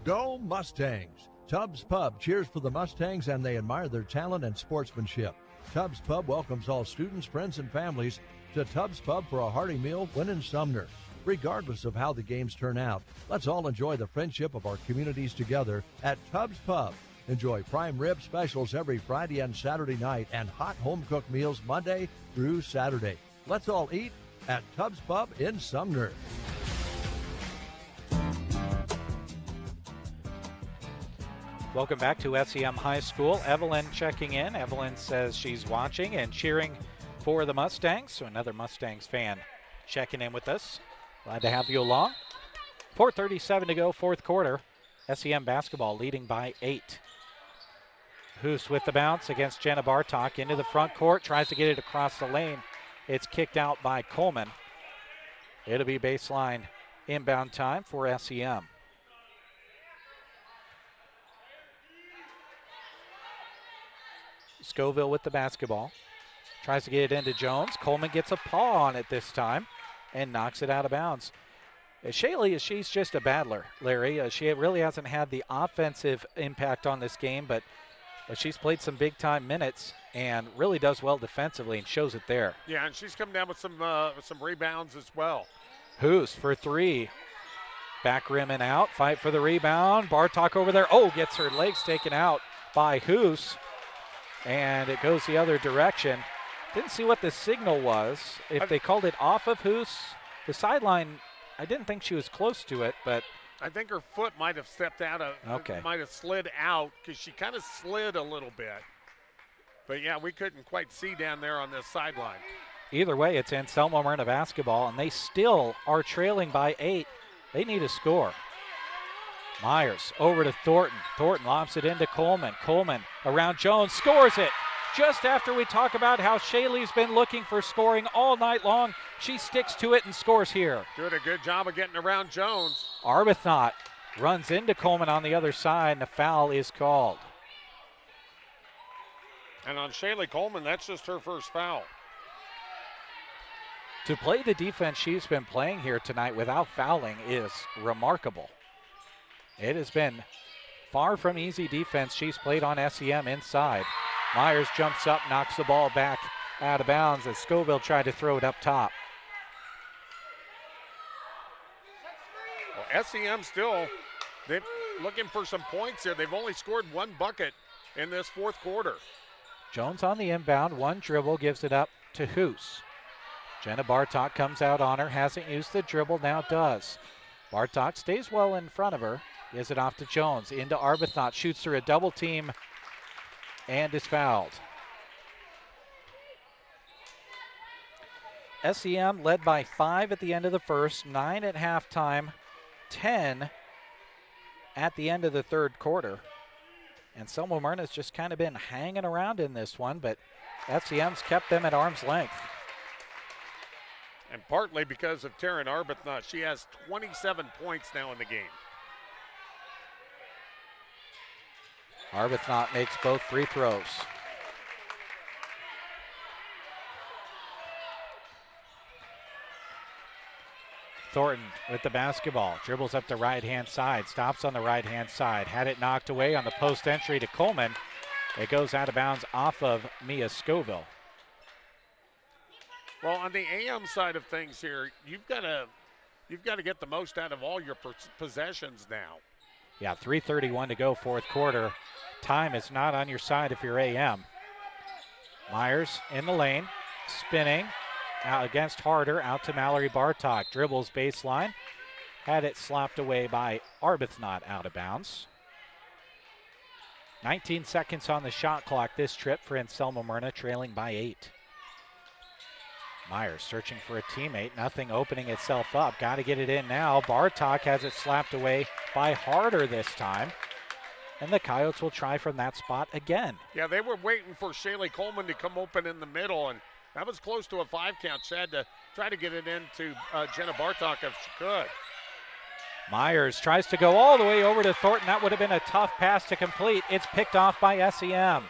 [SPEAKER 3] Go Mustangs! Tubbs Pub cheers for the Mustangs, and they admire their talent and sportsmanship. Tubbs Pub welcomes all students, friends, and families to Tubbs Pub for a hearty meal when in Sumner. Regardless of how the games turn out, let's all enjoy the friendship of our communities together at Tubbs Pub. Enjoy prime rib specials every Friday and Saturday night and hot home-cooked meals Monday through Saturday. Let's all eat at Tubbs Pub in Sumner.
[SPEAKER 2] Welcome back to SEM High School. Evelyn checking in. Evelyn says she's watching and cheering for the Mustangs. So another Mustangs fan checking in with us. Glad to have you along. 4:37 to go, fourth quarter. SEM basketball leading by 8. Hoos with the bounce against Jenna Bartok into the front court. Tries to get it across the lane. It's kicked out by Coleman. It'll be baseline inbound time for SEM. Scoville with the basketball. Tries to get it into Jones. Coleman gets a paw on it this time and knocks it out of bounds. Shaylee, she's just a battler, Larry. She really hasn't had the offensive impact on this game, but she's played some big-time minutes and really does well defensively and shows it there.
[SPEAKER 5] Yeah, and she's come down with some rebounds as well.
[SPEAKER 2] Hoos for 3. Back rim and out. Fight for the rebound. Bartok over there. Oh, gets her legs taken out by Hoos. And it goes the other direction. Didn't see what the signal was. If they called it off of Hoos, the sideline, I didn't think she was close to it, but
[SPEAKER 5] I think her foot might have stepped out. Might have slid out because she kind of slid a little bit. But, yeah, we couldn't quite see down there on this sideline.
[SPEAKER 2] Either way, it's Anselmo-Merna basketball, and they still are trailing by 8. They need a score. Myers over to Thornton. Thornton lobs it into Coleman. Coleman around Jones, scores it. Just after we talk about how Shaylee's been looking for scoring all night long, she sticks to it and scores here.
[SPEAKER 5] Doing a good job of getting around Jones.
[SPEAKER 2] Arbuthnot runs into Coleman on the other side, and the foul is called.
[SPEAKER 5] And on Shaylee Coleman, that's just her first foul.
[SPEAKER 2] To play the defense she's been playing here tonight without fouling is remarkable. It has been far from easy defense she's played on SEM inside. Myers jumps up, knocks the ball back out of bounds as Scoville tried to throw it up top.
[SPEAKER 5] Well, SEM still, they're looking for some points here. They've only scored 1 bucket in this fourth quarter.
[SPEAKER 2] Jones on the inbound, 1 dribble, gives it up to Hoos. Jenna Bartok comes out on her, hasn't used the dribble, now does. Bartok stays well in front of her. Gives it off to Jones, into Arbuthnot, shoots through a double team, and is fouled. SEM led by 5 at the end of the first, 9 at halftime, 10 at the end of the third quarter. And Anselmo-Merna's just kind of been hanging around in this one, but FCM's kept them at arm's length.
[SPEAKER 5] And partly because of Taryn Arbuthnot. She has 27 points now in the game.
[SPEAKER 2] Arbuthnot makes both free throws. Thornton with the basketball, dribbles up the right-hand side, stops on the right-hand side, had it knocked away on the post entry to Coleman. It goes out of bounds off of Mia Scoville.
[SPEAKER 5] Well, on the AM side of things here, you've got to get the most out of all your possessions now.
[SPEAKER 2] Yeah, 3:31 to go, fourth quarter. Time is not on your side if you're AM. Myers in the lane, spinning. Out against Harder, out to Mallory Bartok. Dribbles baseline. Had it slapped away by Arbuthnot out of bounds. 19 seconds on the shot clock this trip for Anselmo-Merna, trailing by 8. Myers searching for a teammate. Nothing opening itself up. Got to get it in now. Bartok has it slapped away by Harder this time. And the Coyotes will try from that spot again.
[SPEAKER 5] Yeah, they were waiting for Shaylee Coleman to come open in the middle, and that was close to a 5 count. She had to try to get it into Jenna Bartok if she could.
[SPEAKER 2] Myers tries to go all the way over to Thornton. That would have been a tough pass to complete. It's picked off by SEM.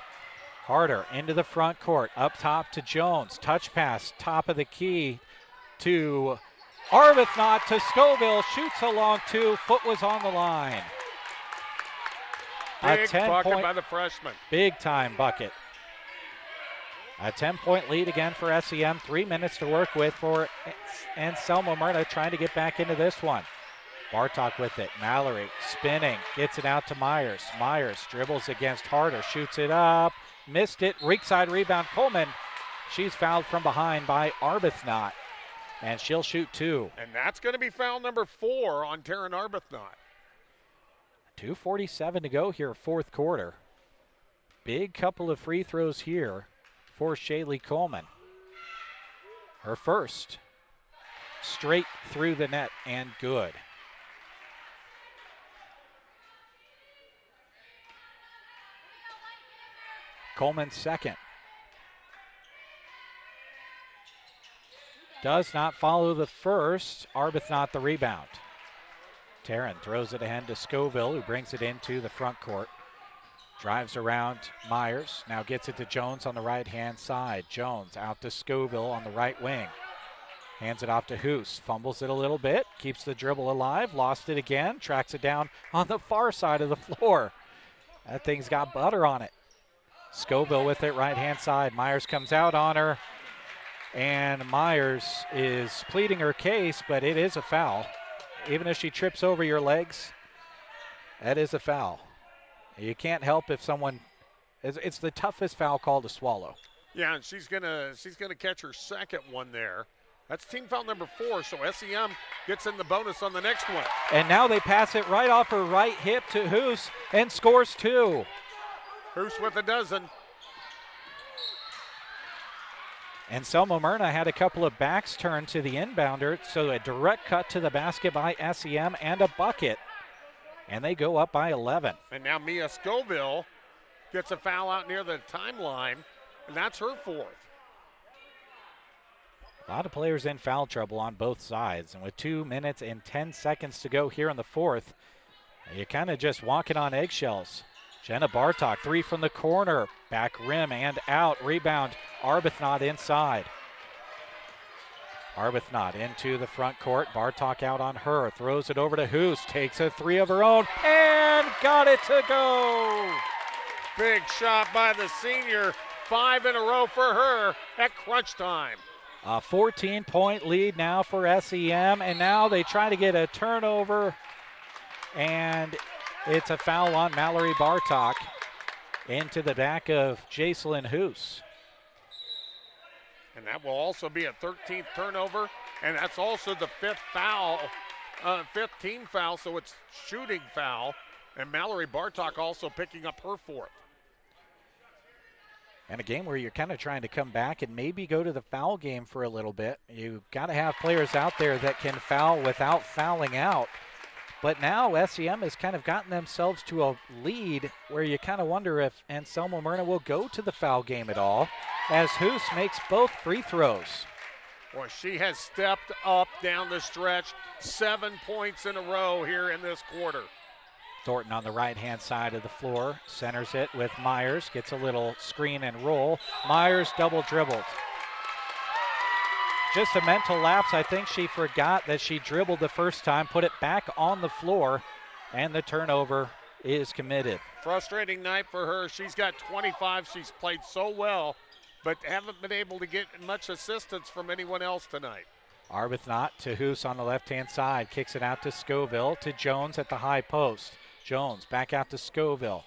[SPEAKER 2] Harder into the front court. Up top to Jones. Touch pass, top of the key to Arbuthnot to Scoville. Shoots a long 2. Foot was on the line.
[SPEAKER 5] Big bucket by the freshman.
[SPEAKER 2] Big time bucket. A 10-point lead again for SEM. 3 minutes to work with for Anselmo-Merna trying to get back into this one. Bartok with it. Mallory spinning. Gets it out to Myers. Myers dribbles against Harder. Shoots it up. Missed it. Weak side rebound. Coleman. She's fouled from behind by Arbuthnot. And she'll shoot 2.
[SPEAKER 5] And that's going to be foul number 4 on Taryn Arbuthnot.
[SPEAKER 2] 2:47 to go here, fourth quarter. Big couple of free throws here for Shaylee Coleman. Her first. Straight through the net and good. Coleman's second. Does not follow the first. Arbuthnot the rebound. Taryn throws it ahead to Scoville, who brings it into the front court. Drives around Myers, now gets it to Jones on the right-hand side. Jones out to Scoville on the right wing. Hands it off to Hoos, fumbles it a little bit, keeps the dribble alive, lost it again, tracks it down on the far side of the floor. That thing's got butter on it. Scoville with it, right-hand side. Myers comes out on her, and Myers is pleading her case, but it is a foul. Even if she trips over your legs, that is a foul. You can't help if someone, it's the toughest foul call to swallow.
[SPEAKER 5] Yeah, and she's gonna catch her second one there. That's team foul number 4, so SEM gets in the bonus on the next one.
[SPEAKER 2] And now they pass it right off her right hip to Hoos and scores 2.
[SPEAKER 5] Hoos with a dozen.
[SPEAKER 2] Anselmo-Merna had a couple of backs turned to the inbounder, so a direct cut to the basket by SEM and a bucket. And they go up by 11.
[SPEAKER 5] And now Mia Scoville gets a foul out near the timeline, and that's her 4th.
[SPEAKER 2] A lot of players in foul trouble on both sides. And with 2 minutes and 10 seconds to go here in the fourth, you're kind of just walking on eggshells. Jenna Bartok, 3 from the corner. Back rim and out. Rebound. Arbuthnot inside. Arbuthnot into the front court. Bartok out on her. Throws it over to Hoos. Takes a 3 of her own and got it to go.
[SPEAKER 5] Big shot by the senior. 5 in a row for her at crunch time.
[SPEAKER 2] A 14-point lead now for SEM, and now they try to get a turnover, and it's a foul on Mallory Bartok into the back of Jacelyn Hoos.
[SPEAKER 5] And that will also be a 13th turnover, and that's also the 5th foul, 5th team foul, so it's shooting foul, and Mallory Bartok also picking up her 4th.
[SPEAKER 2] And a game where you're kind of trying to come back and maybe go to the foul game for a little bit. You've got to have players out there that can foul without fouling out. But now SEM has kind of gotten themselves to a lead where you kind of wonder if Anselmo-Merna will go to the foul game at all, as Hoos makes both free throws.
[SPEAKER 5] Well, she has stepped up down the stretch, 7 points in a row here in this quarter.
[SPEAKER 2] Thornton on the right-hand side of the floor, centers it with Myers, gets a little screen and roll. Myers double dribbled. Just a mental lapse. I think she forgot that she dribbled the first time, put it back on the floor, and the turnover is committed.
[SPEAKER 5] Frustrating night for her. She's got 25. She's played so well, but haven't been able to get much assistance from anyone else tonight.
[SPEAKER 2] Arbuthnot to Hoos on the left-hand side, kicks it out to Scoville, to Jones at the high post. Jones back out to Scoville,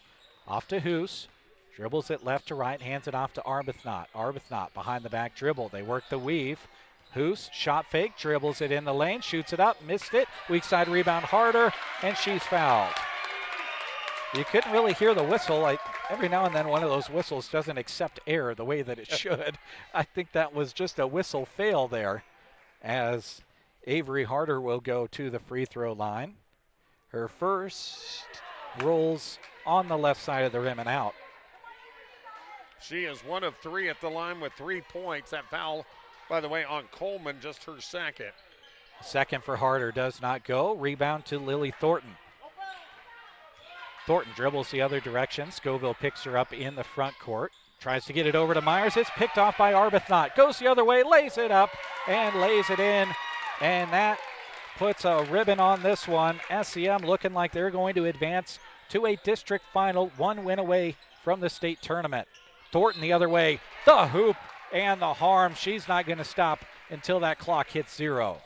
[SPEAKER 2] off to Hoos, dribbles it left to right, hands it off to Arbuthnot. Arbuthnot behind the back dribble. They work the weave. Hoos, shot fake, dribbles it in the lane, shoots it up, missed it. Weak side rebound Harder, and she's fouled. You couldn't really hear the whistle. Every now and then one of those whistles doesn't accept air the way that it should. I think that was just a whistle fail there, as Avery Harder will go to the free throw line. Her first rolls on the left side of the rim and out.
[SPEAKER 5] She is 1 of 3 at the line with 3 points. That foul, by the way, on Coleman, just her second.
[SPEAKER 2] Second for Harder does not go. Rebound to Lily Thornton. Thornton dribbles the other direction. Scoville picks her up in the front court. Tries to get it over to Myers. It's picked off by Arbuthnot. Goes the other way, lays it up, and lays it in. And that puts a ribbon on this one. SEM looking like they're going to advance to a district final, 1 win away from the state tournament. Thornton the other way. The hoop and the harm. She's not going to stop until that clock hits 0.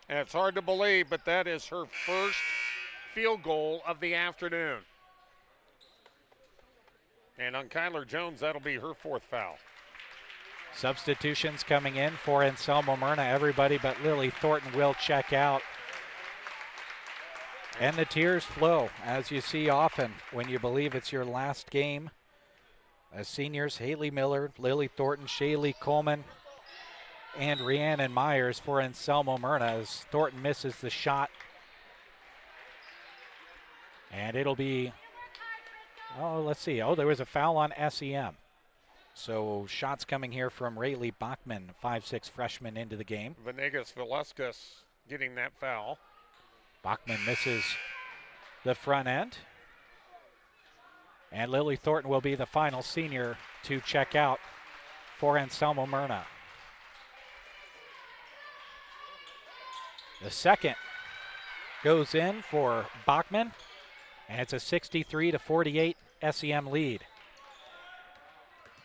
[SPEAKER 5] And it's hard to believe, but that is her first field goal of the afternoon. And on Kyler Jones, that'll be her 4th foul.
[SPEAKER 2] Substitutions coming in for Anselmo-Merna. Everybody but Lily Thornton will check out. And the tears flow, as you see often when you believe it's your last game. As seniors, Haley Miller, Lily Thornton, Shaylee Coleman, and Rhiannon Myers for Anselmo-Merna as Thornton misses the shot. And it'll be, let's see. There was a foul on SEM. So shots coming here from Rayleigh Bachman, 5'6" freshman into the game.
[SPEAKER 5] Venegas Velasquez getting that foul.
[SPEAKER 2] Bachman misses the front end. And Lily Thornton will be the final senior to check out for Anselmo-Merna. The second goes in for Bachman, and it's a 63-48 SEM lead.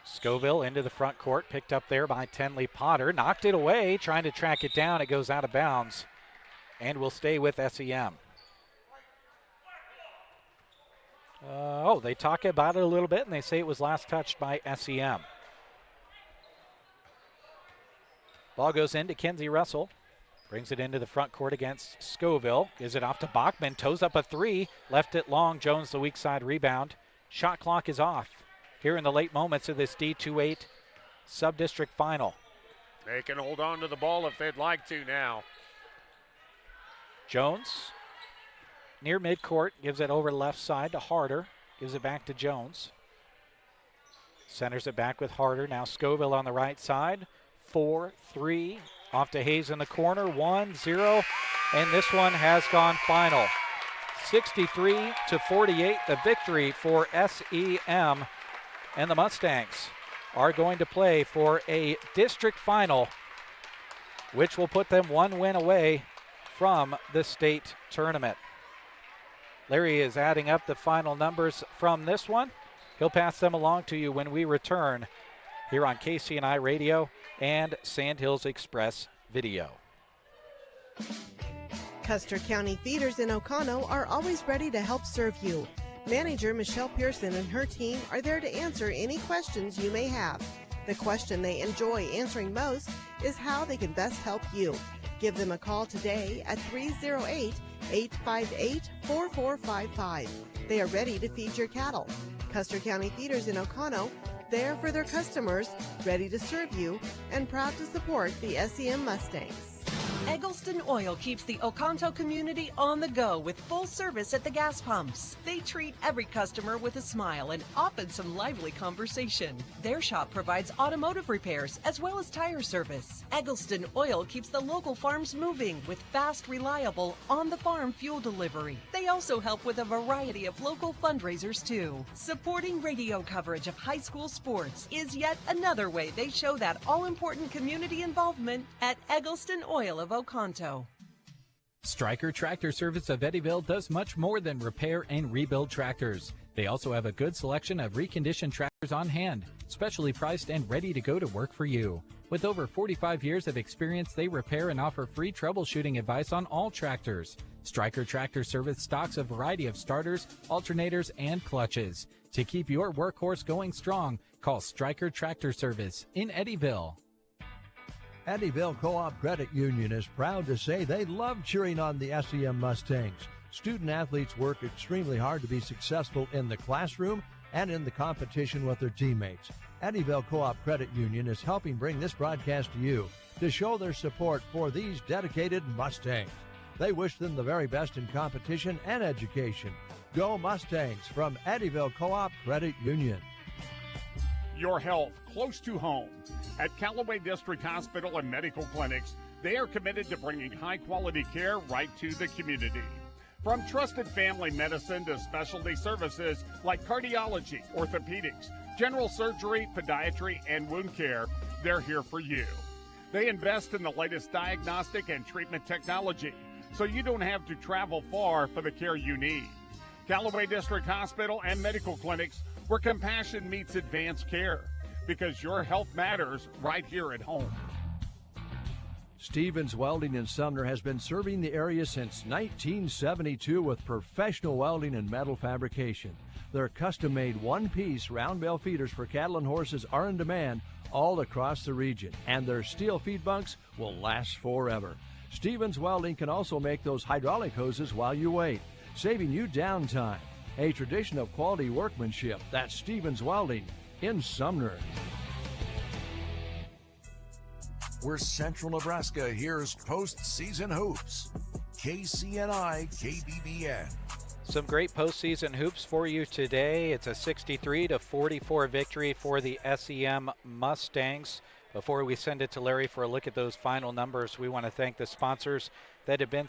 [SPEAKER 2] Scoville into the front court, picked up there by Tenley Potter. Knocked it away, trying to track it down. It goes out of bounds and will stay with SEM. They talk about it a little bit, and they say it was last touched by SEM. Ball goes into Kenzie Russell. Brings it into the front court against Scoville. Gives it off to Bachman. Toes up a 3. Left it long. Jones the weak side rebound. Shot clock is off here in the late moments of this D2-8 sub-district final.
[SPEAKER 5] They can hold on to the ball if they'd like to now.
[SPEAKER 2] Jones near midcourt. Gives it over left side to Harder. Gives it back to Jones. Centers it back with Harder. Now Scoville on the right side. 4-3. Off to Hayes in the corner, 1-0, and this one has gone final. 63-48, the victory for SEM, and the Mustangs are going to play for a district final, which will put them 1 win away from the state tournament. Larry is adding up the final numbers from this one. He'll pass them along to you when we return here on KCNI Radio and Sandhills Express Video.
[SPEAKER 8] Custer County Feeders in Oconto are always ready to help serve you. Manager Michelle Pearson and her team are there to answer any questions you may have. The question they enjoy answering most is how they can best help you. Give them a call today at 308-858-4455. They are ready to feed your cattle. Custer County Feeders in Oconto, there for their customers, ready to serve you, and proud to support the SEM Mustangs.
[SPEAKER 4] Eggleston Oil keeps the Oconto community on the go with full service at the gas pumps. They treat every customer with a smile and often some lively conversation. Their shop provides automotive repairs as well as tire service. Eggleston Oil keeps the local farms moving with fast, reliable, on-the-farm fuel delivery. They also help with a variety of local fundraisers too. Supporting radio coverage of high school sports is yet another way they show that all-important community involvement at Eggleston Oil of Oconto.
[SPEAKER 11] Stryker Tractor Service of Eddyville does much more than repair and rebuild tractors. They also have a good selection of reconditioned tractors on hand, specially priced and ready to go to work for you. With over 45 years of experience, they repair and offer free troubleshooting advice on all tractors. Stryker Tractor Service stocks a variety of starters, alternators, and clutches. To keep your workhorse going strong, call Stryker Tractor Service in Eddyville.
[SPEAKER 3] Eddyville Co-op Credit Union is proud to say they love cheering on the SEM Mustangs. Student athletes work extremely hard to be successful in the classroom and in the competition with their teammates. Eddyville Co-op Credit Union is helping bring this broadcast to you to show their support for these dedicated Mustangs. They wish them the very best in competition and education. Go Mustangs from Eddyville Co-op Credit Union.
[SPEAKER 9] Your health close to home. At Callaway District Hospital and Medical Clinics, they are committed to bringing high-quality care right to the community. From trusted family medicine to specialty services like cardiology, orthopedics, general surgery, podiatry, and wound care, they're here for you. They invest in the latest diagnostic and treatment technology, so you don't have to travel far for the care you need. Callaway District Hospital and Medical Clinics, where compassion meets advanced care, because your health matters right here at home.
[SPEAKER 3] Stevens Welding in Sumner has been serving the area since 1972 with professional welding and metal fabrication. Their custom-made one-piece round bale feeders for cattle and horses are in demand all across the region, and their steel feed bunks will last forever. Stevens Welding can also make those hydraulic hoses while you wait, saving you downtime. A tradition of quality workmanship. That's Stevens Welding in Sumner.
[SPEAKER 7] We're Central Nebraska here's postseason hoops. KCNI KBBN.
[SPEAKER 2] Some great postseason hoops for you today. It's a 63-44 victory for the SEM Mustangs. Before we send it to Larry for a look at those final numbers, we want to thank the sponsors that have been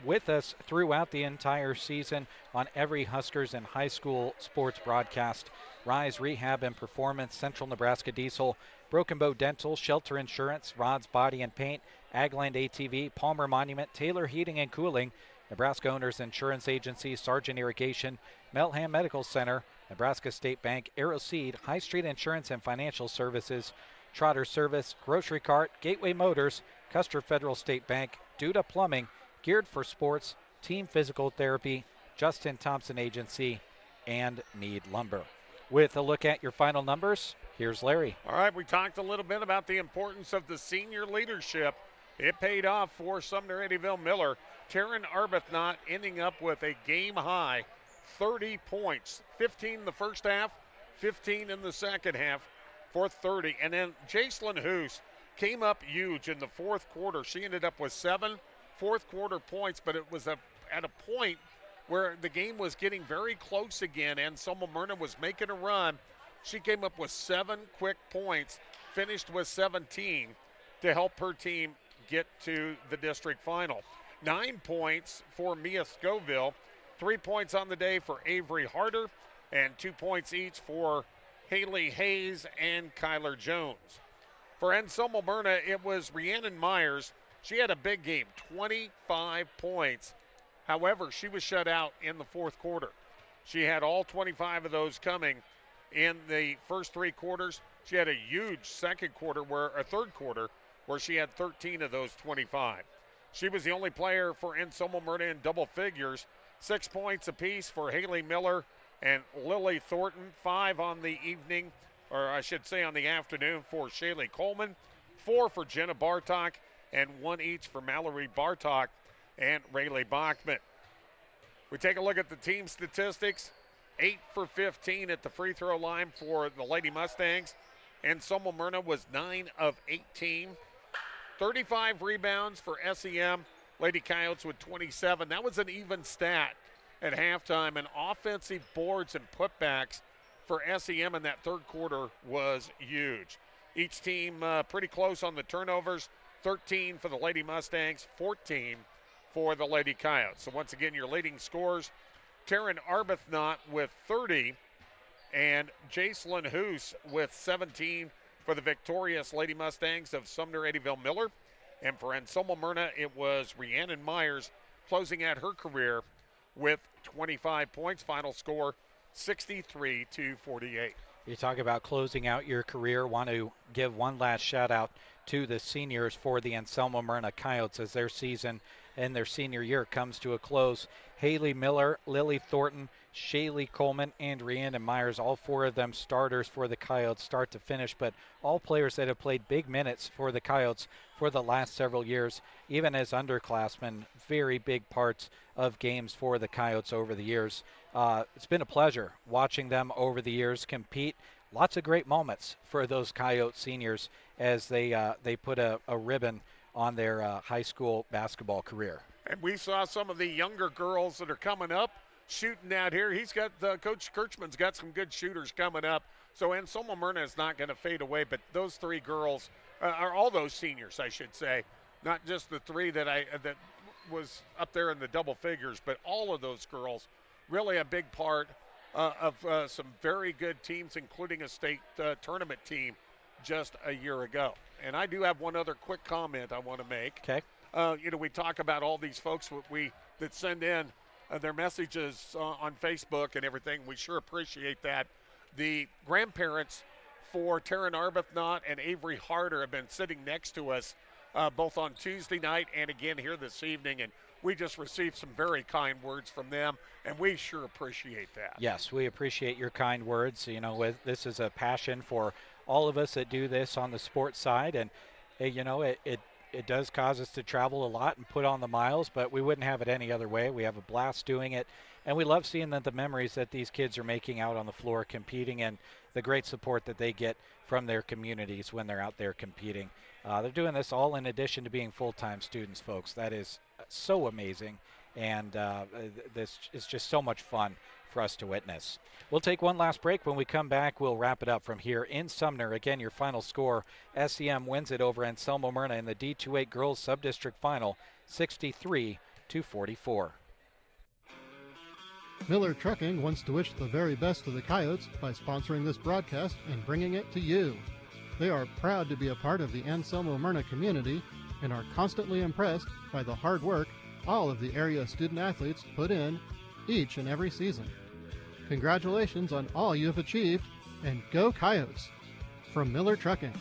[SPEAKER 2] with us throughout the entire season on every Huskers and high school sports broadcast. Rise Rehab and Performance, Central Nebraska Diesel, Broken Bow Dental, Shelter Insurance, Rod's Body and Paint, Agland ATV, Palmer Monument, Taylor Heating and Cooling, Nebraska Owners Insurance Agency, Sargent Irrigation, Melham Medical Center, Nebraska State Bank, Aeroseed, High Street Insurance and Financial Services, Trotter Service, Grocery Cart, Gateway Motors, Custer Federal State Bank, Duda Plumbing, Geared for Sports, Team Physical Therapy, Justin Thompson Agency, and Meade Lumber. With a look at your final numbers, here's Larry.
[SPEAKER 5] All right, we talked a little bit about the importance of the senior leadership. It paid off for Sumner Eddyville Miller. Taryn Arbuthnot ending up with a game-high 30 points, 15 in the first half, 15 in the second half for 30. And then Jacelyn Hoos came up huge in the fourth quarter. She ended up with 7 fourth-quarter points, but it was at a point where the game was getting very close again. Anselmo-Merna was making a run. She came up with 7 quick points, finished with 17 to help her team get to the district final. 9 points for Mia Scoville, 3 points on the day for Avery Harder, and 2 points each for Haley Hayes and Kyler Jones. For Anselmo-Merna, it was Rhiannon Myers. She had a big game, 25 points. However, she was shut out in the fourth quarter. She had all 25 of those coming in the first 3 quarters. She had a huge third quarter where she had 13 of those 25. She was the only player for Anselmo-Merna in double figures. 6 points apiece for Haley Miller and Lily Thornton. 5 on the evening, or I should say on the afternoon, for Shaylee Coleman. 4 for Jenna Bartok, and 1 each for Mallory Bartok and Rayleigh Bachman. We take a look at the team statistics. 8 for 15 at the free throw line for the Lady Mustangs. Anselmo-Merna was 9 of 18. 35 rebounds for SEM. Lady Coyotes with 27. That was an even stat at halftime. And offensive boards and putbacks for SEM in that third quarter was huge. Each team pretty close on the turnovers. 13 for the Lady Mustangs, 14 for the Lady Coyotes. So once again, your leading scorers, Taryn Arbuthnot with 30 and Jacelyn Hoos with 17 for the victorious Lady Mustangs of Sumner-Eddyville Miller. And for Anselmo-Merna, it was Rhiannon Myers closing out her career with 25 points. Final score, 63-48.
[SPEAKER 2] You talk about closing out your career. Want to give one last shout out to the seniors for the Anselmo-Merna Coyotes as their season and their senior year comes to a close. Haley Miller, Lily Thornton, Shaylee Coleman, and Rhiannon Myers, all four of them starters for the Coyotes start to finish, but all players that have played big minutes for the Coyotes for the last several years, even as underclassmen, very big parts of games for the Coyotes over the years. It's been a pleasure watching them over the years compete. Lots of great moments for those Coyote seniors as they put a ribbon on their high school basketball career.
[SPEAKER 5] And we saw some of the younger girls that are coming up shooting out here. He's got Coach Kirchman's got some good shooters coming up. So Anselmo-Merna is not going to fade away, but those three girls are all those seniors, I should say, not just the three that was up there in the double figures, but all of those girls, really a big part of some very good teams, including a state tournament team just a year ago. And I do have one other quick comment I want to make.
[SPEAKER 2] Okay.
[SPEAKER 5] We talk about all these folks that send in their messages on Facebook and everything. We sure appreciate that. The grandparents for Taryn Arbuthnot and Avery Harder have been sitting next to us both on Tuesday night and again here this evening, and we just received some very kind words from them, and we sure appreciate that.
[SPEAKER 2] Yes, we appreciate your kind words. This is a passion for all of us that do this on the sports side, and it does cause us to travel a lot and put on the miles, but we wouldn't have it any other way. We have a blast doing it, and we love seeing the memories that these kids are making out on the floor competing and the great support that they get from their communities when they're out there competing. They're doing this all in addition to being full-time students, folks. That is so amazing, and this is just so much fun for us to witness. We'll take one last break. When we come back, we'll wrap it up from here in Sumner. Again, your final score, SEM wins it over Anselmo-Merna in the D2-8 girls sub-district final, 63-44.
[SPEAKER 10] Miller Trucking wants to wish the very best to the Coyotes by sponsoring this broadcast and bringing it to you. They are proud to be a part of the Anselmo-Merna community and are constantly impressed by the hard work all of the area student athletes put in each and every season. Congratulations on all you have achieved, and go Coyotes! From Miller Trucking.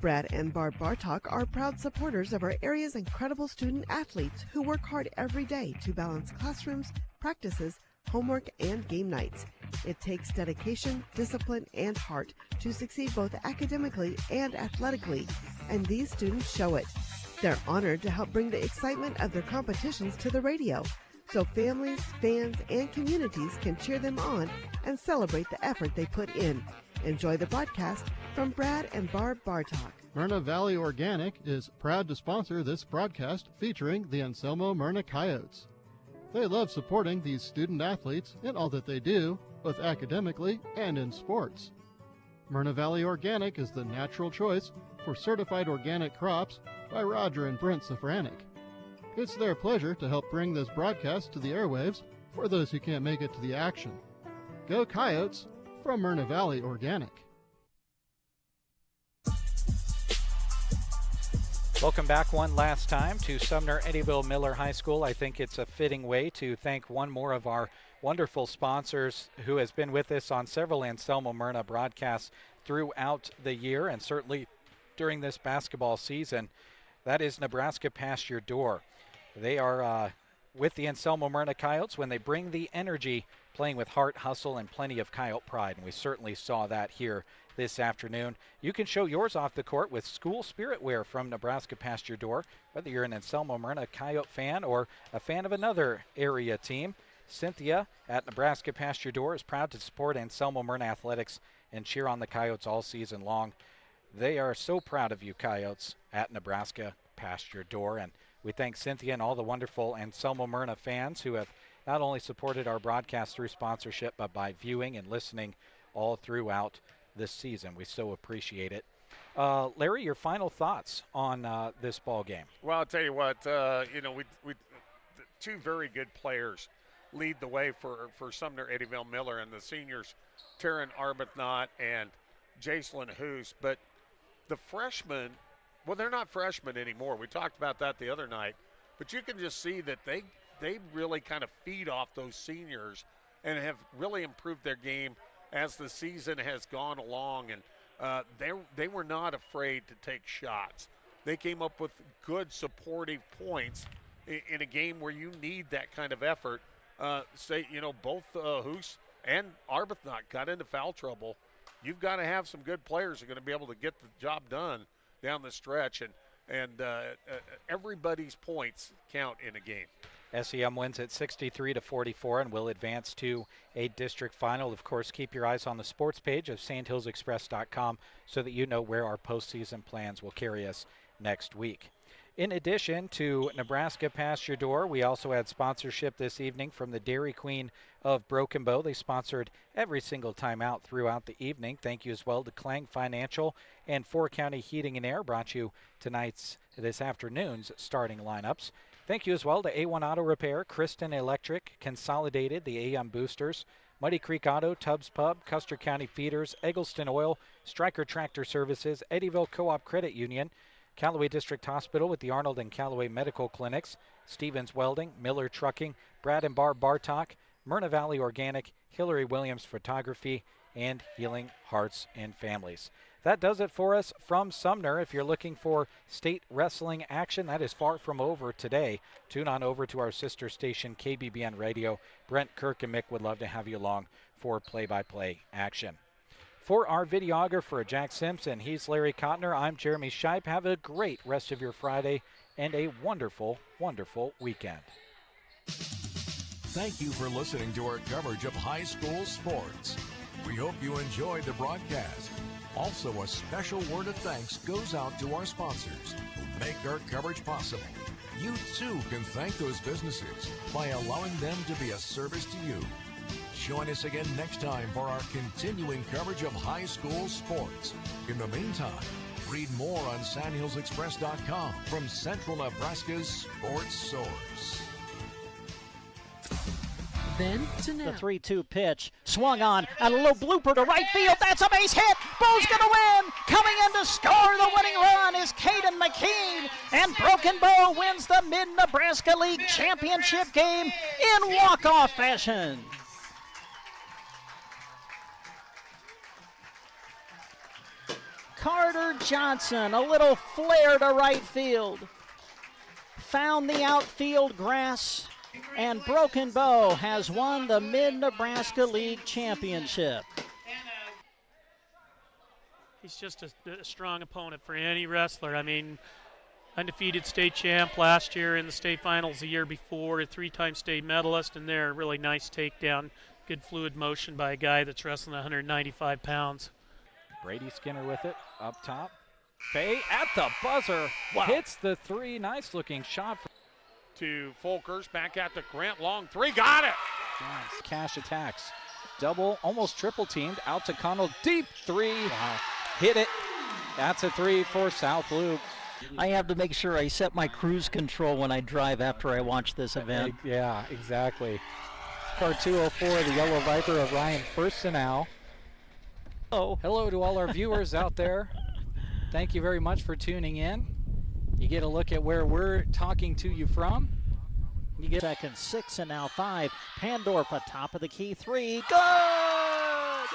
[SPEAKER 8] Brad and Barb Bartok are proud supporters of our area's incredible student athletes who work hard every day to balance classrooms, practices, homework, and game nights. It takes dedication, discipline, and heart to succeed both academically and athletically, and these students show it. They're honored to help bring the excitement of their competitions to the radio, so families, fans, and communities can cheer them on and celebrate the effort they put in. Enjoy the broadcast from Brad and Barb Bartok.
[SPEAKER 10] Merna Valley Organic is proud to sponsor this broadcast featuring the Anselmo-Merna Coyotes. They love supporting these student athletes in all that they do, both academically and in sports. Merna Valley Organic is the natural choice for certified organic crops by Roger and Brent Safranek. It's their pleasure to help bring this broadcast to the airwaves for those who can't make it to the action. Go Coyotes from Merna Valley Organic.
[SPEAKER 2] Welcome back one last time to Sumner-Eddyville Miller High School. I think it's a fitting way to thank one more of our wonderful sponsors who has been with us on several Anselmo-Merna broadcasts throughout the year and certainly during this basketball season. That is Nebraska Past Your Door. They are with the Anselmo-Merna Coyotes when they bring the energy, playing with heart, hustle, and plenty of Coyote pride, and we certainly saw that here this afternoon. You can show yours off the court with school spirit wear from Nebraska Past Your Door, whether you're an Anselmo-Merna Coyote fan or a fan of another area team. Cynthia at Nebraska Past Your Door is proud to support Anselmo-Merna athletics and cheer on the Coyotes all season long. They are so proud of you, Coyotes, at Nebraska past your door. And we thank Cynthia and all the wonderful Anselmo-Merna fans who have not only supported our broadcast through sponsorship, but by viewing and listening all throughout this season. We so appreciate it. Larry, your final thoughts on this ball game?
[SPEAKER 5] Well, I'll tell you what, we two very good players lead the way for Sumner Eddyville Miller, and the seniors, Taryn Arbuthnot and Jacelyn Hoos. But the freshmen, well, they're not freshmen anymore. We talked about that the other night. But you can just see that they really kind of feed off those seniors and have really improved their game as the season has gone along. And they were not afraid to take shots. They came up with good supportive points in a game where you need that kind of effort. Both Hoos and Arbuthnot got into foul trouble. You've got to have some good players who are going to be able to get the job done down the stretch, and everybody's points count in a game.
[SPEAKER 2] SEM wins at 63-44 and will advance to a district final. Of course, keep your eyes on the sports page of sandhillsexpress.com so that you know where our postseason plans will carry us next week. In addition to Nebraska Past Your Door, we also had sponsorship this evening from the Dairy Queen of Broken Bow. They sponsored every single time out throughout the evening. Thank you as well to Clang Financial and 4 County Heating and Air, brought you this afternoon's starting lineups. Thank you as well to A1 Auto Repair, Kristen Electric, Consolidated, the AM Boosters, Muddy Creek Auto, Tubbs Pub, Custer County Feeders, Eggleston Oil, Stryker Tractor Services, Eddyville Co-op Credit Union, Callaway District Hospital with the Arnold and Callaway Medical Clinics, Stevens Welding, Miller Trucking, Brad and Barb Bartok, Myrna Valley Organic, Hillary Williams Photography, and Healing Hearts and Families. That does it for us from Sumner. If you're looking for state wrestling action, that is far from over today. Tune on over to our sister station, KBBN Radio. Brent, Kirk, and Mick would love to have you along for play-by-play action. For our videographer, Jack Simpson, he's Larry Kottner. I'm Jeremy Scheib. Have a great rest of your Friday and a wonderful, wonderful weekend.
[SPEAKER 7] Thank you for listening to our coverage of high school sports. We hope you enjoyed the broadcast. Also, a special word of thanks goes out to our sponsors who make our coverage possible. You too can thank those businesses by allowing them to be a service to you. Join us again next time for our continuing coverage of high school sports. In the meantime, read more on sandhillsexpress.com from Central Nebraska's sports source.
[SPEAKER 15] Then to now.
[SPEAKER 13] The 3-2 pitch, swung on, and a little blooper to right field. That's a base hit. Bo's going to win. Coming in to score the winning run is Caden McKean, and Broken Bow wins the Mid-Nebraska League Championship game in walk-off fashion. Carter Johnson, a little flare to right field. Found the outfield grass, and Broken Bow has won the Mid-Nebraska League Championship.
[SPEAKER 14] He's just a strong opponent for any wrestler. I mean, undefeated state champ last year in the state finals the year before, a 3-time state medalist, and there, really nice takedown. Good fluid motion by a guy that's wrestling 195 pounds.
[SPEAKER 2] Brady Skinner with it, up top. Bay at the buzzer, hits the 3. Nice looking shot.
[SPEAKER 5] To Folkers, back at the Grant, long 3, got it!
[SPEAKER 2] Nice. Cash attacks. Double, almost triple teamed, out to Connell, deep 3. Wow. Hit it. That's a 3 for South Loop.
[SPEAKER 13] I have to make sure I set my cruise control when I drive after I watch this event.
[SPEAKER 2] Yeah, exactly. Car 204, the Yellow Viper of Ryan Firstenau.
[SPEAKER 13] Oh.
[SPEAKER 2] Hello to all our viewers out there. Thank you very much for tuning in. You get a look at where we're talking to you from.
[SPEAKER 13] You get second 6 and now 5. Pandorf atop of the key 3. Good!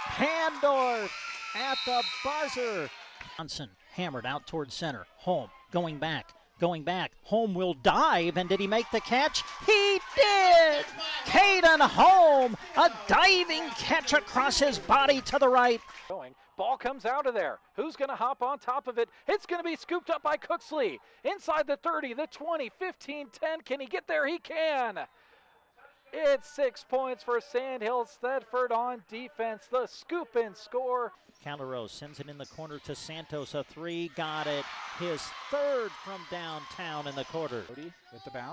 [SPEAKER 13] Pandorf at the buzzer. Johnson hammered out towards center. Home going back. Home will dive, and did he make the catch? He did! Caden Home, a diving catch across his body to the right.
[SPEAKER 2] Ball comes out of there. Who's going to hop on top of it? It's going to be scooped up by Cooksley. Inside the 30, the 20, 15, 10. Can he get there? He can. It's 6 points for Sandhill. Thedford on defense. The scoop and score.
[SPEAKER 13] Calderos sends it in the corner to Santos. A three. Got it. His third from downtown in the quarter.
[SPEAKER 16] With the bounce.